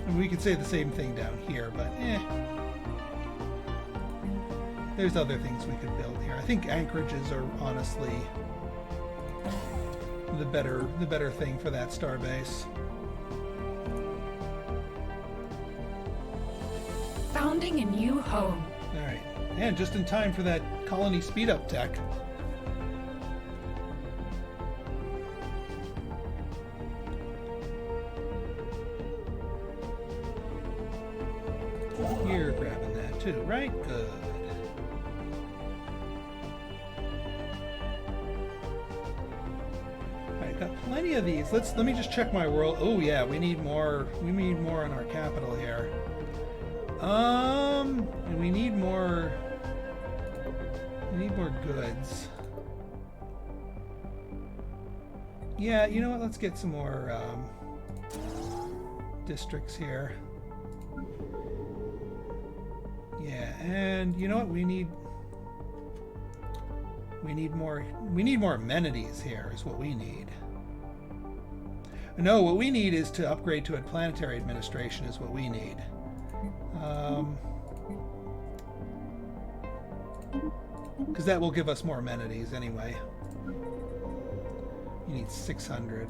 S1: And we could say the same thing down here, but there's other things we could build here. I think anchorages are honestly the better thing for that starbase.
S2: Founding a new home.
S1: All right, and just in time for that colony speed up tech. You're grabbing that too, right? Good. Alright, got plenty of these. Let me just check my world. Oh yeah, we need more on our capital here. And we need more goods. Yeah, you know what? Let's get some more districts here. Yeah, and you know what? We need more amenities here is what we need. No, what we need is to upgrade to a planetary administration is what we need. Because that will give us more amenities anyway. You need 600.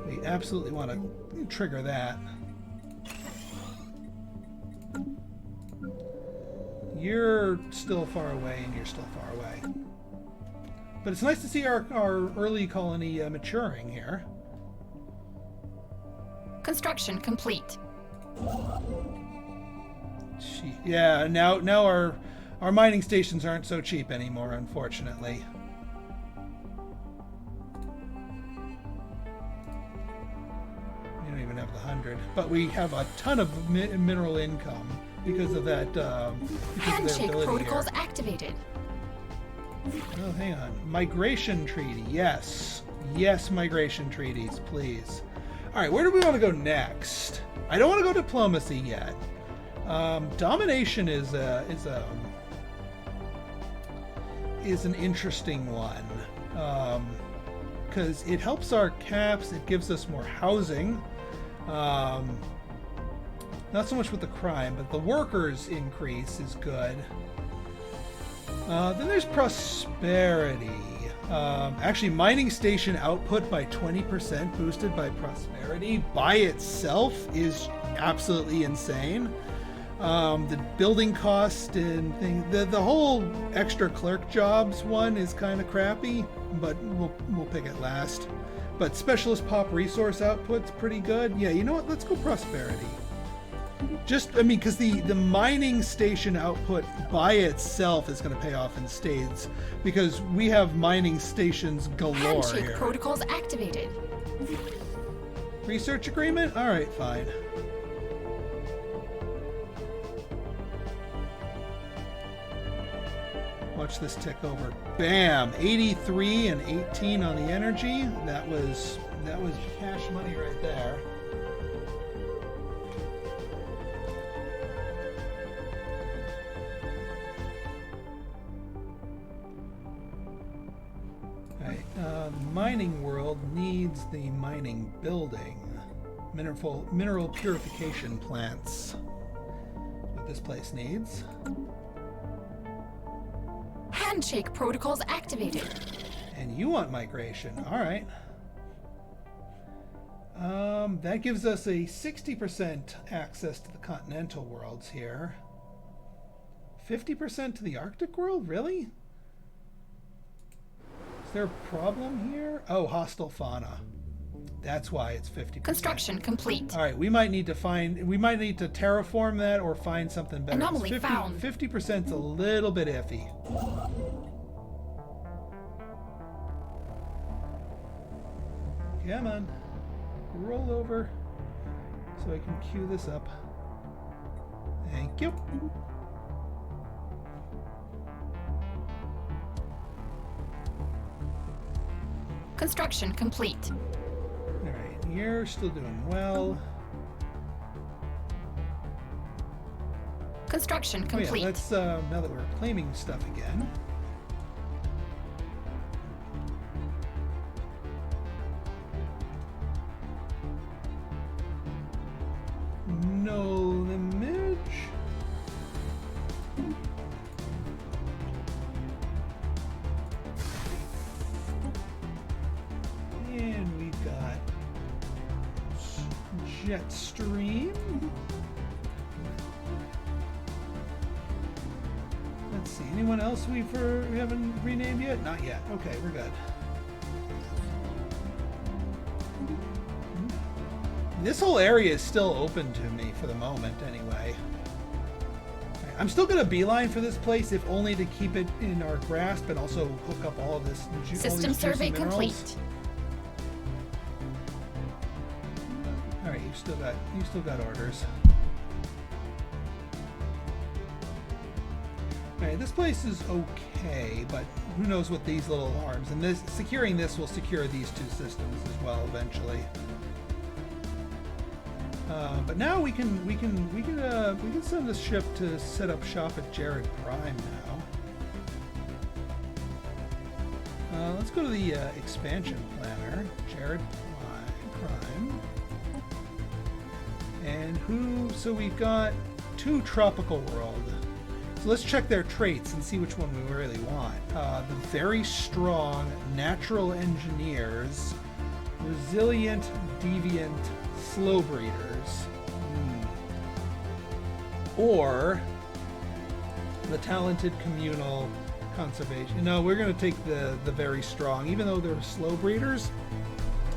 S1: We absolutely want to trigger that. You're still far away, and you're still far away. But it's nice to see our early colony maturing here.
S2: Construction complete.
S1: Yeah, now our mining stations aren't so cheap anymore, unfortunately. We don't even have the 100, but we have a ton of mineral income because of that.
S2: Handshake protocols activated.
S1: Oh, hang on. Migration treaty. Yes, migration treaties, please. All right, where do we want to go next? I don't want to go diplomacy yet. Domination is is an interesting one. Because it helps our caps, it gives us more housing. Not so much with the crime, but the workers increase is good. Then there's prosperity. Actually, mining station output by 20% boosted by prosperity by itself is absolutely insane. The building cost and thing, the whole extra clerk jobs one is kind of crappy, but we'll pick it last. But specialist pop resource output's pretty good. Yeah, you know what? Let's go prosperity. Because the mining station output by itself is going to pay off in spades, because we have mining stations galore
S2: Handshake
S1: here.
S2: protocols activated.
S1: Research agreement? All right, fine. Watch this tick over. Bam! 83 and 18 on the energy. That was cash money right there. The mining world needs the mining building. Mineral purification plants. That's what this place needs.
S2: Handshake protocols activated.
S1: And you want migration. Alright. That gives us a 60% access to the continental worlds here. 50% to the Arctic world? Really? Is there a problem here? Oh, hostile fauna. That's why it's 50%.
S2: Construction complete.
S1: All right, we might need to terraform that or find something better.
S2: Anomaly found.
S1: 50%'s a little bit iffy. Come on. Roll over so I can queue this up. Thank you.
S2: Construction complete.
S1: Alright, you're still doing well.
S2: Construction complete.
S1: Oh yeah, let's, now that we're claiming stuff again. No image. And we've got Jetstream. Let's see, anyone else we haven't renamed yet? Not yet. Okay, we're good. This whole area is still open to me for the moment, anyway. I'm still going to beeline for this place, if only to keep it in our grasp and also hook up all of this.
S2: System survey complete.
S1: All right, you still got orders. All right, this place is okay, but who knows what these little arms and securing this will secure these two systems as well eventually. But now we can send this ship to set up shop at Jared Prime now. Let's go to the expansion planner, Jared Prime. And so we've got 2 tropical world. So let's check their traits and see which one we really want. The very strong natural engineers, resilient, deviant, slow breeders. Or the talented communal conservation. No, we're going to take the very strong, even though they're slow breeders.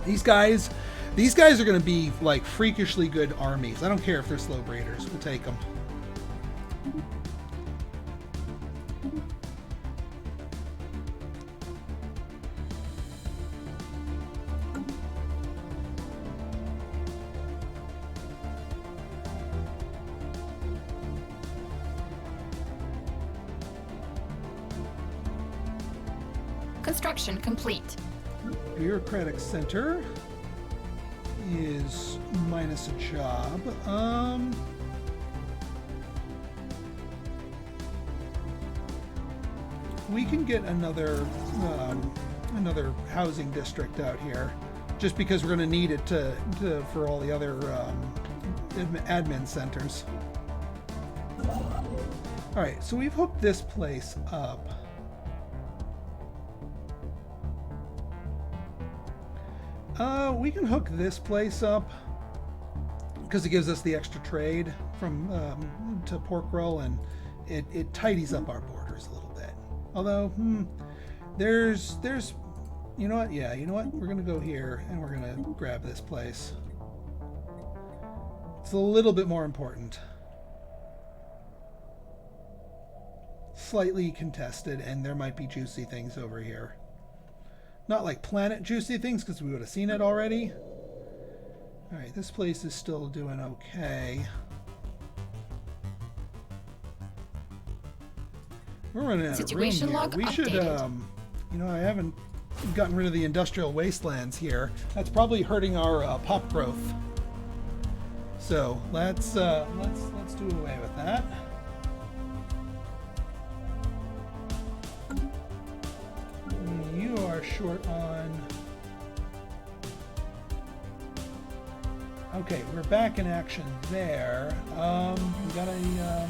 S1: These guys are going to be like freakishly good armies. I don't care if they're slow breeders. We'll take them.
S2: Construction complete.
S1: Bureaucratic center is minus a job. we can get another housing district out here, just because we're going to need it for all the other admin centers. All right, so we've hooked this place up. We can hook this place up because it gives us the extra trade from to pork roll, and it tidies up our borders a little bit. Although, there's you know what? Yeah, you know what? We're gonna go here and we're gonna grab this place. It's a little bit more important. Slightly contested, and there might be juicy things over here. Not like planet juicy things, because we would have seen it already. Alright, this place is still doing okay. We're running out of room
S2: Situation
S1: here.
S2: log
S1: We should,
S2: updated.
S1: you know, I haven't gotten rid of the industrial wastelands here. That's probably hurting our pop growth. So let's do away with that. You are short on. Okay, we're back in action there. We got a.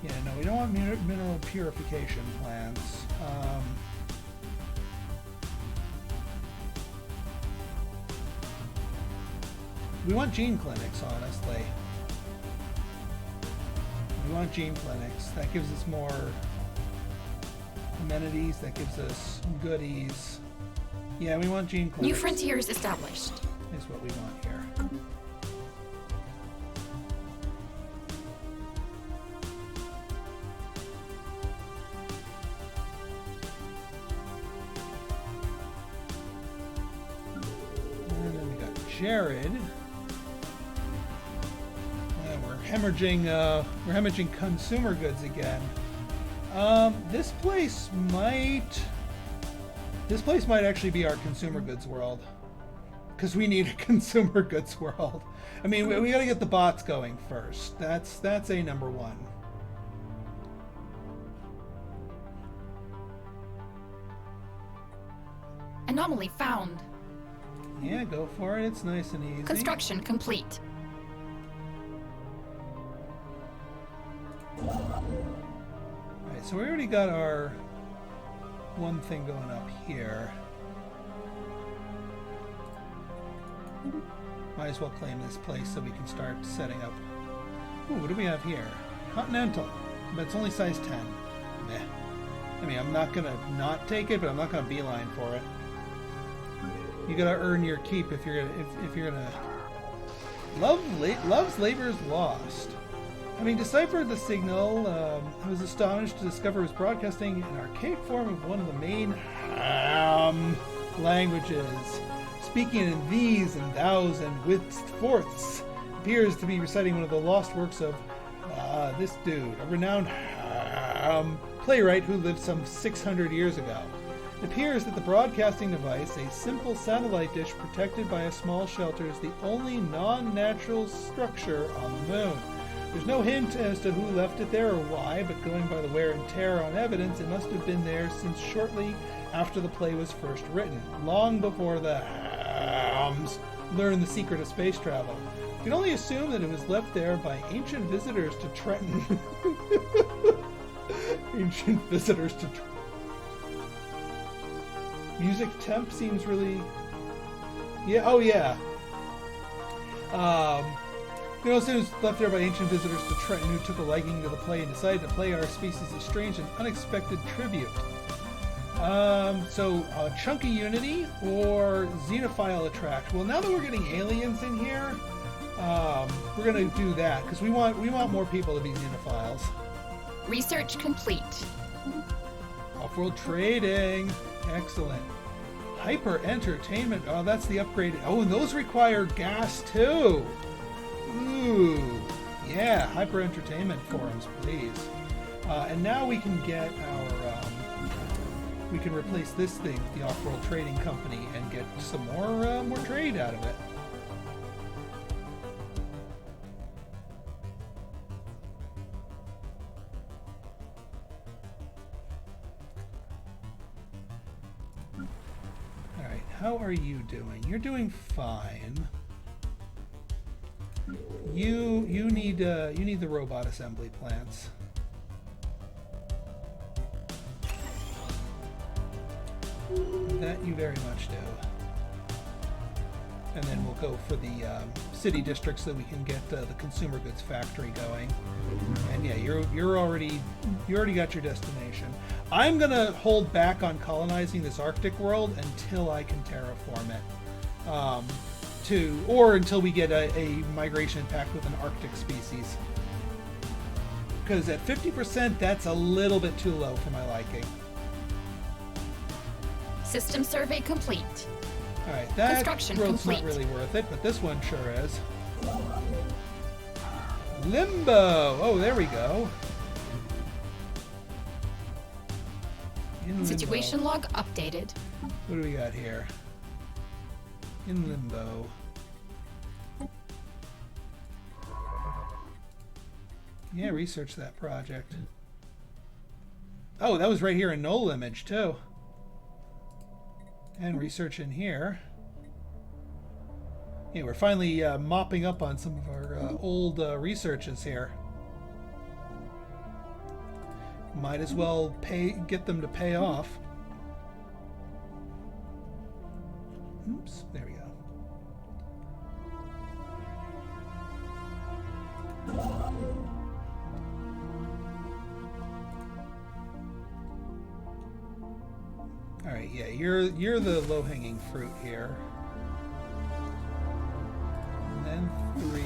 S1: Yeah, no, we don't want mineral purification plants. We want gene clinics, honestly. We want gene clinics. That gives us more amenities. That gives us goodies. Yeah, we want gene clinics.
S2: New frontiers established.
S1: Is what we want here. And then we got Jared. We're hemorrhaging consumer goods again. This place might actually be our consumer goods world, because we need a consumer goods world. I mean, we got to get the bots going first. That's a number one.
S2: Anomaly found.
S1: Yeah, go for it. It's nice and easy.
S2: Construction complete.
S1: Alright, so we already got our one thing going up here. Might as well claim this place so we can start setting up. Ooh, what do we have here? Continental. But it's only size 10. Meh. I mean, I'm not gonna not take it, but I'm not gonna beeline for it. You gotta earn your keep if you're gonna. Love's labor is lost. Having deciphered the signal, I was astonished to discover it was broadcasting an archaic form of one of the main Hääm languages. Speaking in these and thous and with fourths, appears to be reciting one of the lost works of this dude, a renowned playwright who lived some 600 years ago. It appears that the broadcasting device, a simple satellite dish protected by a small shelter, is the only non-natural structure on the moon. There's no hint as to who left it there or why, but going by the wear and tear on evidence, it must have been there since shortly after the play was first written, long before the Hääms learned the secret of space travel. We can only assume that it was left there by ancient visitors to Trenton. Ancient visitors to Trenton. Music temp seems really... Yeah, oh yeah. You know, as soon as left there by ancient visitors to Trenton who took a liking to the play and decided to play our species a strange and unexpected tribute. So Chunky Unity or Xenophile Attract. Well, now that we're getting aliens in here, we're gonna do that because we want more people to be Xenophiles.
S2: Research complete.
S1: Off-world trading, excellent. Hyper entertainment. Oh, that's the upgrade. Oh, and those require gas too. Ooh, yeah, hyper entertainment forums, please. And now we can get our, we can replace this thing with the off-world trading company and get some more trade out of it. how are you doing? You're doing fine. You need the robot assembly plants. That you very much do. And then we'll go for the city district so we can get the consumer goods factory going. And yeah, you already got your destination. I'm gonna hold back on colonizing this Arctic world until I can terraform it, or until we get a migration pact with an Arctic species. Because at 50%, that's a little bit too low for my liking.
S2: System survey complete.
S1: All right, that
S2: Construction
S1: road's
S2: complete.
S1: not really worth it, but this one sure is. Limbo! Oh, there we go. In limbo.
S2: Situation log updated.
S1: What do we got here? In limbo. Yeah, research that project. Oh, that was right here in null image, too. And research in here. Yeah, we're finally mopping up on some of our old researches here. Might as well get them to pay off. Oops, there we go. All right, yeah, you're the low-hanging fruit here. And then 3.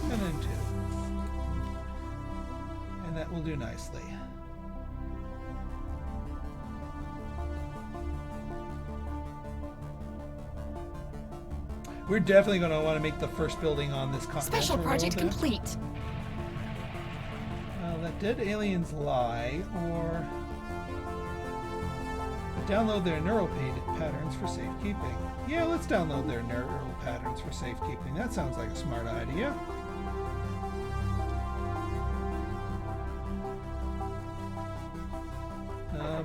S1: And then 2. And that will do nicely. We're definitely going to want to make the first building on this continental
S2: Special project
S1: world,
S2: complete.
S1: Let dead aliens lie, or download their neural patterns for safekeeping. Yeah, let's download their neural patterns for safekeeping. That sounds like a smart idea.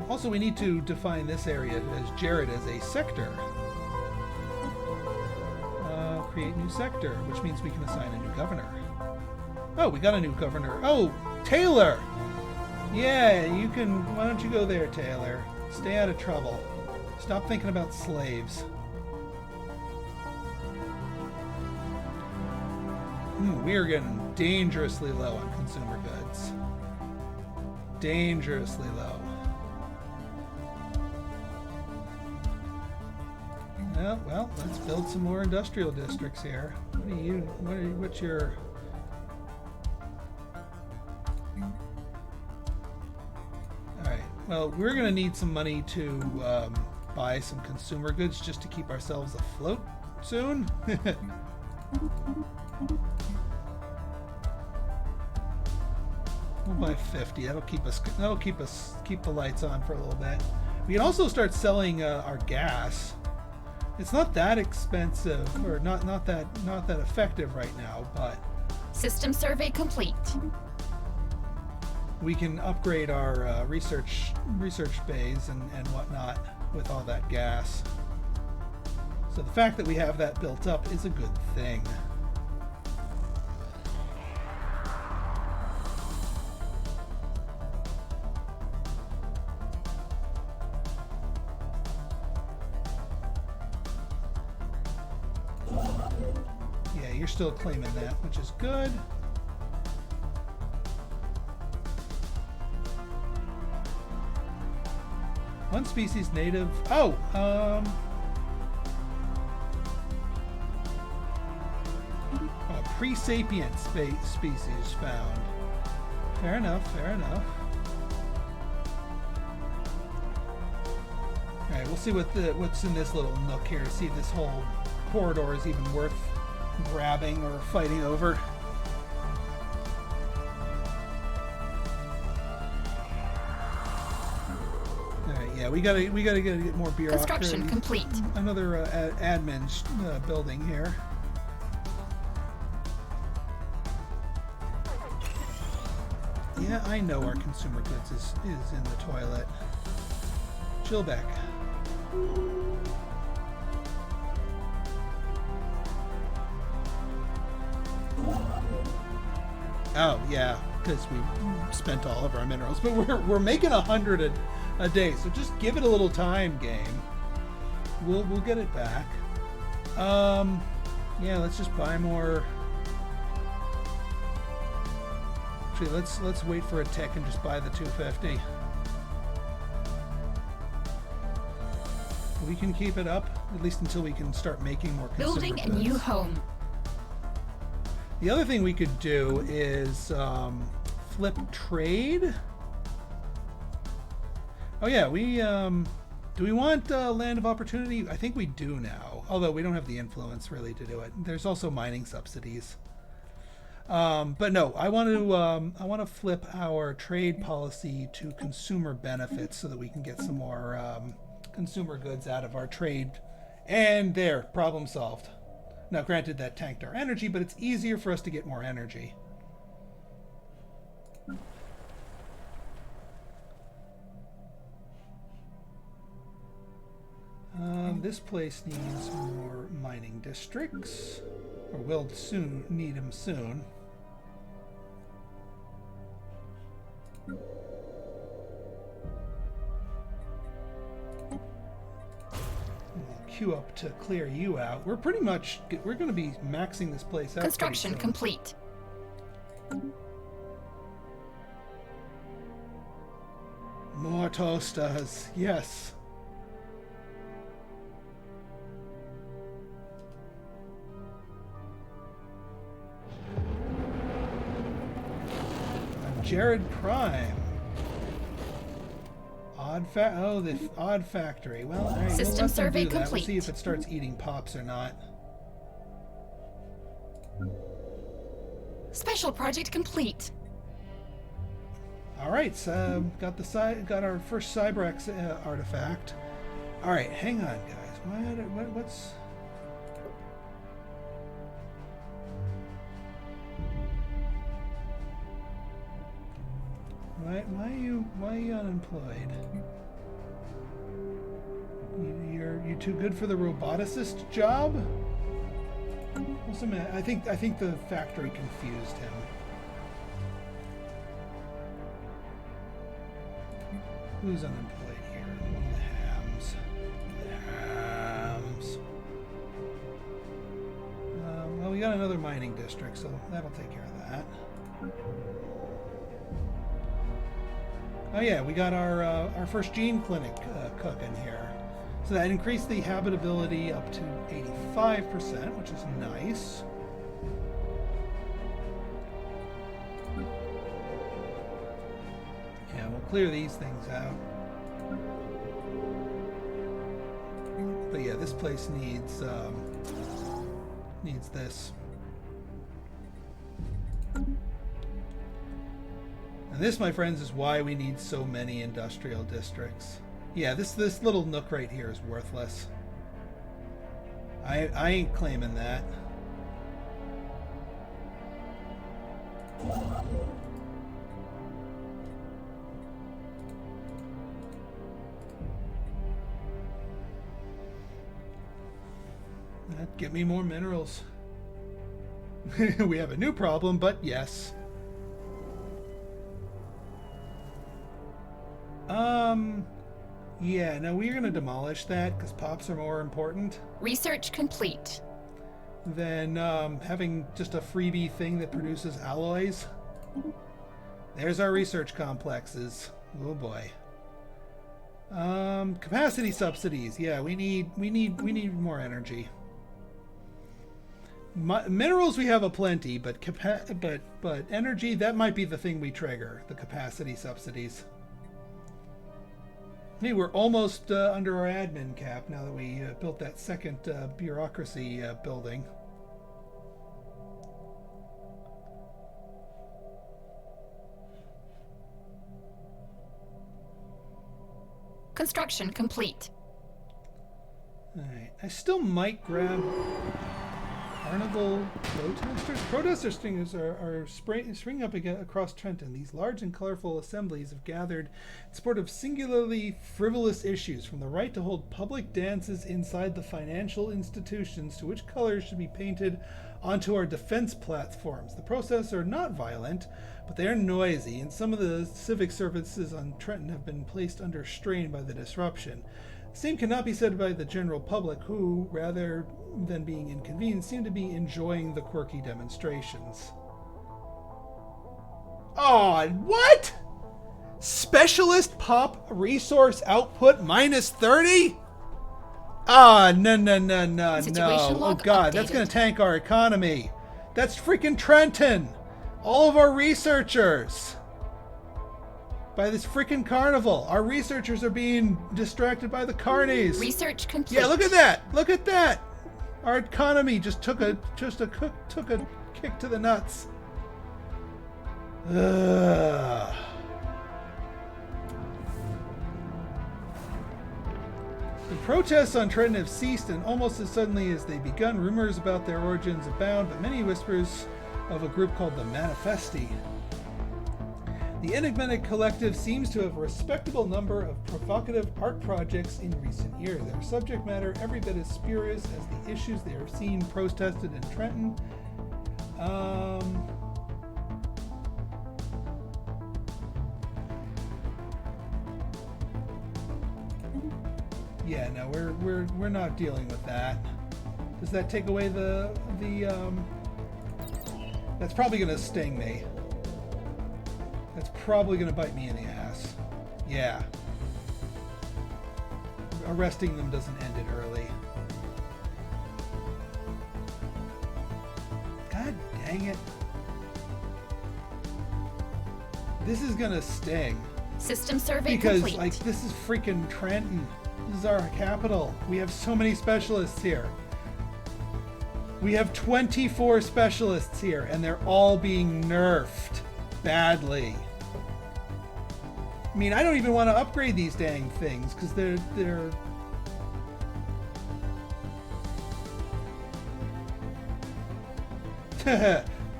S1: Also, we need to define this area as Jared as a sector. Create new sector, which means we can assign a new governor. Oh, we got a new governor. Oh, Taylor! Yeah, you can... Why don't you go there, Taylor? Stay out of trouble. Stop thinking about slaves. We are getting dangerously low on consumer goods. Dangerously low. Well, let's build some more industrial districts here. What's your... Alright, well, we're going to need some money to buy some consumer goods just to keep ourselves afloat soon. We'll buy 50. That'll keep the lights on for a little bit. We can also start selling our gas. It's not that expensive, or not that effective right now, but
S2: System survey complete.
S1: we can upgrade our research bays and whatnot with all that gas. So the fact that we have that built up is a good thing. You're still claiming that, which is good. One species native. Oh, pre-sapient species found. Fair enough. Fair enough. All right, we'll see what's in this little nook here. See if this whole corridor is even worth grabbing or fighting over. Alright, yeah, we gotta get more bureaucracy.
S2: Construction complete.
S1: Another admin building here. Yeah, I know our consumer goods is in the toilet. Chillbeck. Oh, yeah, because we spent all of our minerals. But we're making 100 a day, so just give it a little time, game. We'll get it back. Yeah, let's just buy more. Actually, let's wait for a tick and just buy the 250. We can keep it up, at least until we can start making more consumer
S2: Building a
S1: goods.
S2: new home.
S1: The other thing we could do is flip trade. Oh yeah, we do we want land of opportunity? I think we do now, although we don't have the influence really to do it. There's also mining subsidies. But no, I want to flip our trade policy to consumer benefits so that we can get some more consumer goods out of our trade. And there, problem solved. Now, granted, that tanked our energy, but it's easier for us to get more energy. This place needs more mining districts, or will soon need them soon. Queue up to clear you out. We're pretty much, we're going to be maxing this place out.
S2: Construction complete.
S1: More toasters, yes. Jared Prime. The odd factory. Well, all right,
S2: System survey
S1: do that.
S2: complete.
S1: We'll see if it starts eating pops or not.
S2: Special project complete.
S1: All right, so got our first Cyberx artifact. All right, hang on, guys. What's why are you unemployed? You too good for the roboticist job? What's the matter? I think the factory confused him. Who's unemployed here? One of the Hääms. Well, we got another mining district, so that'll take care of that. Oh yeah, we got our first gene clinic cooking here. So that increased the habitability up to 85%, which is nice. Yeah, we'll clear these things out. But yeah, this place needs this. And this, my friends, is why we need so many industrial districts. Yeah, this little nook right here is worthless. I ain't claiming that. Get me more minerals. We have a new problem, but yes. Yeah, no, we're going to demolish that because pops are more important
S2: Research complete.
S1: than having just a freebie thing that produces alloys. There's our research complexes. Oh boy. Capacity subsidies. Yeah, we need more energy. Minerals we have aplenty, but energy, that might be the thing we trigger, the capacity subsidies. Hey, we're almost under our admin cap now that we built that second bureaucracy building.
S2: Construction complete.
S1: Alright, I still might grab... Carnival protesters? Protesters are springing up again across Trenton. These large and colorful assemblies have gathered in support of singularly frivolous issues, from the right to hold public dances inside the financial institutions to which colors should be painted onto our defense platforms. The protests are not violent, but they are noisy, and some of the civic services on Trenton have been placed under strain by the disruption. The same cannot be said by the general public, who, rather than being inconvenienced, seem to be enjoying the quirky demonstrations. Oh, what? Specialist pop resource output minus 30? Ah, no. Oh, God, that's going to tank our economy. That's freaking Trenton. All of our researchers. By this freaking carnival. Our researchers are being distracted by the carnies.
S2: Research complete.
S1: Yeah, look at that. Look at that. Our economy just took a kick to the nuts. Ugh. The protests on Trenton have ceased, and almost as suddenly as they begun, rumors about their origins abound, but many whispers of a group called the Manifesti. The enigmatic collective seems to have a respectable number of provocative art projects in recent years. Their subject matter every bit as spurious as the issues they are seen protested in Trenton. Yeah, no, we're not dealing with that. Does that take away the that's probably gonna sting me. That's probably gonna bite me in the ass. Yeah. Arresting them doesn't end it early. God dang it. This is gonna sting.
S2: System survey
S1: because,
S2: complete.
S1: like, this is freaking Trenton. This is our capital. We have so many specialists here. We have 24 specialists here, and they're all being nerfed badly. I mean, I don't even want to upgrade these dang things, because they're...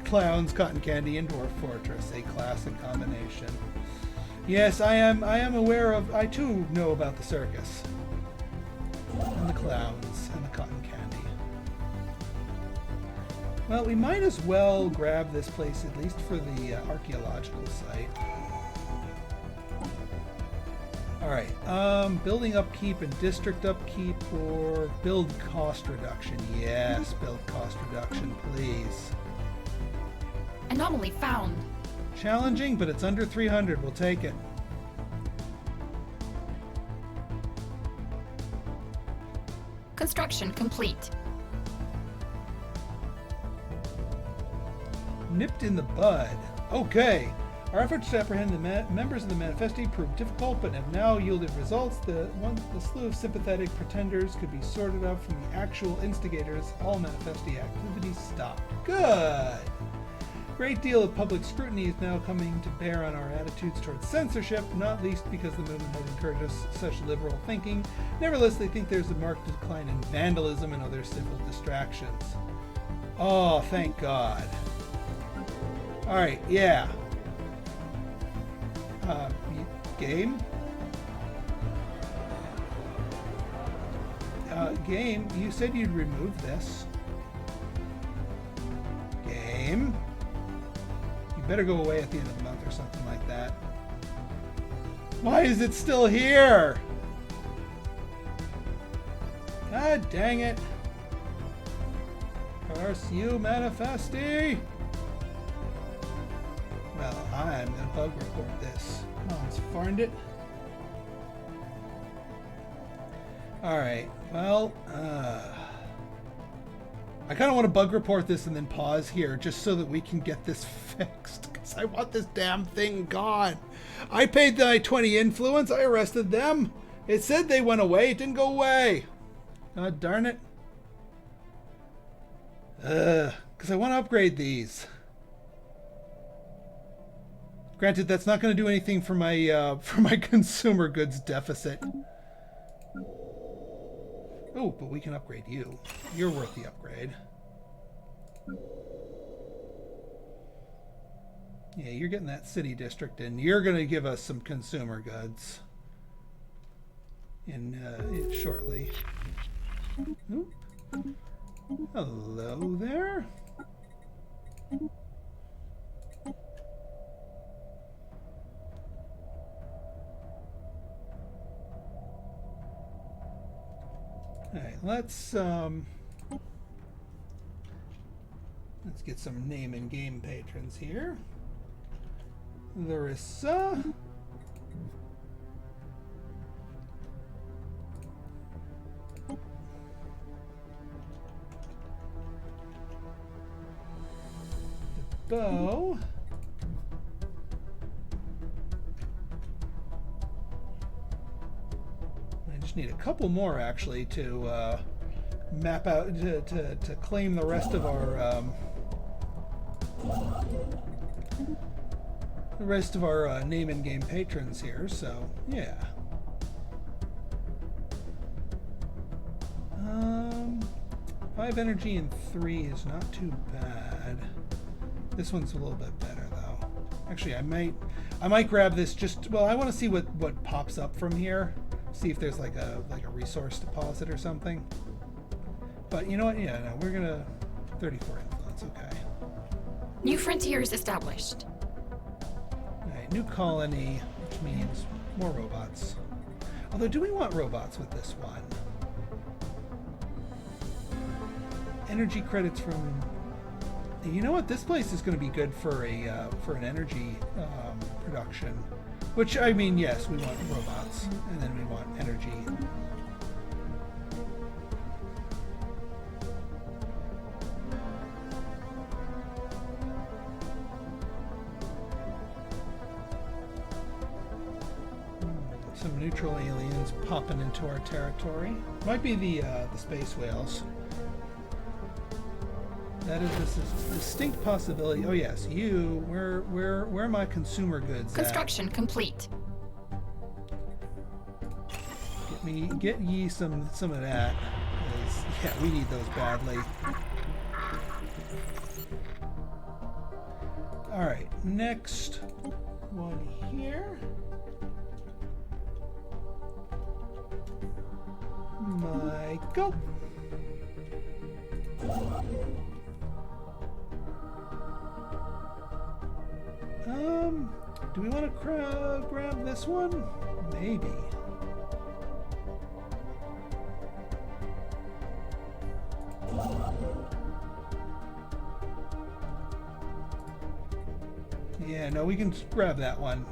S1: Clowns, cotton candy, and dwarf fortress, a classic combination. Yes, I am aware of... I too know about the circus. And the clowns, and the cotton candy. Well, we might as well grab this place, at least for the archaeological site. Alright, building upkeep and district upkeep, or build cost reduction. Yes, build cost reduction, please.
S2: Anomaly found.
S1: Challenging, but it's under 300. We'll take it.
S2: Construction complete.
S1: Nipped in the bud. Okay. Our efforts to apprehend the members of the Manifesti proved difficult, but have now yielded results. The slew of sympathetic pretenders could be sorted out from the actual instigators. All Manifesti activities stopped. Good. Great deal of public scrutiny is now coming to bear on our attitudes towards censorship, not least because the movement has encouraged us such liberal thinking. Nevertheless, they think there's a marked decline in vandalism and other civil distractions. Oh, thank God. Alright, yeah. Game? Game, you said you'd remove this. Game? Better go away at the end of the month or something like that. Why is it still here? God dang it. Curse you, Manifesti! Well, I'm gonna bug report this. Come on, let's find it. Alright, well, I kind of want to bug report this and then pause here just so that we can get this fixed, because I want this damn thing gone. I paid my 20 influence. I arrested them. It said they went away. It didn't go away. God darn it. Because I want to upgrade these. Granted, that's not going to do anything for my consumer goods deficit. Oh, but we can upgrade you. You're worth the upgrade. Yeah, you're getting that city district in. You're going to give us some consumer goods in shortly. Oop. Hello there. Alright, let's get some name and game patrons here. Larissa. Bo. I just need a couple more actually to map out to claim the rest of our name and game patrons here. So yeah. 5 energy and 3 is not too bad. This one's a little bit better though. Actually, I might grab this just, well, I want to see what pops up from here. See if there's like a resource deposit or something. But you know what? Yeah, no, we're gonna 34 influence. Okay.
S2: New frontiers established.
S1: Alright, new colony, which means more robots. Although, do we want robots with this one? Energy credits from. You know what? This place is going to be good for an energy production. Which, I mean, yes, we want robots, and then we want energy. Some neutral aliens popping into our territory. Might be the space whales. That is a distinct possibility. Oh yes, you. Where are my consumer goods
S2: Construction
S1: at?
S2: Complete.
S1: Get ye some of that. 'Cause, yeah, we need those badly. All right, next one here. Michael. Do we want to grab this one? Maybe. Yeah, no, we can grab that one.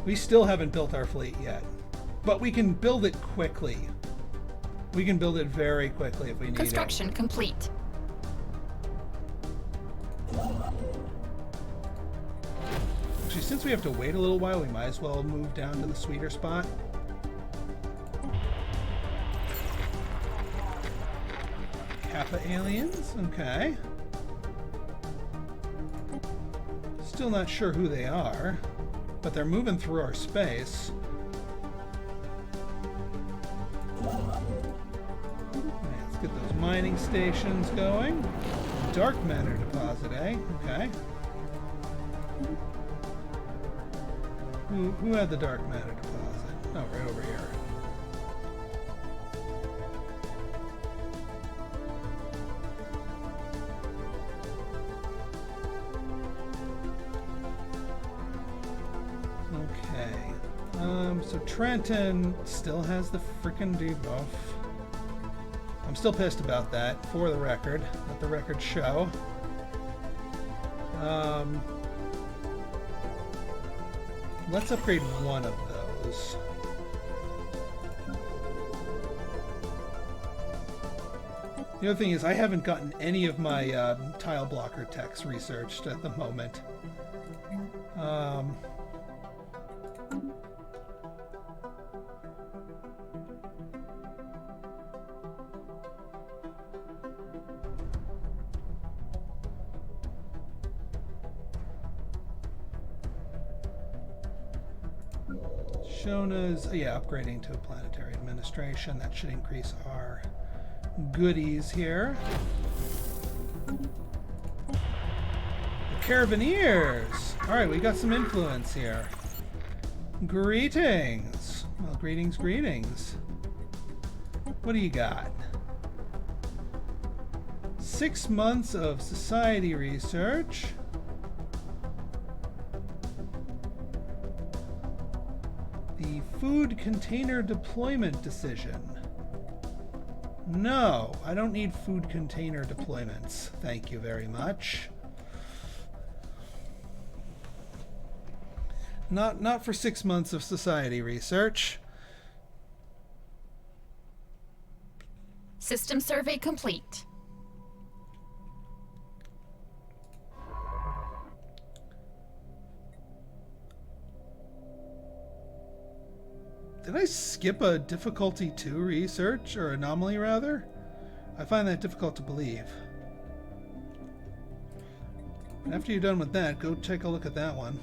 S1: We still haven't built our fleet yet, but we can build it quickly. We can build it very quickly if we need it.
S2: Construction complete.
S1: Actually, since we have to wait a little while, we might as well move down to the sweeter spot. Kappa aliens, okay. Still not sure who they are, but they're moving through our space. Let's get those mining stations going. Dark matter deposit, eh? Okay. Who had the dark matter deposit? Oh, right over here. Okay. So Trenton still has the frickin' debuff. I'm still pissed about that, for the record. Let the record show. Let's upgrade one of those. The other thing is I haven't gotten any of my tile blocker techs researched at the moment. Shona's, yeah, upgrading to a planetary administration. That should increase our goodies here. The Caravaneers! Alright, we got some influence here. Greetings! Well, greetings, greetings. What do you got? 6 months of society research. The food container deployment decision. No, I don't need food container deployments. Thank you very much. Not for 6 months of society research.
S2: System survey complete.
S1: Did I skip a difficulty 2 research, or anomaly rather? I find that difficult to believe. And after you're done with that, go take a look at that one.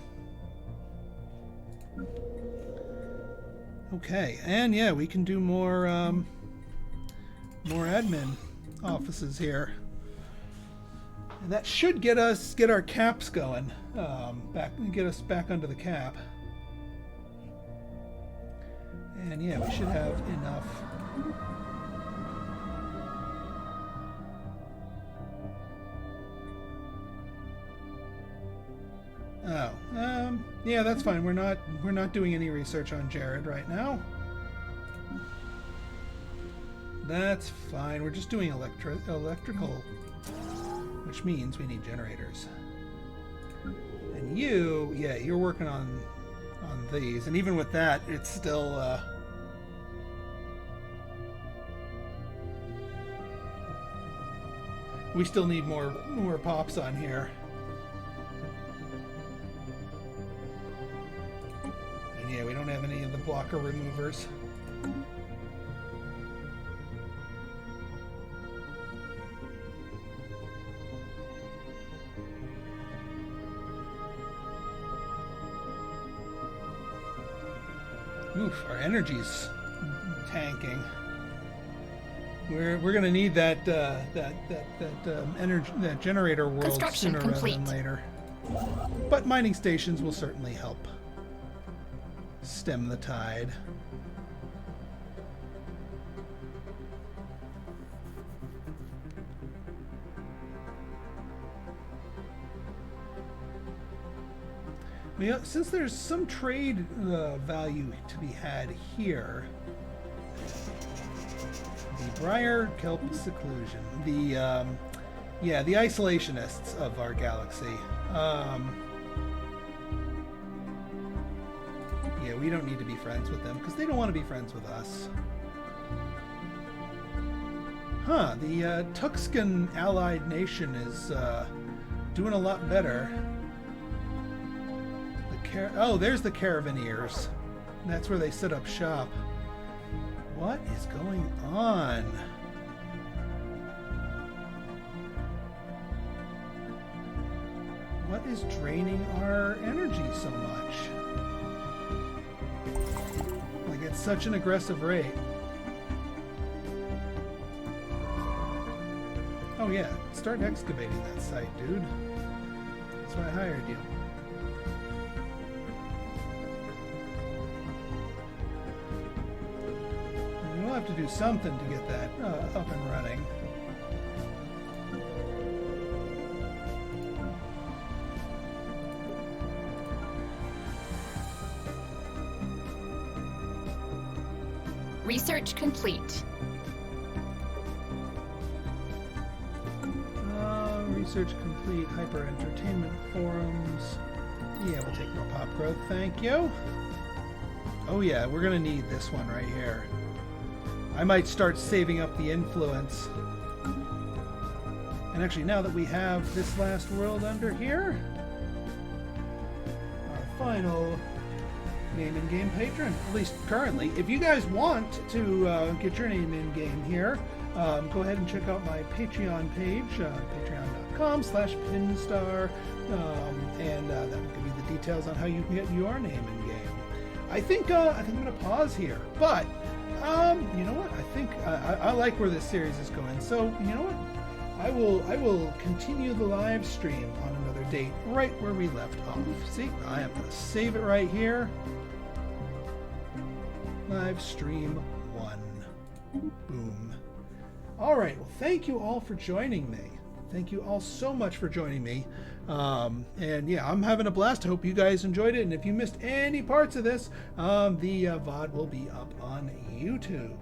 S1: Okay, and yeah, we can do more admin offices here. And that should get our caps going. Get us back under the cap. And yeah, we should have enough. Oh, yeah, that's fine. We're not doing any research on Jared right now. That's fine. We're just doing electrical, which means we need generators. And you, yeah, you're working on these, and even with that, it's still we still need more pops on here. And yeah, we don't have any of the blocker removers. Oof, our energy's tanking. We're gonna need that generator world
S2: Construction
S1: sooner
S2: complete.
S1: rather than later. But mining stations will certainly help stem the tide. Since there's some trade value to be had here, the Briar Kelp Seclusion, the isolationists of our galaxy. Yeah, we don't need to be friends with them because they don't want to be friends with us. Huh? The Tuxcan allied nation is doing a lot better. Oh, there's the Caravaneers. That's where they set up shop. What is going on? What is draining our energy so much? Like, at such an aggressive rate. Oh yeah, start excavating that site, dude. That's why I hired you. We'll have to do something to get that up and running.
S2: Research complete.
S1: Research complete. Hyper entertainment forums. Yeah, we'll take more pop growth. Thank you. Oh yeah, we're gonna need this one right here. I might start saving up the influence. And actually, now that we have this last world under here, our final name in game patron, at least currently. If you guys want to get your name in game here, go ahead and check out my Patreon page, patreon.com/Pinstar, and that will give you the details on how you can get your name in game. I think I'm going to pause here, but You know what? I think I like where this series is going. So you know what? I will continue the live stream on another date, right where we left off. See, I am going to save it right here. Live stream 1. Boom. All right. Well, thank you all for joining me. Thank you all so much for joining me. And yeah, I'm having a blast. I hope you guys enjoyed it. And if you missed any parts of this, the VOD will be up on YouTube.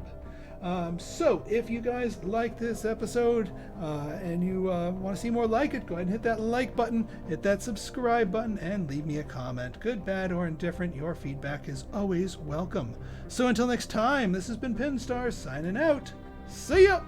S1: So if you guys like this episode and you want to see more like it, go ahead and hit that like button, hit that subscribe button, and leave me a comment. Good, bad, or indifferent, your feedback is always welcome. So until next time, this has been Pinstar signing out. See ya!